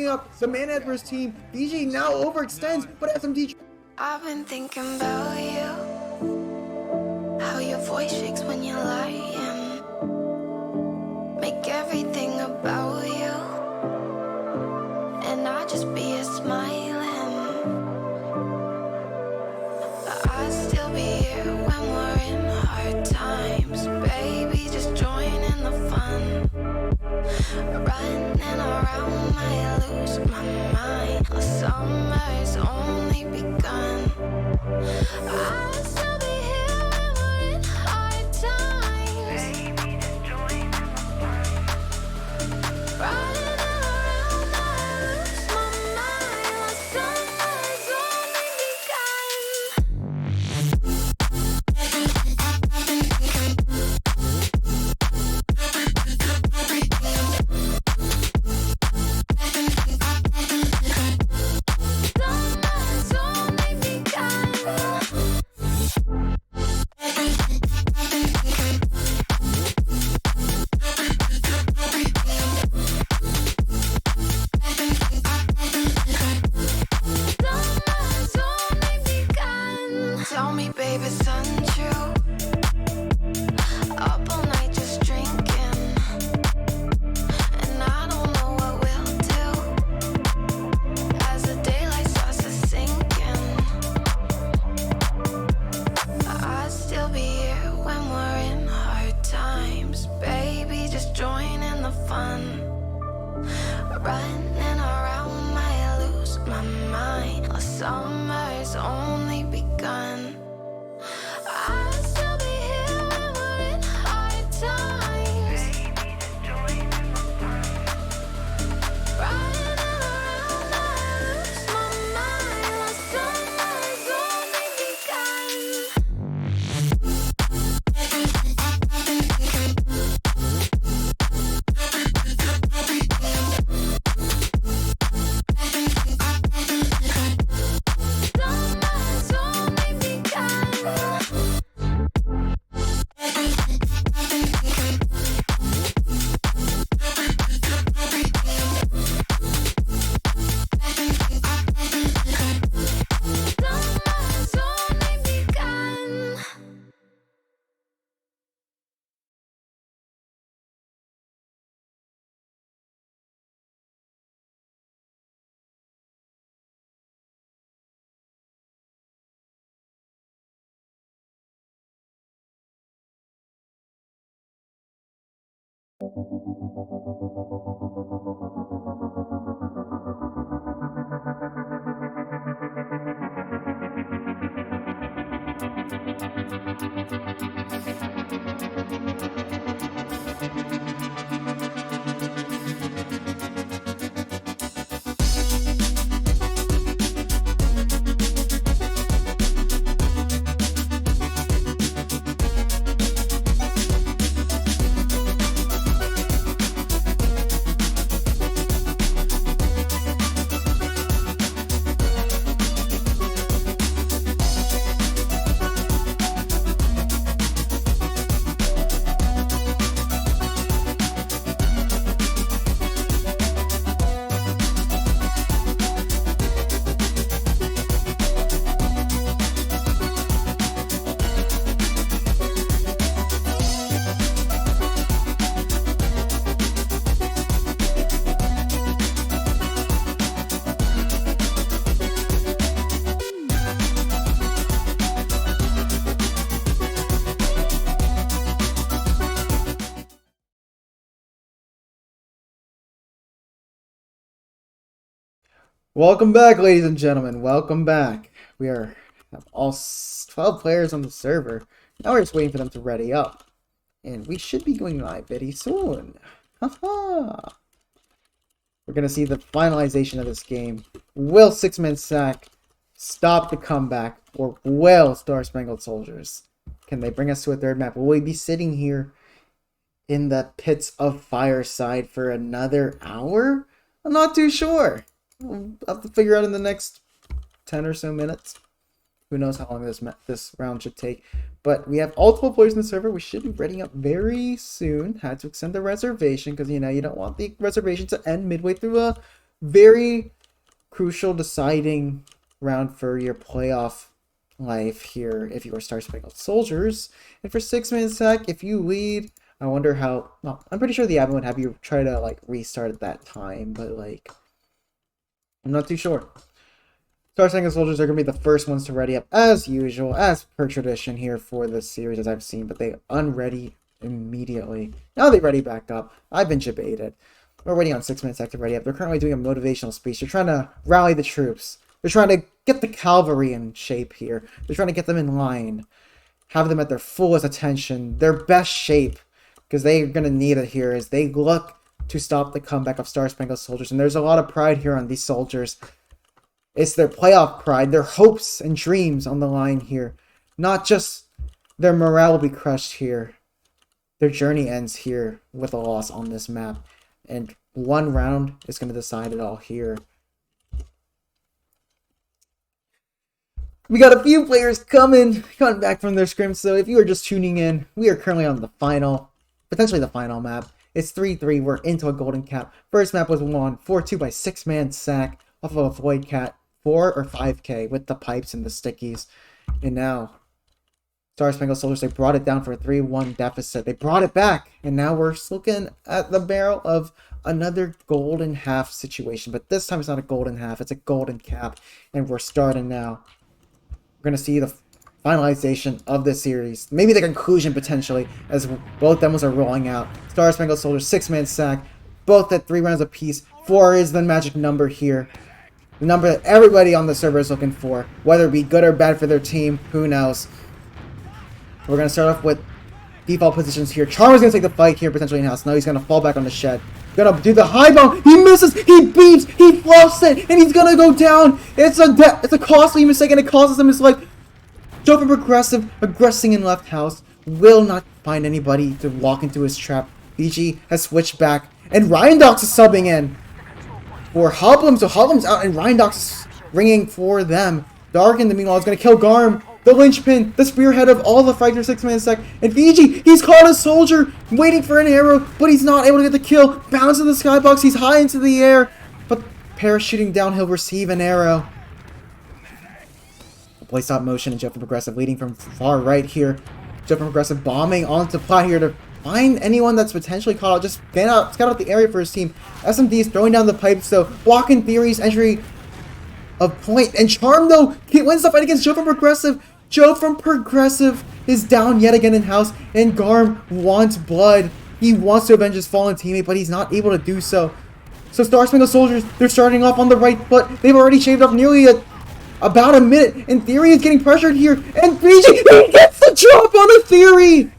coming up, the man adverse team. BG now overextends, but SMD. I've been thinking about you, how your voice shakes when you're lying, make everything about you, and I just be a smiling, but I'd still be here when we're in hard times, baby, just join in the fun, running around, I lose my mind, the summer's only begun. I'll still be here when we're in hard times. Baby, just join in the fun. Running around, I lose my mind. The summer's only begun. Summer's only begun. Summer's only begun. Tell me, baby, it's untrue. Up all night just drinking, and I don't know what we'll do as the daylight starts to sink in. I'd still be here when we're in hard times, baby. Just join in the fun. Running around, I lose my mind. The summer's only begun. I'll still be here when we're in hard times. Baby, just join in the fun. Running around, I lose my mind. The summer's only begun. Summer's only begun. Summer's only begun. Welcome back, ladies and gentlemen. Welcome back. We have all 12 players on the server. Now we're just waiting for them to ready up. And we should be going live very soon. Haha. We're going to see the finalization of this game. Will Six-Man Sack stop the comeback, or will Star Spangled Soldiers? Can they bring us to a third map? Will we be sitting here in the pits of Fireside for another hour? I'm not too sure. We'll have to figure out in the next 10 or so minutes. Who knows how long this round should take. But we have multiple players in the server. We should be ready up very soon. Had to extend the reservation because, you know, you don't want the reservation to end midway through a very crucial deciding round for your playoff life here if you are Star Spangled Soldiers. And for 6-man sack, if you lead, I wonder how... Well, I'm pretty sure the admin would have you try to, like, restart at that time, but, like... I'm not too sure. Star Spangled Soldiers are going to be the first ones to ready up, as usual, as per tradition here for this series, as I've seen, but they unready immediately. Now they ready back up. I've been debated. We're waiting on 6-man sack to ready up. They're currently doing a motivational speech. They're trying to rally the troops. They're trying to get the cavalry in shape here. They're trying to get them in line. Have them at their fullest attention. Their best shape. Because they're going to need it here as they look to stop the comeback of Star Spangled Soldiers. And there's a lot of pride here on these soldiers. It's their playoff pride. Their hopes and dreams on the line here. Not just their morale will be crushed here. Their journey ends here with a loss on this map. And one round is going to decide it all here. We got a few players coming back from their scrims, so if you are just tuning in, we are currently on the final, potentially the final map. It's 3-3, we're into a golden cap. First map was won 4-2 by 6-man sack off of a Void Cat, 4 or 5k with the pipes and the stickies. And now, Star Spangled Soldiers, they brought it down for a 3-1 deficit. They brought it back, and now we're looking at the barrel of another golden half situation. But this time it's not a golden half, it's a golden cap, and we're starting now. We're going to see the finalization of this series. Maybe the conclusion, potentially, as both demos are rolling out. Star Spangled Soldiers, 6-man sack, both at 3 rounds apiece. 4 is the magic number here. The number that everybody on the server is looking for. Whether it be good or bad for their team, who knows. We're going to start off with default positions here. Charmer's going to take the fight here, potentially in-house. Now he's going to fall back on the shed. Gonna do the high bomb. He misses. He beats. He fluffs it, and he's gonna go down. It's a costly mistake, and it causes him his life. Joe from Progressive, aggressing in left house, will not find anybody to walk into his trap. BG has switched back, and Ryan Dox is subbing in for Hoblum. So Hoblum's out, and Ryan Dox is ringing for them. Dark in the meanwhile is gonna kill Garm. The linchpin, the spearhead of all the fight for 6-man sack. And Fiji, he's caught a soldier waiting for an arrow, but he's not able to get the kill. Bounce in the skybox, he's high into the air, but parachuting down, he'll receive an arrow. Play stop motion and Joe from Progressive leading from far right here. Joe from Progressive bombing onto Plat here to find anyone that's potentially caught out. Just scout out the area for his team. SMD is throwing down the pipes, so blocking Theory's entry of point. And Charm, though, wins the fight against Joe from Progressive. Joe from Progressive is down yet again in-house, and Garm wants blood. He wants to avenge his fallen teammate, but he's not able to do so. So Star Spangled Soldiers, they're starting off on the right foot. They've already shaved off nearly about a minute, and Theory is getting pressured here, and BG, he gets the drop on a Theory!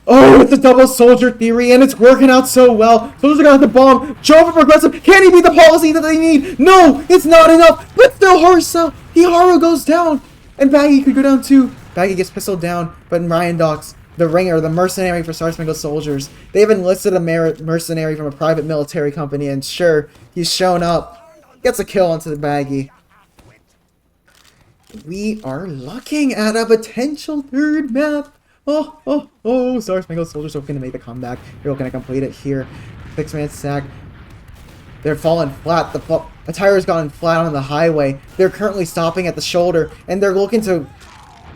Oh, it's a double soldier Theory, and it's working out so well. Soldiers are gonna have the bomb. Joe from Progressive, can he beat the policy that they need? No, it's not enough, but still Hiharu goes down. And Baggy could go down too. Baggy gets pistoled down, but Ryan Dox, the ringer, the mercenary for Star Spangled Soldiers, they've enlisted a mercenary from a private military company, and sure, he's shown up. Gets a kill onto the Baggy. We are looking at a potential third map. Oh, Star Spangled Soldiers looking to make the comeback. They're looking to complete it here. 6-man sack. They're falling flat. The tire has gone flat on the highway. They're currently stopping at the shoulder, and they're looking to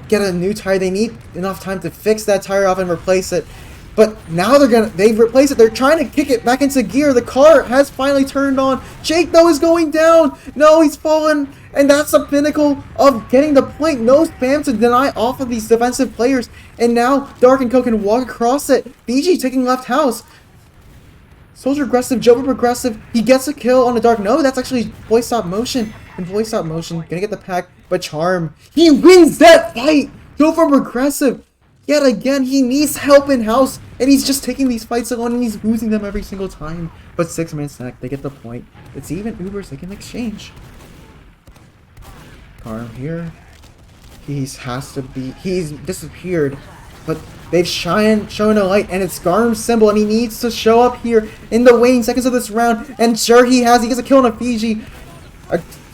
get a new tire. They need enough time to fix that tire off and replace it. But now they've replaced it. They're trying to kick it back into gear. The car has finally turned on. Jake, though, is going down. No, he's fallen. And that's the pinnacle of getting the point. No spam to deny off of these defensive players. And now Dark and Co can walk across it. BG taking left house. Soldier aggressive, Joe Progressive, he gets a kill on the Dark. No, that's actually voice stop motion. And voice stop motion, gonna get the pack, but Charm, he wins that fight! Joe from Progressive, yet again, he needs help in-house, and he's just taking these fights alone, and he's losing them every single time. But 6-man sack, they get the point. It's even Ubers, they can exchange. Charm here, he's disappeared. But they've shown a light, and it's Garm's symbol, and he needs to show up here in the waning seconds of this round. And sure, he gets a kill on a Fiji.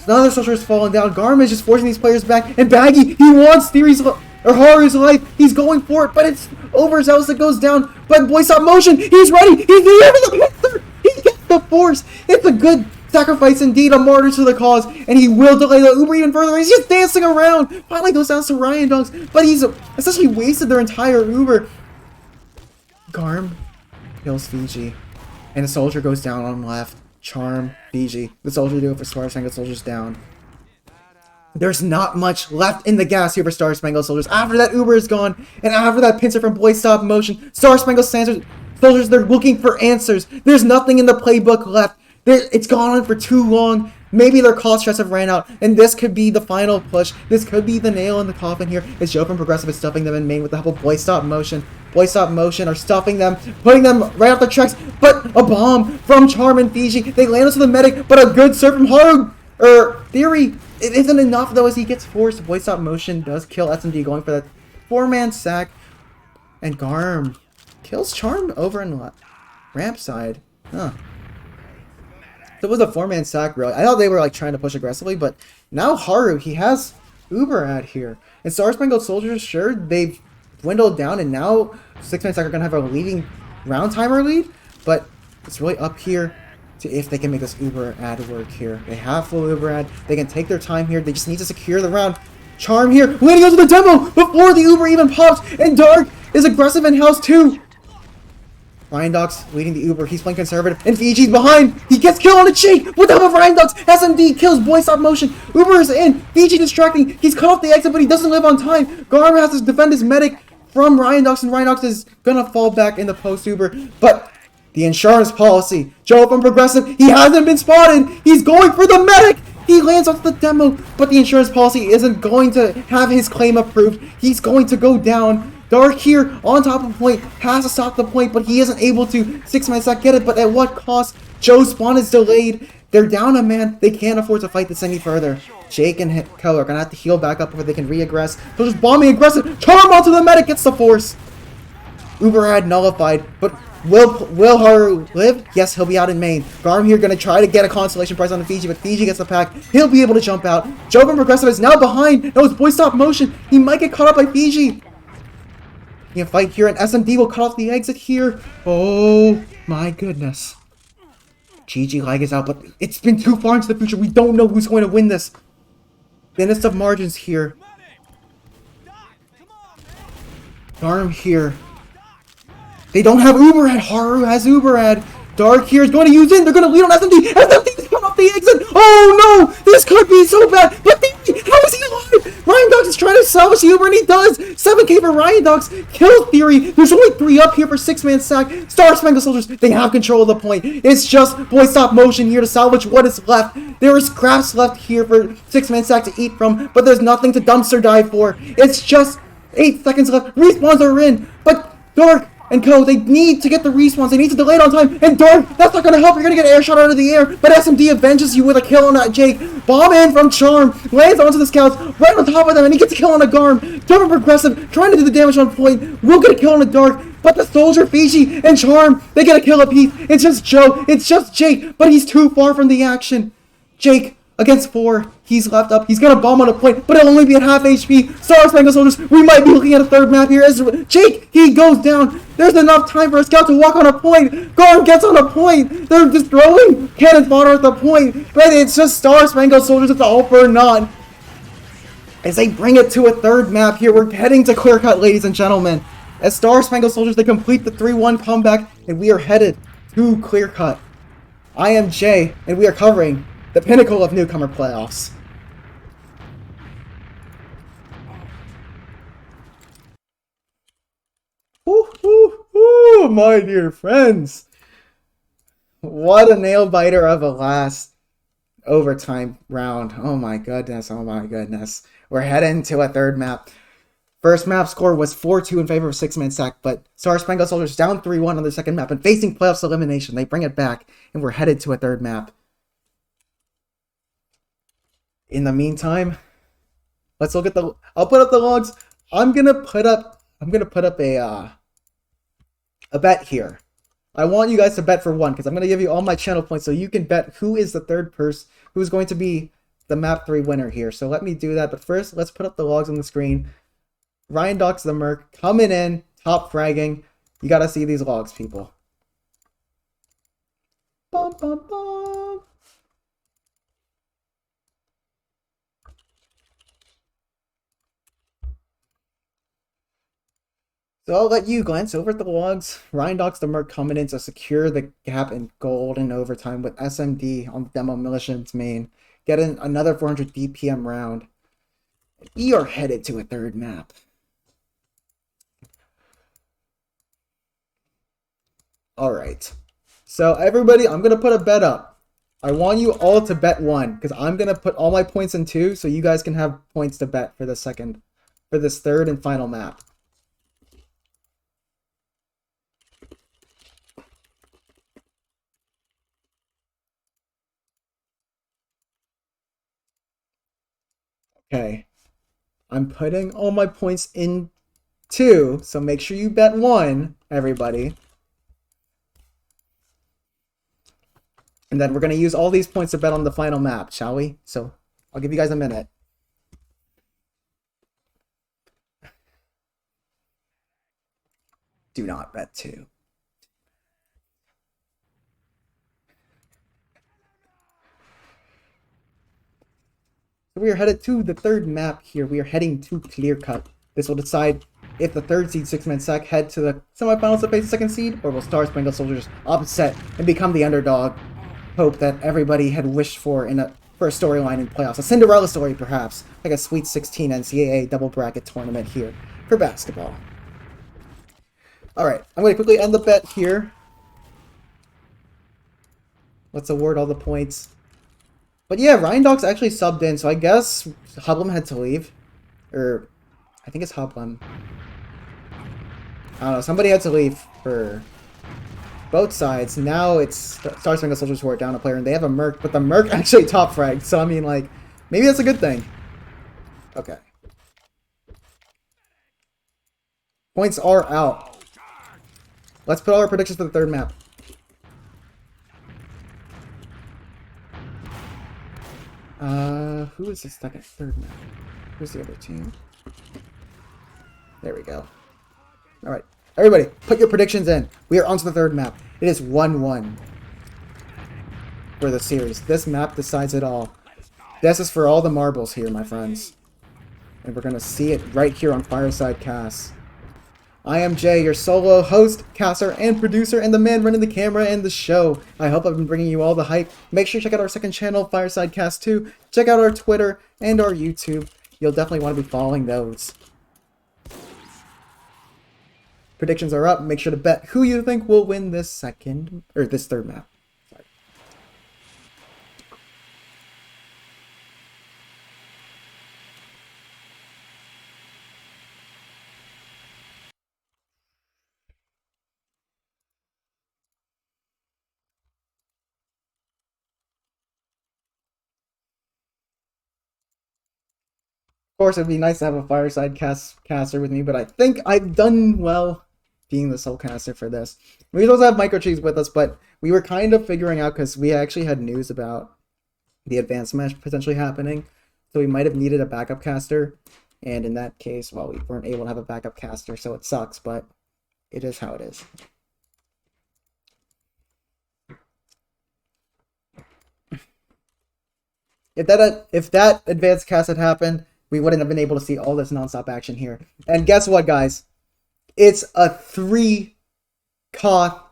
Another soldier has fallen down. Garm is just forcing these players back. And Baggy, he wants Haru's life. He's going for it, but it's Overzealous that goes down. But Boy Stop Motion, he's ready. He's the He gets the force. It's a good Sacrifice indeed, a martyr to the cause, and he will delay the Uber even further. He's just dancing around. Finally goes down to Ryan Dogs, but he's essentially wasted their entire Uber. Garm kills Fiji, and the soldier goes down on left. Charm, Fiji. The soldier do it for Star Spangled Soldiers down. There's not much left in the gas here for Star Spangled Soldiers. After that Uber is gone, and after that pincer from Boy Stop Motion, Star Spangled Soldiers, they're looking for answers. There's nothing in the playbook left. It's gone on for too long. Maybe their call stress have ran out, and this could be the final push. This could be the nail in the coffin here. As Joe from Progressive is stuffing them in main with the help of Boy Stop Motion. Boy Stop Motion are stuffing them, putting them right off the tracks, but a bomb from Charm and Fiji. They land onto the medic, but a good serve from Haru. Theory, it isn't enough though as he gets forced. Boy Stop Motion does kill SMD going for that 4-man sack, and Garm kills Charm over in the ramp side. Huh. So it was a 4-man sack, really. I thought they were like trying to push aggressively, but now Haru, he has Uber at here. And Star Spangled Soldiers, sure, they've dwindled down, and now 6-man sack are going to have a leading round timer lead, but it's really up here to if they can make this Uber ad work here. They have full Uber ad. They can take their time here. They just need to secure the round. Charm here, leading onto the demo before the Uber even pops, and Dark is aggressive in house too. Ryan Dox leading the Uber. He's playing conservative, and Fiji's behind. He gets killed on the cheek with the help of Ryan Dox. SMD kills Boy Stop Motion. Uber is in. Fiji distracting. He's cut off the exit, but he doesn't live on time. Garm has to defend his medic from Ryan Dox, and Ryan Dox is gonna fall back in the post Uber. But the insurance policy. Joe from Progressive. He hasn't been spotted. He's going for the medic. He lands onto the demo, but the insurance policy isn't going to have his claim approved. He's going to go down. Dark here on top of point, has to stop the point, but he isn't able to. 6-man sack get it, but at what cost? Joe's spawn is delayed. They're down a man. They can't afford to fight this any further. Jake and Ko are gonna have to heal back up before they can re-aggress. So just bombing aggressive. Charm onto the medic, gets the force. Uber ad nullified, but will Haru live? Yes, he'll be out in main. Garm here gonna try to get a consolation prize on the Fiji, but Fiji gets the pack. He'll be able to jump out. Joe from Progressive is now behind. No, it's Boy Stop Motion. He might get caught up by Fiji. He can fight here, and SMD will cut off the exit here. Oh my goodness. GG lag is out, but it's been too far into the future. We don't know who's going to win this. Thinnest of margins here. Garm here. They don't have Uber ad. Haru has Uber ad. Dark here is going to use in. They're going to lead on SMD. SMD's cut off the exit. Oh no! This could be so bad. But how is he alive? Ryan Dox is trying to salvage the Uber, and he does. 7k for Ryan Dox. Kills Theory. There's only 3 up here for 6-man sack. Star Spangled Soldiers, they have control of the point. It's just Boy Stop Motion here to salvage what is left. There is scraps left here for 6-man sack to eat from, but there's nothing to dumpster dive for. It's just 8 seconds left. Respawns are in, but Dark and Co, they need to get the respawns. They need to delay it on time. And Dark, that's not going to help. You're going to get an air shot out of the air. But SMD avenges you with a kill on that Jake. Bomb in from Charm. Lands onto the scouts. Right on top of them. And he gets a kill on a Garm. Double Progressive. Trying to do the damage on point. Will get a kill on the Dark. But the Soldier, Fiji, and Charm, they get a kill apiece. It's just Joe. It's just Jake. But he's too far from the action. Jake against 4. He's left up. He's going to bomb on a point, but it'll only be at half HP. Star Spangled Soldiers, we might be looking at a 3rd map here. As Jake, he goes down. There's enough time for a scout to walk on a point. Garm gets on a point. They're just throwing cannon fodder at the point. But it's just Star Spangled Soldiers. It's all for naught. As they bring it to a 3rd map here, we're heading to clear cut, ladies and gentlemen. As Star Spangled Soldiers, they complete the 3-1 comeback, and we are headed to clear cut. I am Jay, and we are covering the pinnacle of Newcomer playoffs. Ooh, my dear friends. What a nail biter of a last overtime round. Oh my goodness, oh my goodness. We're heading to a 3rd map. First map score was 4-2 in favor of 6-man sack, but Star Spangled Soldiers down 3-1 on the 2nd map and facing playoffs elimination. They bring it back, and we're headed to a 3rd map. In the meantime, let's look at the. I'll put up the logs. I'm gonna put up a bet here. I want you guys to bet for 1 because I'm gonna give you all my channel points so you can bet who is the 3rd person who's going to be the map 3 winner here. So let me do that. But first, let's put up the logs on the screen. Ryan Dox the Merc coming in, top fragging. You gotta see these logs, people. Bum, bum, bum. So I'll let you glance over at the logs. Ryan the Merc coming in to secure the gap in gold in overtime with SMD on Demolition's main. Getting another 400 DPM round. We are headed to a third map. Alright. So everybody, I'm going to put a bet up. I want you all to bet 1, because I'm going to put all my points in 2, so you guys can have points to bet for this third and final map. Okay. I'm putting all my points in 2, so make sure you bet 1, everybody. And then we're going to use all these points to bet on the final map, shall we? So I'll give you guys a minute. Do not bet 2. So we are headed to the third map here. We are heading to Clear Cut. This will decide if the third seed 6-man sack head to the semifinals to face the second seed, or will Star Spangled Soldiers upset and become the underdog hope that everybody had wished for for a storyline in playoffs. A Cinderella story, perhaps, like a Sweet 16 NCAA double bracket tournament here for basketball. Alright, I'm going to quickly end the bet here. Let's award all the points. But yeah, Ryan Dock's actually subbed in, so I guess Hublum had to leave. Or, I think it's Hublum. I don't know, somebody had to leave for both sides. Now it's Star Spangled Soldiers who are down a player, and they have a Merc, but the Merc actually top fragged, so I mean, like, maybe that's a good thing. Okay. Points are out. Let's put all our predictions for the third map. Who is the third map? Who's the other team? There we go. Alright. Everybody, put your predictions in. We are on to the third map. It is 1-1 for the series. This map decides it all. This is for all the marbles here, my friends. And we're going to see it right here on Fireside Cast. I am Jay, your solo host, caster, and producer, and the man running the camera and the show. I hope I've been bringing you all the hype. Make sure you check out our second channel, Fireside Cast 2. Check out our Twitter and our YouTube. You'll definitely want to be following those. Predictions are up. Make sure to bet who you think will win this third map. Sorry. Of course, it'd be nice to have a Fireside caster with me, but I think I've done well being the sole caster for this. We also have Microcheese with us, but we were kind of figuring out, because we actually had news about the advanced match potentially happening, so we might have needed a backup caster, and in that case, well, we weren't able to have a backup caster, so it sucks, but it is how it is. If that advanced cast had happened, we wouldn't have been able to see all this nonstop action here. And guess what, guys? It's a 3 Koth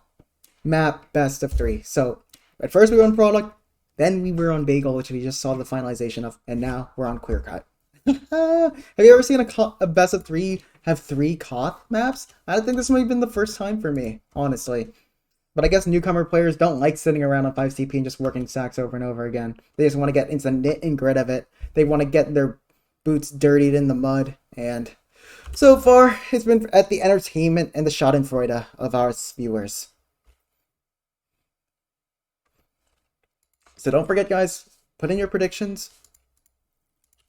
map best of 3. So, at first we were on Product, then we were on Bagel, which we just saw the finalization of, and now we're on Clear Cut. Have you ever seen a best of 3 have 3 Koth maps? I think this might have been the first time for me, honestly. But I guess newcomer players don't like sitting around on 5 CP and just working stacks over and over again. They just want to get into the nit and grit of it. They want to get their boots dirtied in the mud, and so far it's been at the entertainment and the schadenfreude of our viewers. So don't forget, guys, put in your predictions.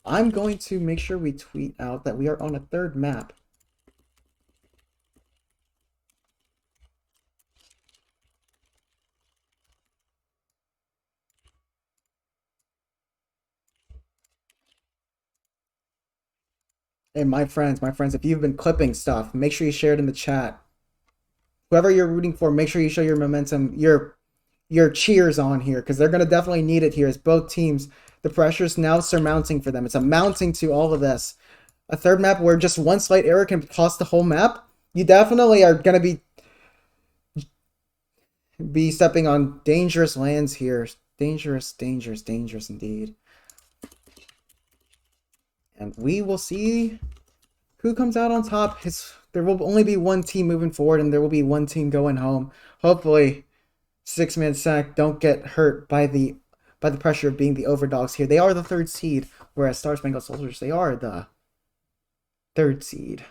I'm going to make sure we tweet out that we are on a third map. And my friends, if you've been clipping stuff, make sure you share it in the chat. Whoever you're rooting for, make sure you show your momentum, your cheers on here, because they're going to definitely need it here as both teams, the pressure's now surmounting for them. It's amounting to all of this. A third map where just one slight error can cost the whole map. You definitely are gonna be stepping on dangerous lands here. Dangerous, dangerous, dangerous indeed. And we will see who comes out on top. There will only be one team moving forward, and there will be one team going home. Hopefully, Six-Man Sack don't get hurt by the pressure of being the overdogs here. They are the 3rd seed, whereas Star Spangled Soldiers, they are the 3rd seed.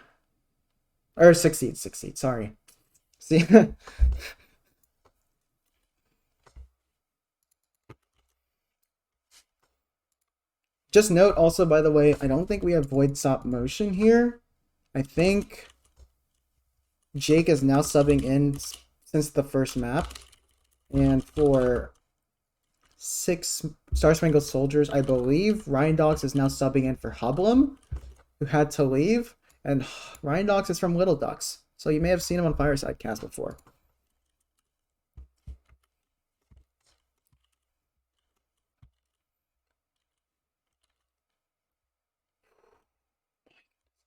Or 6th seed, sorry. See? Just note also, by the way, I don't think we have void stop motion here. I think Jake is now subbing in since the first map. And for 6 Star Spangled Soldiers, I believe Ryan Dogs is now subbing in for Hublum, who had to leave. And Ryan Dogs is from Little Ducks, so you may have seen him on Fireside Cast before.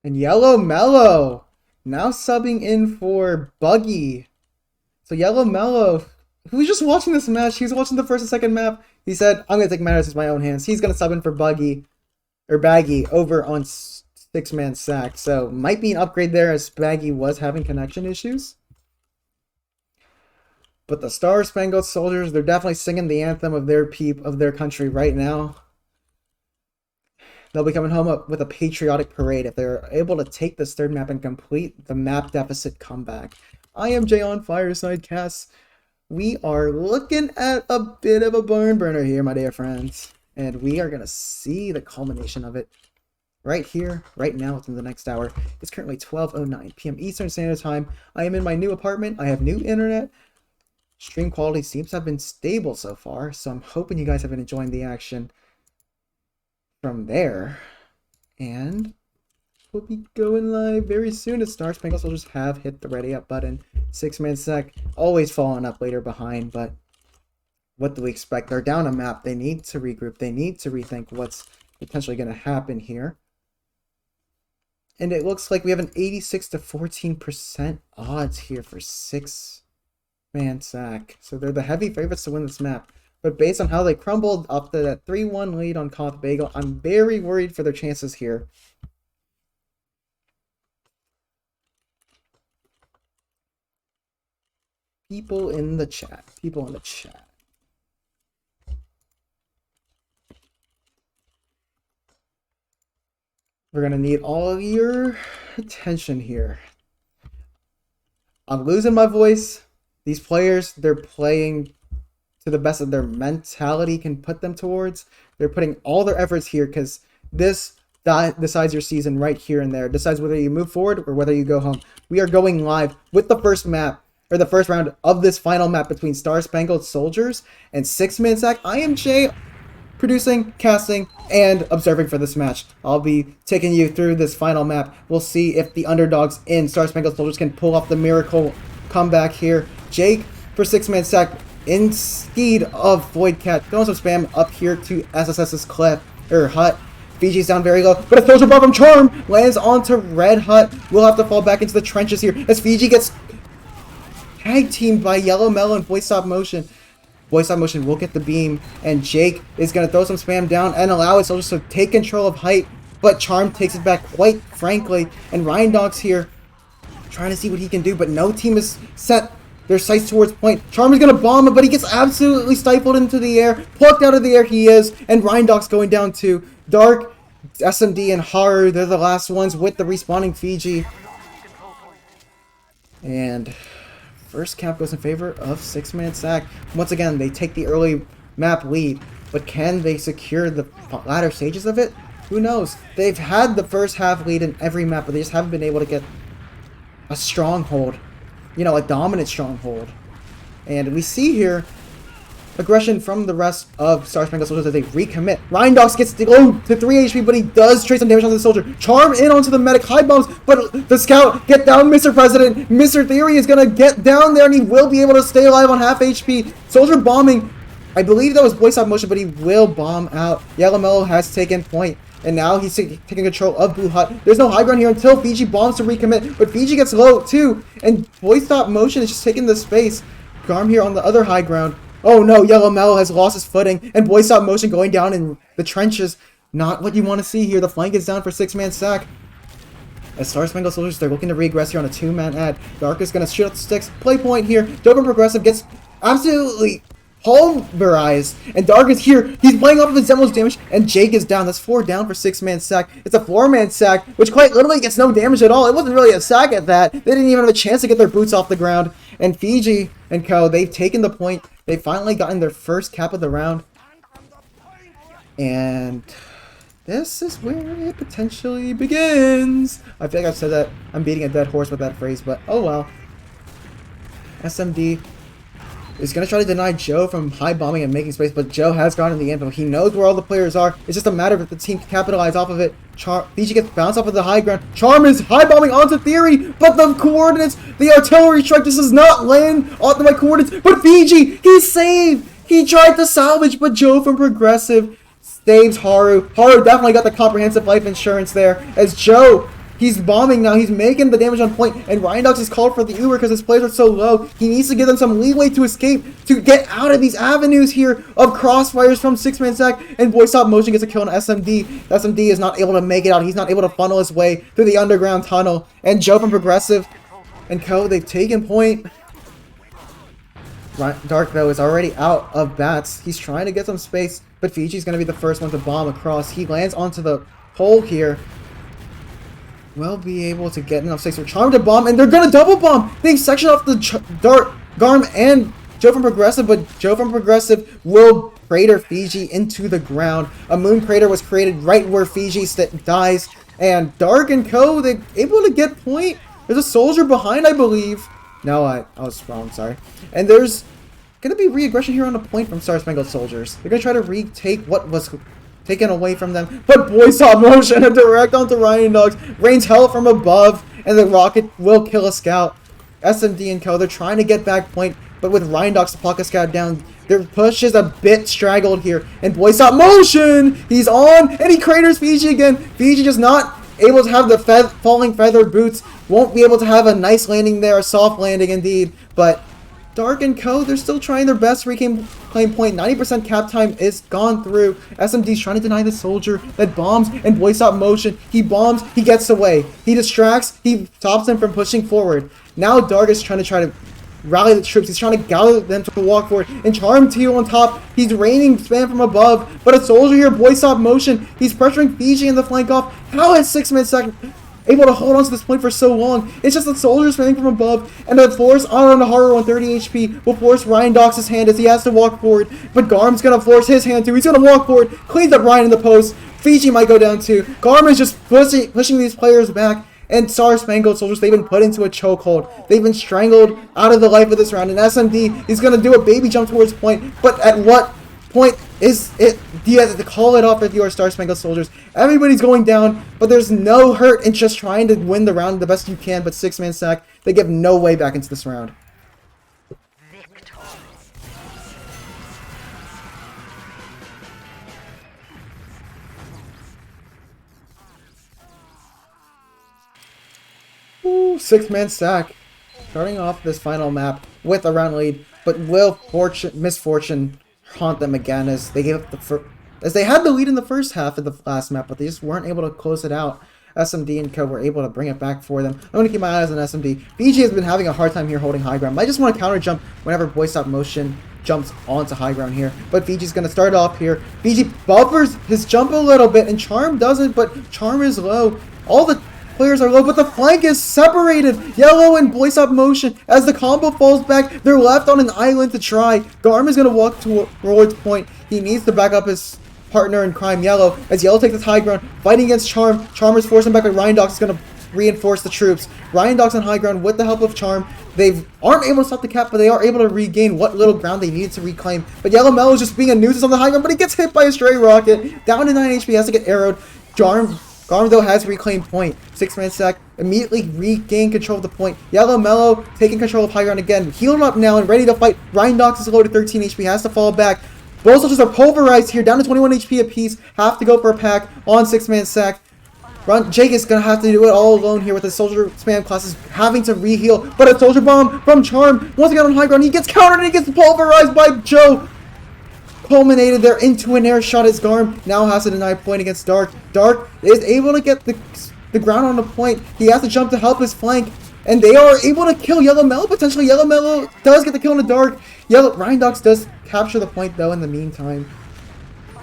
And Yellow Mellow now subbing in for Buggy. So Yellow Mellow, who was just watching this match, he was watching the first and second map. He said, I'm going to take matters into my own hands. He's going to sub in for Baggy over on Six-Man Sack. So might be an upgrade there, as Baggy was having connection issues. But the Star Spangled Soldiers, they're definitely singing the anthem of their country right now. They'll be coming home up with a patriotic parade if they're able to take this 3rd map and complete the map deficit comeback. I am Jay on Fireside Cast. We are looking at a bit of a barn burner here, my dear friends. And we are going to see the culmination of it right here, right now, within the next hour. It's currently 12:09 p.m. Eastern Standard Time. I am in my new apartment. I have new internet. Stream quality seems to have been stable so far, so I'm hoping you guys have been enjoying the action from there. And we'll be going live very soon as Star Spangled Soldiers have hit the ready up button. Six-Man Sack always falling up later behind, but what do we expect? They're down a map. They need to regroup. They need to rethink what's potentially going to happen here. And it looks like we have an 86 to 14% odds here for Six-Man Sack. So they're the heavy favorites to win this map. But based on how they crumbled up to that 3-1 lead on Koth Bagel, I'm very worried for their chances here. People in the chat. We're going to need all of your attention here. I'm losing my voice. These players, they're playing to the best of their mentality can put them towards. They're putting all their efforts here because this decides your season right here and there. It decides whether you move forward or whether you go home. We are going live with the first map, or the first round of this final map between Star Spangled Soldiers and Six-Man Sack. I am Jay, producing, casting, and observing for this match. I'll be taking you through this final map. We'll see if the underdogs in Star Spangled Soldiers can pull off the miracle comeback here. Jake for Six-Man Sack in stead of Void Cat. Throwing some spam up here to SSS's hut. Fiji's down very low, but a soldier bomb from Charm lands onto Red Hut. We'll have to fall back into the trenches here as Fiji gets tag teamed by Yellow Mellow and Voice Stop Motion. Voice Stop Motion will get the beam, and Jake is going to throw some spam down and allow his soldiers to take control of height, but Charm takes it back quite frankly, and Ryan Dog's here trying to see what he can do, but no team is set their sights towards point. Charm is going to bomb him, but he gets absolutely stifled into the air. Plucked out of the air he is, and Ryan Dog's going down too. Dark, SMD, and Haru, they're the last ones with the respawning Fiji. And first cap goes in favor of Six-Man Sack. Once again, they take the early map lead, but can they secure the latter stages of it? Who knows? They've had the first half lead in every map, but they just haven't been able to get a stronghold. You know, a dominant stronghold. And we see here aggression from the rest of Star Spangled Soldiers as they recommit. Ryan Dogs gets low to 3 HP, but he does trade some damage onto the soldier. Charm in onto the medic, high bombs, but the scout, get down, Mr. President. Mr. Theory is going to get down there, and he will be able to stay alive on half HP. Soldier bombing. I believe that was Voice Stop Motion, but he will bomb out. Yellow Mellow has taken point. And now he's taking control of Blue Hut. There's no high ground here until Fiji bombs to recommit. But Fiji gets low too. And Boy Stop Motion is just taking the space. Garm here on the other high ground. Oh no, Yellow Mellow has lost his footing. And Boy Stop Motion going down in the trenches. Not what you want to see here. The flank is down for 6-man sack. As Star Spangled Soldiers, they're looking to regress here on a 2-man ad. Dark is going to shoot out the sticks. Play point here. Dope Progressive gets absolutely pulverized. And Dark is here. He's playing off of his Zemo's damage. And Jake is down. That's 4 down for 6-man sack. It's a 4-man sack, which quite literally gets no damage at all. It wasn't really a sack at that. They didn't even have a chance to get their boots off the ground. And Fiji and Co., they've taken the point. They've finally gotten their first cap of the round. And this is where it potentially begins. I feel like I've said that. I'm beating a dead horse with that phrase, but oh well. SMD is going to try to deny Joe from high bombing and making space, but Joe has gotten the info. He knows where all the players are. It's just a matter of if the team can capitalize off of it. Fiji gets bounced off of the high ground. Charm is high bombing onto Theory, but the coordinates, the artillery strike, this does not land on the right coordinates. But Fiji, he's saved. He tried to salvage, but Joe from Progressive saves Haru. Haru definitely got the comprehensive life insurance there. As Joe, he's bombing now. He's making the damage on point. And Ryandox is called for the Uber because his players are so low. He needs to give them some leeway to escape, to get out of these avenues here of crossfires from 6-man sack. And Boy Stop Motion gets a kill on SMD. SMD is not able to make it out. He's not able to funnel his way through the underground tunnel. And Joe from Progressive and Co., they've taken point. Dark, though, is already out of bats. He's trying to get some space, but Fiji's going to be the first one to bomb across. He lands onto the pole here. Will be able to get enough space for Charm to bomb, and they're going to double bomb! They section off the Garm and Joe from Progressive, but Joe from Progressive will crater Fiji into the ground. A moon crater was created right where Fiji dies, and Dark and Co., they're able to get point. There's a soldier behind, I believe. No, I was wrong, sorry. And there's going to be re-aggression here on the point from Star Spangled Soldiers. They're going to try to retake what was taken away from them. But Boy Stop Motion, a direct onto Ryandox, rains hell from above, and the rocket will kill a scout. SMD and Co., they're trying to get back point, but with Ryandox to pluck a scout down, their push is a bit straggled here. And Boy Stop Motion, he's on, and he craters Fiji again. Fiji just not able to have the falling feather boots, won't be able to have a nice landing there, a soft landing indeed, but Dark and Co., they're still trying their best to reclaim point. 90% cap time is gone through. SMD's trying to deny the soldier that bombs, and Boy Stop Motion, he bombs, he gets away, he distracts, he stops them from pushing forward. Now Dark is trying to rally the troops, he's trying to gather them to walk forward, and Charm Teal on top, he's raining spam from above, but a soldier here, Boy Stop Motion, he's pressuring Fiji in the flank off. How is 6-man sack able to hold on to this point for so long? It's just the soldiers spamming from above, and the force on the Haru on 30 HP will force Ryandox's hand as he has to walk forward, but Garm's gonna force his hand too. He's gonna walk forward, cleans up Ryan in the post. Fiji might go down too. Garm is just pushing these players back, and Star Spangled Soldiers, they've been put into a chokehold. They've been strangled out of the life of this round, and SMD is gonna do a baby jump towards point, but at what point is it? You have to call it off if you are Star Spangled Soldiers. Everybody's going down, but there's no hurt in just trying to win the round the best you can, but 6-man sack, they give no way back into this round. Ooh, 6-man sack. Starting off this final map with a round lead, but will misfortune haunt them again as they gave up as they had the lead in the first half of the last map, but they just weren't able to close it out. SMD and Co. were able to bring it back for them. I'm going to keep my eyes on SMD. Fiji has been having a hard time here holding high ground. I just want to counter jump whenever Boy Stop Motion jumps onto high ground here. But Fiji's going to start off here. Fiji buffers his jump a little bit, and Charm doesn't, but Charm is low. All the players are low, but the flank is separated. Yellow and Boy Stop Motion, as the combo falls back, they're left on an island to try. Garm is going to walk towards point. He needs to back up his partner in crime, Yellow, as Yellow takes the high ground, fighting against Charm. Charm is forcing back, but Ryandox is going to reinforce the troops. Ryandox on high ground with the help of Charm. They aren't able to stop the cap, but they are able to regain what little ground they needed to reclaim. But Yellow Mellow is just being a nuisance on the high ground, but he gets hit by a stray rocket. Down to 9 HP, has to get arrowed. Garm, though, has reclaimed point. 6-man sack, immediately regain control of the point. Yellow Mellow taking control of high ground again. Healed up now and ready to fight. Ryandox is low to 13 HP, has to fall back. Both soldiers are pulverized here, down to 21 HP apiece. Have to go for a pack on 6-man sack. Jake is going to have to do it all alone here with his soldier spam classes having to re-heal. But a soldier bomb from Charm. Once again on high ground, he gets countered and he gets pulverized by Joe. Culminated there into an air shot as Garm now has to deny point against Dark. Dark is able to get the ground on the point. He has to jump to help his flank. And they are able to kill Yellow Mellow. Potentially Yellow Mellow does get the kill in the Dark. Ryandox does capture the point though in the meantime.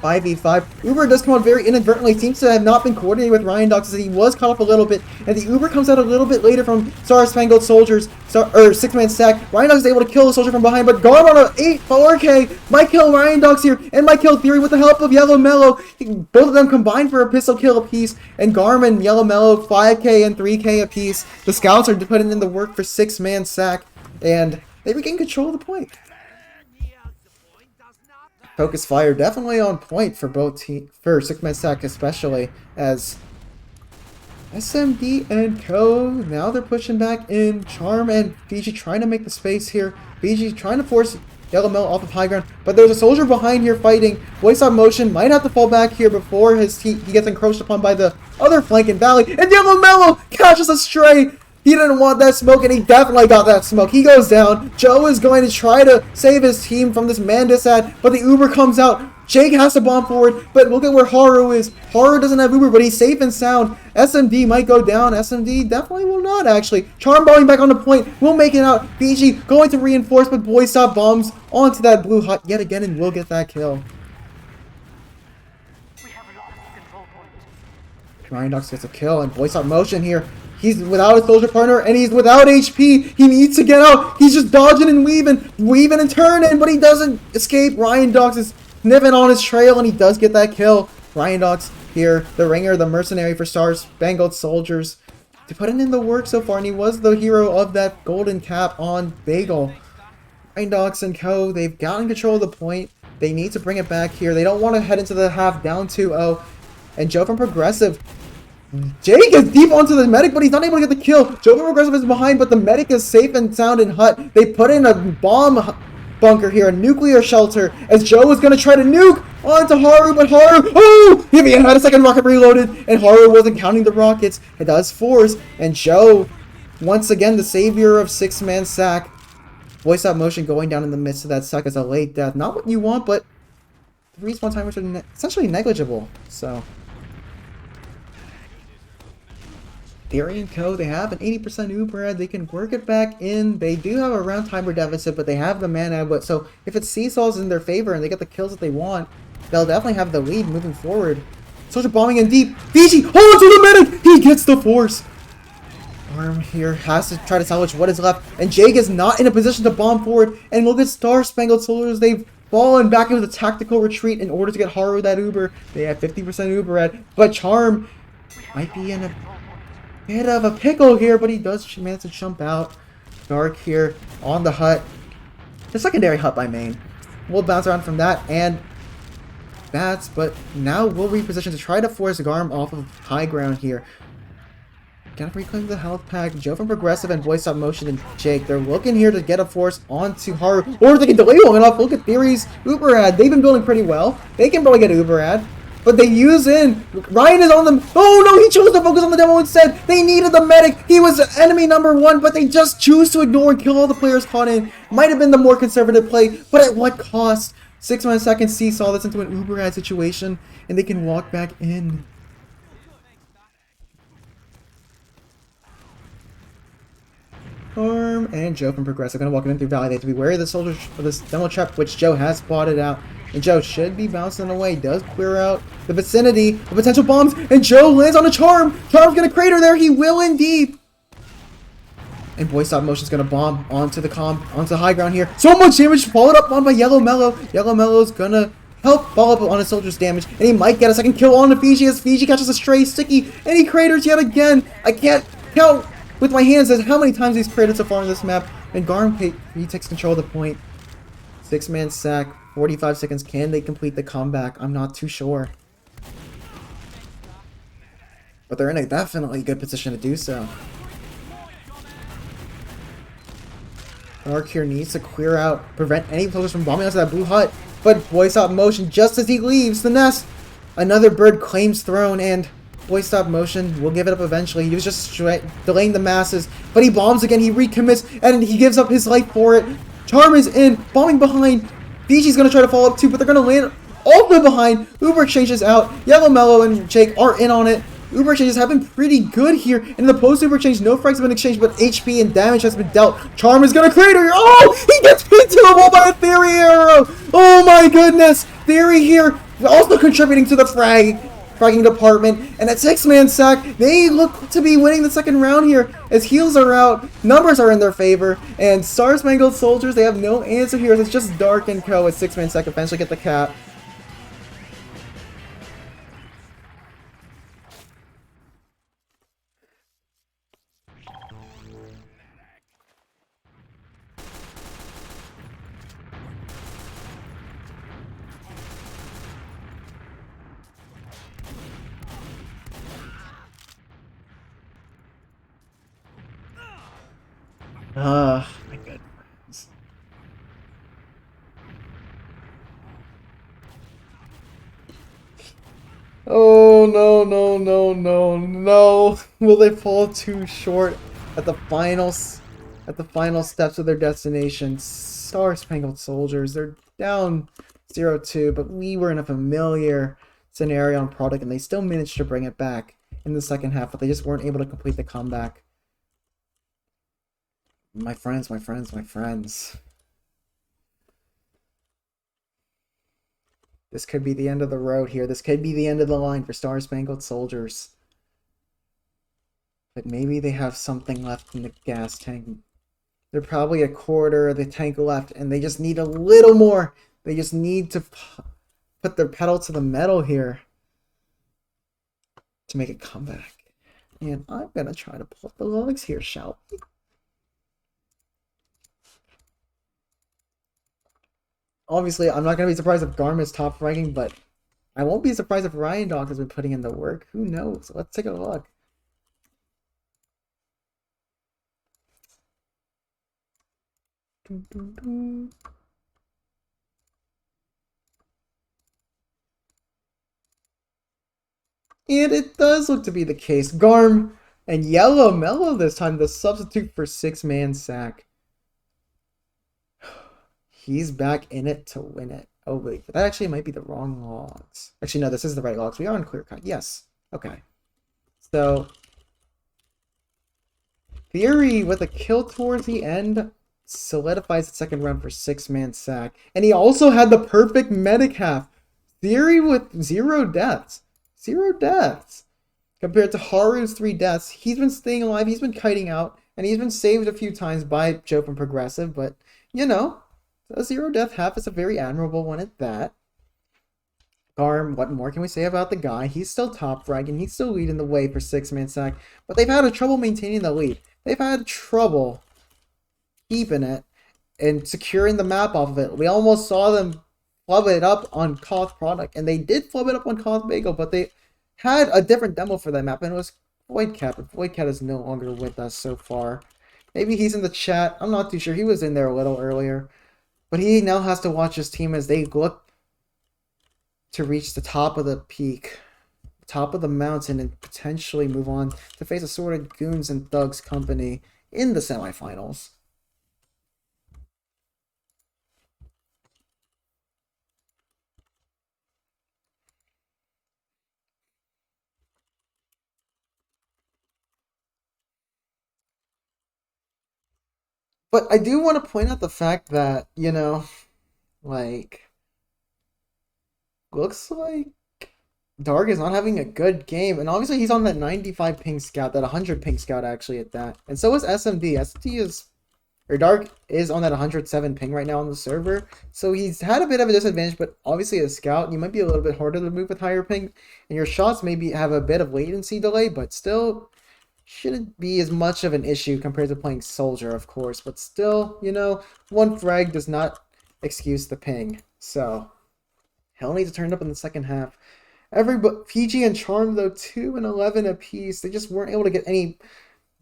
5v5. Uber does come out very inadvertently. Seems to have not been coordinated with Ryandox as he was caught up a little bit. And the Uber comes out a little bit later from Spangled Soldiers. 6-man stack. Ryandox is able to kill the soldier from behind. But Garm on an 4K might kill Ryandox here. And might kill Theory with the help of Yellow Mellow. Both of them combined for a pistol kill apiece. And Garm and Yellow Mellow 5k and 3k apiece. The scouts are putting in the work for 6-man sack. And they regain control of the point. Focus fire definitely on point for both teams, for 6-man sack especially, as SMD and Co. Now they're pushing back in. Charm and Fiji trying to make the space here. Fiji trying to force Yellow Mellow off of high ground, but there's a soldier behind here fighting. Voice on motion might have to fall back here before he gets encroached upon by the other flank in Valley, and Yellow Mellow catches a stray. He didn't want that smoke, and he definitely got that smoke. He goes down. Joe is going to try to save his team from this Mandisat, but the Uber comes out. Jake has to bomb forward, but look at where Haru is. Haru doesn't have Uber, but he's safe and sound. SMD might go down. SMD definitely will not, actually. Charm bombing back on the point. Will make it out. Fiji going to reinforce, but Boy Stop bombs onto that blue hut yet again and will get that kill. Ryandox gets a kill, and Boy Stop motion here. He's without a soldier partner, and he's without HP. He needs to get out. He's just dodging and weaving and turning, but he doesn't escape. Ryandox is nipping on his trail, and he does get that kill. Ryandox here, the ringer, the mercenary for Spangled Soldiers, to put in the work so far, and he was the hero of that golden cap on Bagel. Ryandox and Co., they've gotten control of the point. They need to bring it back here. They don't want to head into the half down 2-0. And Joe from Progressive, Jake is deep onto the medic, but he's not able to get the kill. Joe from Progressive is behind, but the medic is safe and sound in hut. They put in a bomb bunker here, a nuclear shelter, as Joe is going to try to nuke onto Haru, but Haru, oh! He had a second rocket reloaded, and Haru wasn't counting the rockets. It does force, and Joe, once again, the savior of 6-man sack. Voice out motion going down in the midst of that sack as a late death. Not what you want, but the respawn timers are essentially negligible, so... Theory and Co., they have an 80% Uber ad. They can work it back in. They do have a round timer deficit, but they have the mana. But so if it seesaws in their favor and they get the kills that they want, they'll definitely have the lead moving forward. Soldier bombing in deep. Fiji, hold on to the medic. He gets the force. Arm here has to try to salvage what is left, and Jake is not in a position to bomb forward. And look at Spangled Soldiers. They've fallen back into the tactical retreat in order to get Haru that Uber. They have 50% Uber ad, but Charm might be in a bit of a pickle here, but he does manage to jump out. Dark here on the hut. The secondary hut by main. We'll bounce around from that and bats, but now we'll reposition to try to force Garm off of high ground here. Gotta reclaim the health pack. Joe from Progressive and Voice Stop Motion and Jake. They're looking here to get a force onto Haru, or they can delay long enough. Look at Theory's Uber ad. They've been building pretty well. They can probably get Uber ad. But they use in. Ryan is on them. Oh no, he chose to focus on the demo instead. They needed the medic. He was enemy number 1, but they just choose to ignore and kill all the players caught in. Might have been the more conservative play, but at what cost? 6-1 second seesaw that's into an Uber ad situation, and they can walk back in. Arm and Joe from Progressive gonna walk in through Valley. They have to be wary of the soldiers for this demo trap, which Joe has spotted out. And Joe should be bouncing away. Does clear out the vicinity of potential bombs. And Joe lands on a Charm. Charm's gonna crater there. He will indeed. And Boy Stop Motion's gonna bomb onto the high ground here. So much damage followed up on by Yellow Mellow. Yellow Mellow's gonna help follow up on his soldier's damage. And he might get a second kill on the Fiji as Fiji catches a stray sticky. And he craters yet again. I can't count with my hands as how many times he's cratered so far on this map. And Garm, he takes control of the point. 6-man sack. 45 seconds. Can they complete the comeback? I'm not too sure. But they're in a definitely good position to do so. Dark here needs to clear out, prevent any soldiers from bombing onto that blue hut. but Boy Stop Motion, just as he leaves the nest, another bird claims throne, and Boy Stop Motion will give it up eventually. He was just delaying the masses, but he bombs again, he recommits, and he gives up his life for it. Charm is in, bombing behind. Fiji's gonna try to follow up too, but they're gonna land all the way behind. Uber exchanges out. Yellow Mellow and Jake are in on it. Uber exchanges have been pretty good here. In the post-Uber exchange, no frags have been exchanged, but HP and damage has been dealt. Charm is gonna crater. Oh, he gets pinned to the wall by a Theory arrow. Oh my goodness. Theory here also contributing to the fragging department. And at 6-man sack, they look to be winning the second round here as heals are out, numbers are in their favor, and Star Spangled Soldiers, they have no answer here. It's just Dark and Co. at 6-man sack eventually get the cap. My goodness. Oh, no, no, no, no, no. Will they fall too short at the final steps of their destination? Star Spangled Soldiers, they're down 0-2, but we were in a familiar scenario on product, and they still managed to bring it back in the second half, but they just weren't able to complete the comeback. My friends, my friends, my friends. This could be the end of the road here. This could be the end of the line for Star Spangled Soldiers. But maybe they have something left in the gas tank. They're probably a quarter of the tank left, and they just need a little more. They just need to put their pedal to the metal here to make a comeback. And I'm going to try to pull up the logs here, shall we? Obviously, I'm not going to be surprised if Garm is top ranking, but I won't be surprised if Ryan Dog has been putting in the work. Who knows? Let's take a look. And it does look to be the case. Garm and Yellow Mellow this time, the substitute for 6-man sack. He's back in it to win it. Oh, wait. That actually might be the wrong logs. Actually, no, this is the right logs. We are on clear cut. Yes. Okay. So, Theory with a kill towards the end solidifies the second round for 6-man sack. And he also had the perfect medic half. Theory with 0 deaths. 0 deaths. Compared to Haru's 3 deaths. He's been staying alive. He's been kiting out. And he's been saved a few times by Joe from Progressive. But, you know, a 0 death half is a very admirable one at that. Garm, what more can we say about the guy? He's still top frag and he's still leading the way for 6-man sack. But they've had trouble maintaining the lead. They've had trouble keeping it and securing the map off of it. We almost saw them flub it up on Koth Product. And they did flub it up on Koth Bagel. But they had a different demo for that map. And it was Voidcat. But Voidcat is no longer with us so far. Maybe he's in the chat. I'm not too sure. He was in there a little earlier. But he now has to watch his team as they look to reach the top of the peak, top of the mountain, and potentially move on to face assorted goons and thugs company in the semifinals. But I do want to point out the fact that, you know, like, looks like Dark is not having a good game. And obviously he's on that 95 ping scout, that 100 ping scout actually at that. And so is SMD. SMD is, or Dark is on that 107 ping right now on the server. So he's had a bit of a disadvantage, but obviously as scout, you might be a little bit harder to move with higher ping. And your shots maybe have a bit of latency delay, but still shouldn't be as much of an issue compared to playing Soldier, of course. But still, you know, one frag does not excuse the ping. So he'll need to turn it up in the second half. PG and Charm, though, 2 and 11 apiece. They just weren't able to get any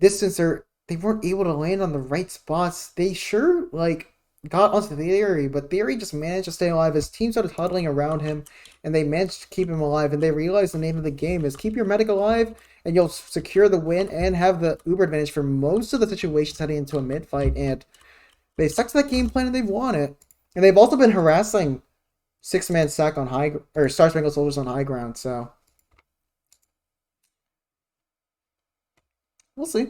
distance, or they weren't able to land on the right spots. They got onto Theory, but Theory just managed to stay alive. His team started huddling around him, and they managed to keep him alive. And they realized the name of the game is keep your medic alive, and you'll secure the win and have the Uber advantage for most of the situations heading into a mid fight. And they stuck to that game plan and they've won it. And they've also been harassing six-man sack on high, or Star Spangled Soldiers on high ground. So we'll see.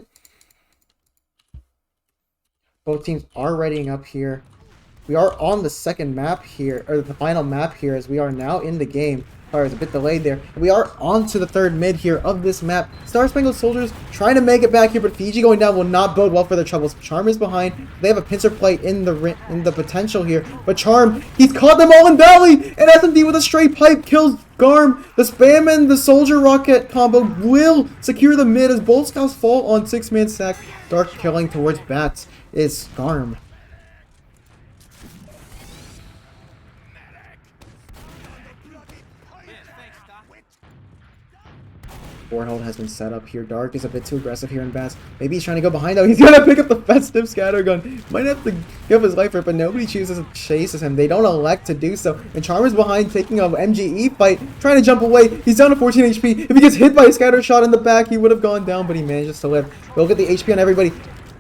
Both teams are readying up here. We are on the second map here, or the final map here, as we are now in the game. Sorry, it's a bit delayed there. We are on to the third mid here of this map. Star Spangled Soldiers trying to make it back here, but Fiji going down will not bode well for their troubles. Charm is behind. They have a pincer play in the potential here, but Charm, he's caught them all in Valley, and SMD with a straight pipe kills Garm. The spam and the soldier rocket combo will secure the mid as both scouts fall on six-man sack. Dark killing towards Bats is Garm. Warhold has been set up here. Dark is a bit too aggressive here in Bats. Maybe he's trying to go behind though. He's gonna pick up the festive scattergun. Might have to give his life for it, but nobody chooses to chases him. They don't elect to do so. And Charmer's behind taking a MGE fight, trying to jump away. He's down to 14 HP. If he gets hit by a scatter shot in the back, he would have gone down, but he manages to live. Look at the HP on everybody.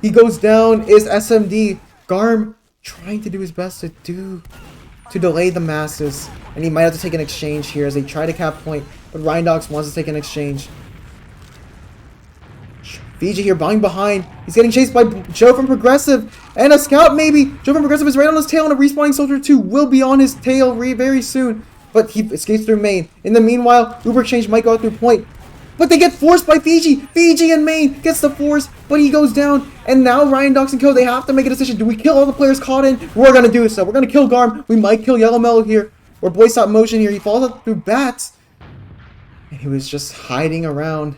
He goes down, is SMD. Garm trying to do his best to delay the masses. And he might have to take an exchange here as they try to cap point. But Rhindox wants to take an exchange. Fiji here buying behind. He's getting chased by Joe from Progressive. And a scout maybe. Joe from Progressive is right on his tail. And a respawning soldier 2 will be on his tail very soon. But he escapes through main. In the meanwhile, Uber exchange might go through point. But they get forced by Fiji. Fiji in main gets the force. But he goes down. And now Rhindox and Co. They have to make a decision. Do we kill all the players caught in? We're going to do so. We're going to kill Garm. We might kill Yellow Mellow here. Or Boy Stop Motion here. He falls up through Bats. And he was just hiding around.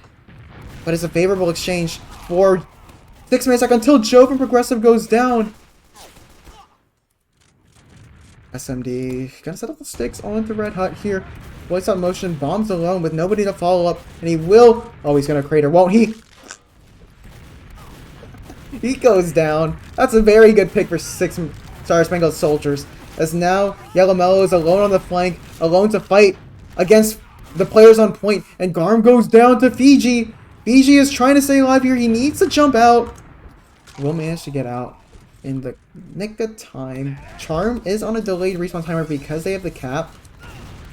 But it's a favorable exchange for 6-man sack until Joe from Progressive goes down. SMD gonna set up the sticks onto Red Hut here. Boy Stop Motion bombs alone with nobody to follow up. And he will. Oh, he's gonna crater, won't he? He goes down. That's a very good pick for 6 Star Spangled Soldiers. As now Yellow Mellow is alone on the flank, alone to fight against the players on point, and Garm goes down to Fiji. Fiji is trying to stay alive here. He needs to jump out. Will manage to get out in the nick of time. Charm is on a delayed respawn timer because they have the cap.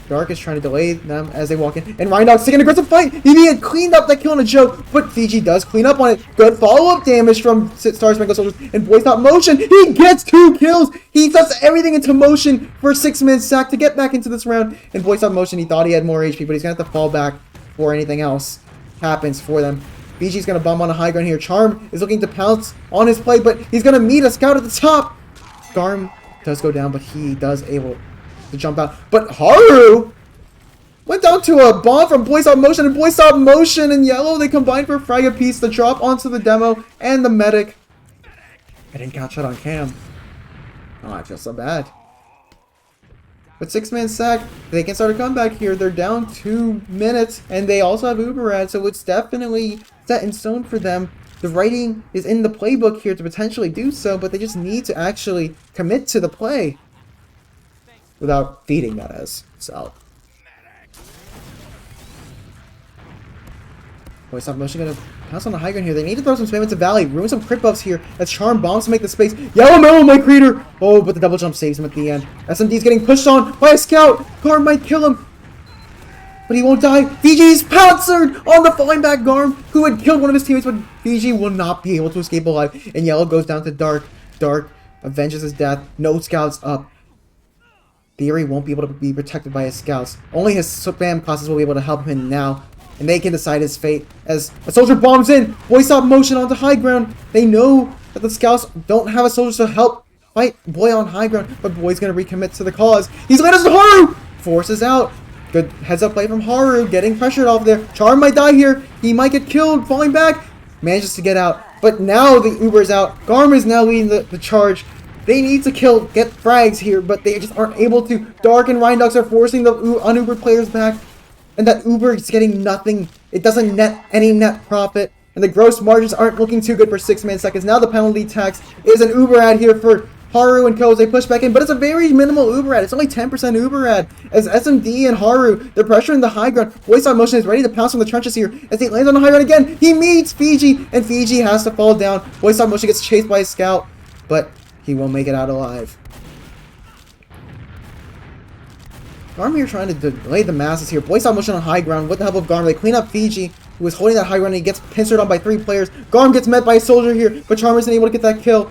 Dark is trying to delay them as they walk in. And Rhindox taking an aggressive fight. He had cleaned up that kill on a Joe, but Fiji does clean up on it. Good follow-up damage from Star Spangled Soldiers. And Boy Stop Motion. He gets 2 kills. He sets everything into motion for 6-man sack to get back into this round. And Boy Stop Motion, he thought he had more HP, but he's going to have to fall back before anything else happens for them. Fiji's going to bomb on a high ground here. Charm is looking to pounce on his play, but he's going to meet a scout at the top. Garm does go down, but he does able to jump out. But Haru went down to a bomb from Boy Stop Motion, and Boy Stop Motion and Yellow, they combined for a frag apiece to drop onto the demo and the medic. I didn't catch that on cam. Oh, I feel so bad. But 6-man sack, they can start a comeback here. They're down 2 minutes, and they also have Uber ad, so it's definitely set in stone for them. The writing is in the playbook here to potentially do so, but they just need to actually commit to the play without feeding, that is. So Boy Stop Motion gonna pass on the high ground here. They need to throw some spam into Valley, ruin some crit buffs here as Charm bombs to make the space. Yellow Mellow might crater. Oh, but the double jump saves him at the end. SMD's getting pushed on by a scout. Garm might kill him, but he won't die. Fiji's pouncered on the falling back Garm, who had killed one of his teammates, but Fiji will not be able to escape alive. And Yellow goes down to Dark. Dark avenges his death. No scouts up. Theory won't be able to be protected by his scouts. Only his spam classes will be able to help him now. And they can decide his fate as a soldier bombs in. Boy Stop Motion onto high ground. They know that the scouts don't have a soldier to help fight Boy on high ground, but Boy's going to recommit to the cause. He's led us to Haru! Forces out. Good heads up play from Haru, getting pressured off there. Charm might die here. He might get killed, falling back. Manages to get out. But now the Uber is out. Garm is now leading the charge. They need to get frags here, but they just aren't able to. Dark and Rhindox are forcing the un-Ubered players back. And that Uber is getting nothing. It doesn't net any net profit. And the gross margins aren't looking too good for 6-man seconds. Now the penalty tax is an Uber ad here for Haru and Co as they push back in, but it's a very minimal Uber ad. It's only 10% Uber ad. As SMD and Haru, they're pressuring the high ground. Voice on motion is ready to pounce from the trenches here. As he lands on the high ground again, he meets Fiji, and Fiji has to fall down. Voice on motion gets chased by a scout, but he will make it out alive. Garm here trying to delay the masses here. Voice on motion on high ground with the help of Garm. They clean up Fiji, who was holding that high ground, and he gets pincered on by 3 players. Garm gets met by a soldier here, but Charmer isn't able to get that kill.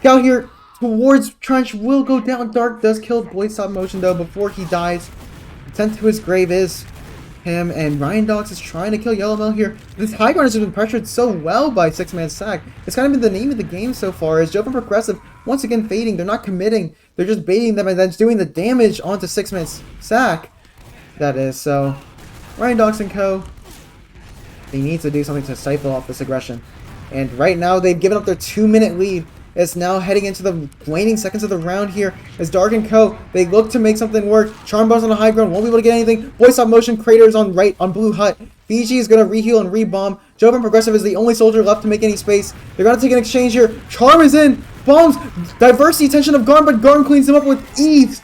Scout here towards Trench will go down. Dark does kill Voice on motion though before he dies. Sent to his grave is him, and Ryan Dogs is trying to kill Yellow Mel here. This high ground has been pressured so well by 6-man sack. It's kind of been the name of the game so far, as Joe from Progressive once again fading. They're not committing. They're just baiting them and then doing the damage onto 6-man sack. That is, so Ryan Dogs and Co. They need to do something to stifle off this aggression. And right now they've given up their 2-minute lead. It's now heading into the waning seconds of the round here. As Dark and Co, they look to make something work. Charmbar's on the high ground, won't be able to get anything. Voice on motion, Craters on right on Blue Hut. Fiji is going to reheal and rebomb. Joe from Progressive is the only soldier left to make any space. They're going to take an exchange here. Charm is in. Bombs. Diverse the attention of Garm, but Garm cleans him up with ease.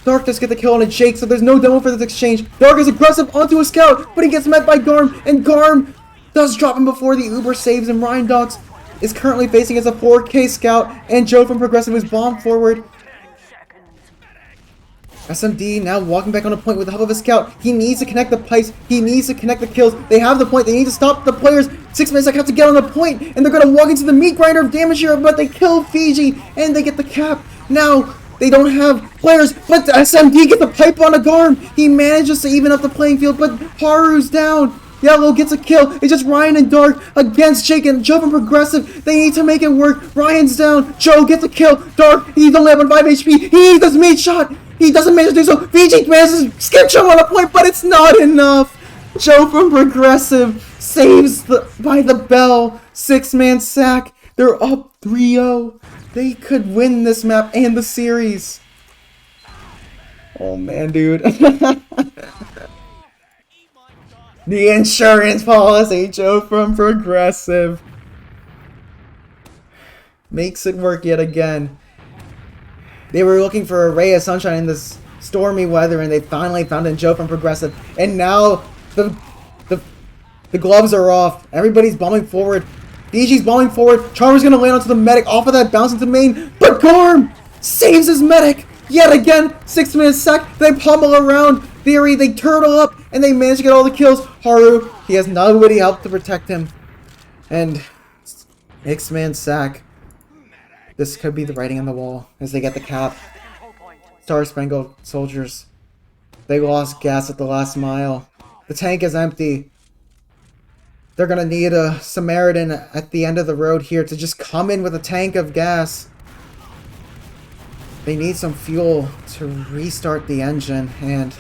Dark does get the kill on a Jake, so there's no demo for this exchange. Dark is aggressive onto a scout, but he gets met by Garm, and Garm does drop him before the Uber saves him. Ryan Dogs is currently facing as a 4K scout, and Joe from Progressive is bombed forward. SMD now walking back on a point with the help of a scout. He needs to connect the pipes. He needs to connect the kills. They have the point. They need to stop the players. 6-man sack have to get on the point, and they're going to walk into the meat grinder of damage here, but they kill Fiji, and they get the cap. Now, they don't have players, but the SMD get the pipe on a Garm. He manages to even up the playing field, but Haru's down. Yellow gets a kill. It's just Ryan and Dark against Jake and Joe from Progressive. They need to make it work. Ryan's down. Joe gets a kill. Dark, he's only up on 5 HP. He needs this meat shot. He doesn't manage to do so. Fiji manages to skip Joe on a point, but it's not enough. Joe from Progressive saves by the bell. 6-man sack. They're up 3-0. They could win this map and the series. Oh man, dude. The insurance policy, Joe from Progressive. Makes it work yet again. They were looking for a ray of sunshine in this stormy weather, and they finally found in Joe from Progressive. And now the gloves are off. Everybody's bombing forward. Fiji's bombing forward. Charmer's going to land onto the medic off of that bounce into main. But Garm saves his medic. Yet again, 6-man sack. They pummel around Theory. They turtle up, and they manage to get all the kills. Haru, he has nobody help to protect him. And 6-man sack. This could be the writing on the wall as they get the cap. Star Spangled soldiers. They lost gas at the last mile. The tank is empty. They're going to need a Samaritan at the end of the road here to just come in with a tank of gas. They need some fuel to restart the engine, and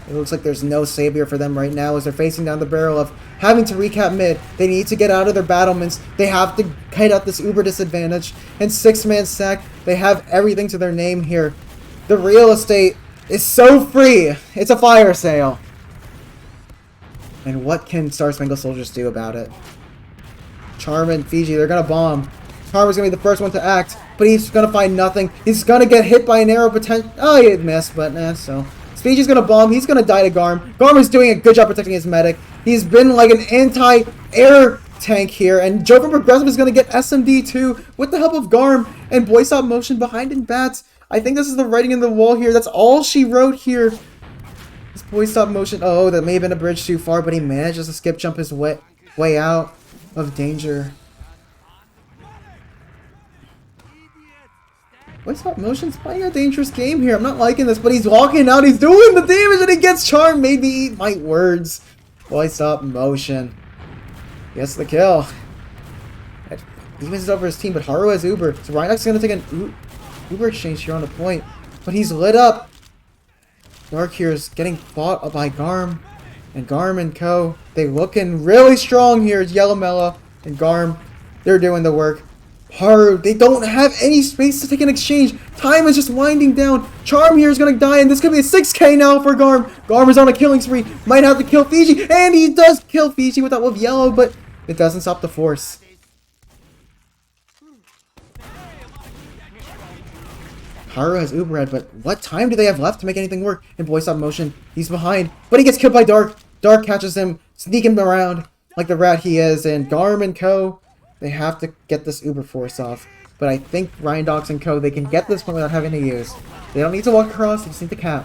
it looks like there's no savior for them right now as they're facing down the barrel of having to recap mid. They need to get out of their battlements. They have to kite out this uber disadvantage. And 6-man sack, they have everything to their name here. The real estate is so free. It's a fire sale. And what can Star Spangled Soldiers do about it? Charm and Fiji, they're going to bomb. Charmer's going to be the first one to act, but he's going to find nothing. He's going to get hit by an arrow potential. Oh, he missed, but so. Fiji's going to bomb. He's going to die to Garm. Garm is doing a good job protecting his medic. He's been like an anti-air tank here, and Joe from Progressive is going to get SMD too with the help of Garm and Boy Stop Motion behind in bats. I think this is the writing in the wall here. That's all she wrote here. This Boy Stop Motion. Oh, that may have been a bridge too far, but he manages to skip jump his way out of danger. Boy Stop Motion's playing a dangerous game here. I'm not liking this, but he's walking out. He's doing the damage, and he gets charmed. Maybe eat my words. Boy Stop Motion gets the kill. It evens it over his team, but Haru has Uber. So Rhinox is going to take an Uber exchange here on the point, but he's lit up. Dark here is getting fought up by Garm, and Garm and Co. They looking really strong here. It's Yellow Mellow and Garm. They're doing the work. Haru, they don't have any space to take an exchange. Time is just winding down. Charm here is going to die, and this could be a 6K now for Garm. Garm is on a killing spree. Might have to kill Fiji, and he does kill Fiji with that wolf yellow, but it doesn't stop the force. Haru has Uber Red, but what time do they have left to make anything work? And boy, stop motion. He's behind, but he gets killed by Dark. Dark catches him, sneaking him around like the rat he is. And Garm and Co, they have to get this Uber Force off. But I think Ryandox and Co, they can get this point without having to use. They don't need to walk across, they just need to cap.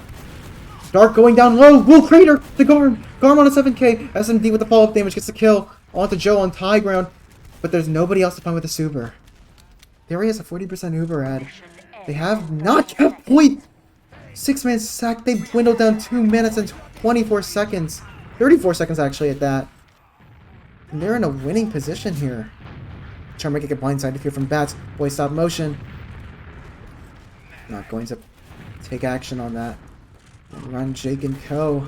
Dark going down low, Will Crater to Garm. Garm on a 7k, SMD with the follow-up damage gets the kill. Onto Joe on high ground, but there's nobody else to find with this Uber. There he has a 40% Uber ad. They have not kept point. 6-man sack, they dwindled down 2 minutes and 24 seconds. 34 seconds actually at that. And they're in a winning position here. Charmer can get blindsided here from Bats. Boy, stop motion. Not going to take action on that. Run Jake and Co.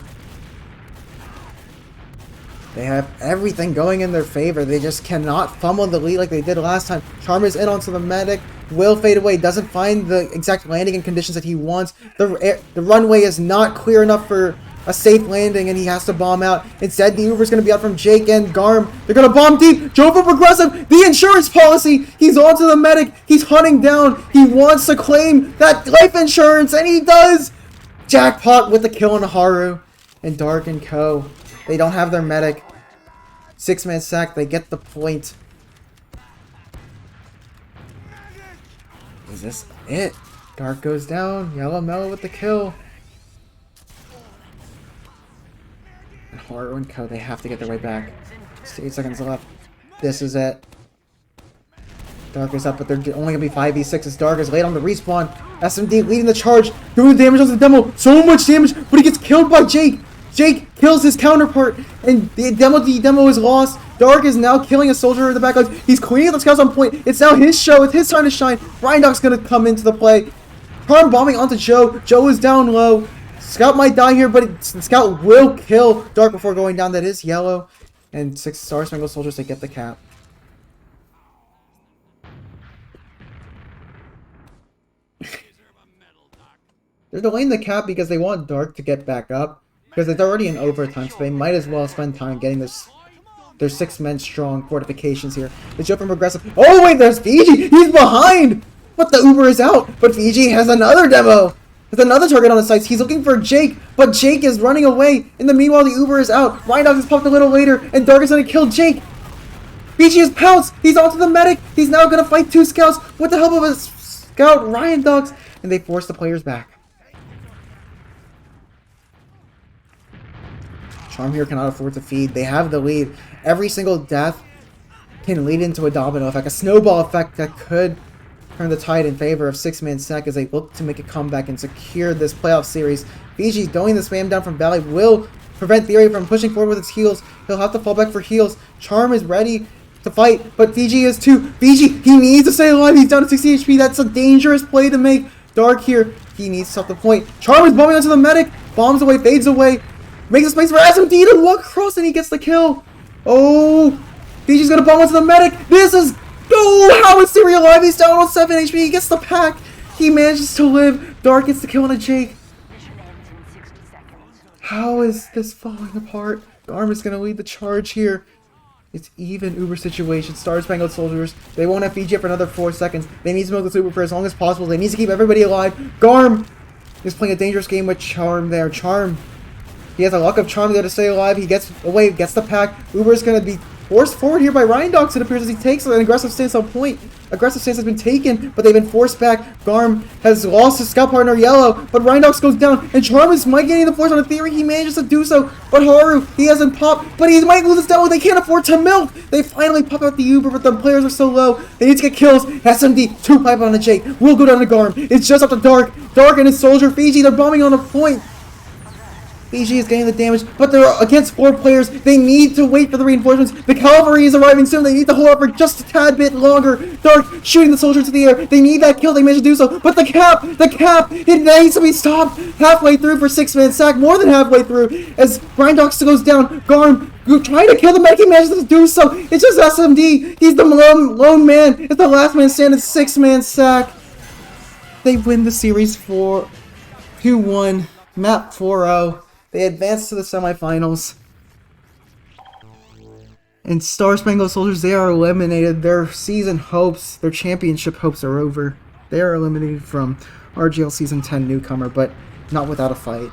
They have everything going in their favor. They just cannot fumble the lead like they did last time. Charmer's in onto the medic. Will fade away. Doesn't find the exact landing and conditions that he wants. The runway is not clear enough for a safe landing, and he has to bomb out. Instead, the Uber's going to be out from Jake and Garm. They're going to bomb deep. Joe for Progressive. The insurance policy. He's onto the medic. He's hunting down. He wants to claim that life insurance, and he does. Jackpot with the kill on Haru and Dark and Co. They don't have their medic. 6-man sack. They get the point. Is this it? Dark goes down. Yellow Mellow with the kill. And Haru and Co. They have to get their way back. Just 8 seconds left. This is it. Dark is up, but they're only going to be 5v6 Dark is late on the respawn. SMD leading the charge. Doing damage on the demo. So much damage, but he gets killed by Jake. Jake kills his counterpart, and the demo is lost. Dark is now killing a soldier in the back. He's cleaning up the scouts on point. It's now his show. It's his time to shine. Ryandock's going to come into the play. Charm bombing onto Joe. Joe is down low. Scout might die here, but Scout will kill Dark before going down. That is yellow. And 6 Star Spangled soldiers to get the cap. They're delaying the cap because they want Dark to get back up. Because it's already in overtime, so they might as well spend time getting this. Their 6 men strong fortifications here. The jump from Progressive. Oh wait, there's Fiji! He's behind! But the Uber is out! But Fiji has another demo! There's another target on the sights. He's looking for Jake, but Jake is running away. In the meanwhile, the Uber is out. Ryandock has popped a little later, and Dark is going to kill Jake. Fiji is pounced! He's onto the medic! He's now going to fight 2 scouts with the help of a scout, Ryandock, and they force the players back. Charm here cannot afford to feed. They have the lead. Every single death can lead into a domino effect, a snowball effect that could turn the tide in favor of 6-man sack as they look to make a comeback and secure this playoff series. Fiji going the spam down from Valley will prevent Theory from pushing forward with its heals. He'll have to fall back for heals. Charm is ready to fight, but Fiji is too. Fiji, he needs to stay alive. He's down to 60 HP. That's a dangerous play to make. Dark here, he needs to stop the point. Charm is bombing onto the medic. Bombs away, fades away. Makes a space for SMD to walk across, and he gets the kill. Oh, Fiji's gonna bomb onto the medic. This is... Oh, how is Theory alive? He's down on 7 HP. He gets the pack. He manages to live. Dark gets the kill on a Jake. How is this falling apart? Garm is gonna lead the charge here. It's even Uber situation. Star Spangled soldiers. They won't have Fiji for another 4 seconds. They need to milk this Uber for as long as possible. They need to keep everybody alive. Garm is playing a dangerous game with Charm there. Charm. He has a luck of Charm there to stay alive. He gets away, gets the pack. Uber is going to be forced forward here by Ryandock. It appears as he takes an aggressive stance on point. Aggressive stance has been taken, but they've been forced back. Garm has lost his scout partner Yellow, but Ryandock goes down, and Charm is might getting the force on a Theory. He manages to do so, but Haru, he hasn't popped, but he might lose his demo. They can't afford to milk. They finally pop out the Uber, but the players are so low. They need to get kills. SMD, 2 pipe on a Jake. Will go down to Garm. It's just up to Dark. Dark and his soldier Fiji, they're bombing on a point. Fiji is getting the damage, but they're against 4 players. They need to wait for the reinforcements. The cavalry is arriving soon. They need to hold up for just a tad bit longer. Dark shooting the soldier to the air. They need that kill. They managed to do so. But the cap, it needs to be stopped halfway through for 6-man sack, more than halfway through. As Ryandock goes down, Garm trying to kill the medic. He manages to do so. It's just SMD. He's the lone man. It's the last man standing. 6-man sack. They win the series 2-1. Map 4-0. They advance to the semifinals. And Star Spangled Soldiers, they are eliminated. Their season hopes, their championship hopes are over. They are eliminated from RGL Season 10 Newcomer, but not without a fight.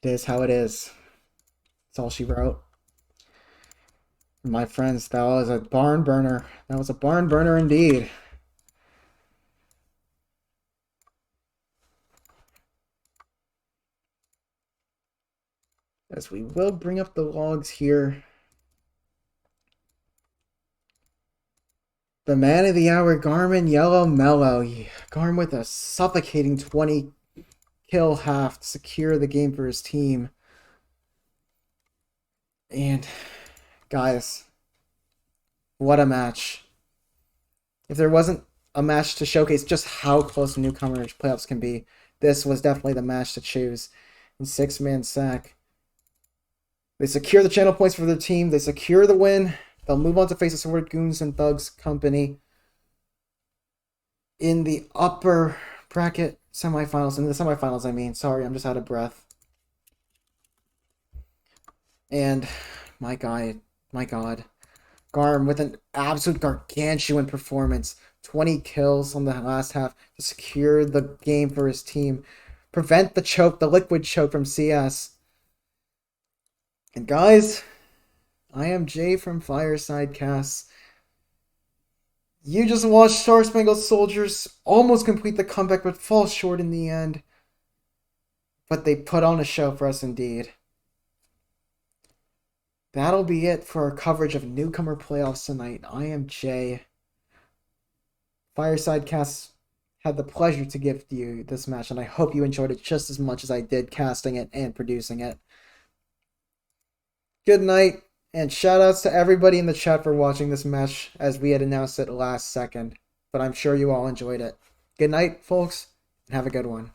It is how it is. That's all she wrote. My friends, that was a barn burner. That was a barn burner indeed. As we will bring up the logs here. The man of the hour, Garmin Yellow Mellow. Garm with a suffocating 20 kill half to secure the game for his team. And guys, what a match. If there wasn't a match to showcase just how close the Newcomers playoffs can be, this was definitely the match to choose. In 6-man sack. They secure the channel points for their team. They secure the win. They'll move on to face the Sword Goons and Thugs Company in the upper bracket semifinals. In the semifinals, I mean. Sorry, I'm just out of breath. And my God. Garm with an absolute gargantuan performance. 20 kills on the last half to secure the game for his team. Prevent the choke, the liquid choke from CS. And guys, I am Jay from Fireside Casts. You just watched Star Spangled Soldiers almost complete the comeback but fall short in the end. But they put on a show for us indeed. That'll be it for our coverage of Newcomer playoffs tonight. I am Jay. Fireside Casts had the pleasure to give you this match, and I hope you enjoyed it just as much as I did casting it and producing it. Good night, and shoutouts to everybody in the chat for watching this match as we had announced it last second. But I'm sure you all enjoyed it. Good night, folks, and have a good one.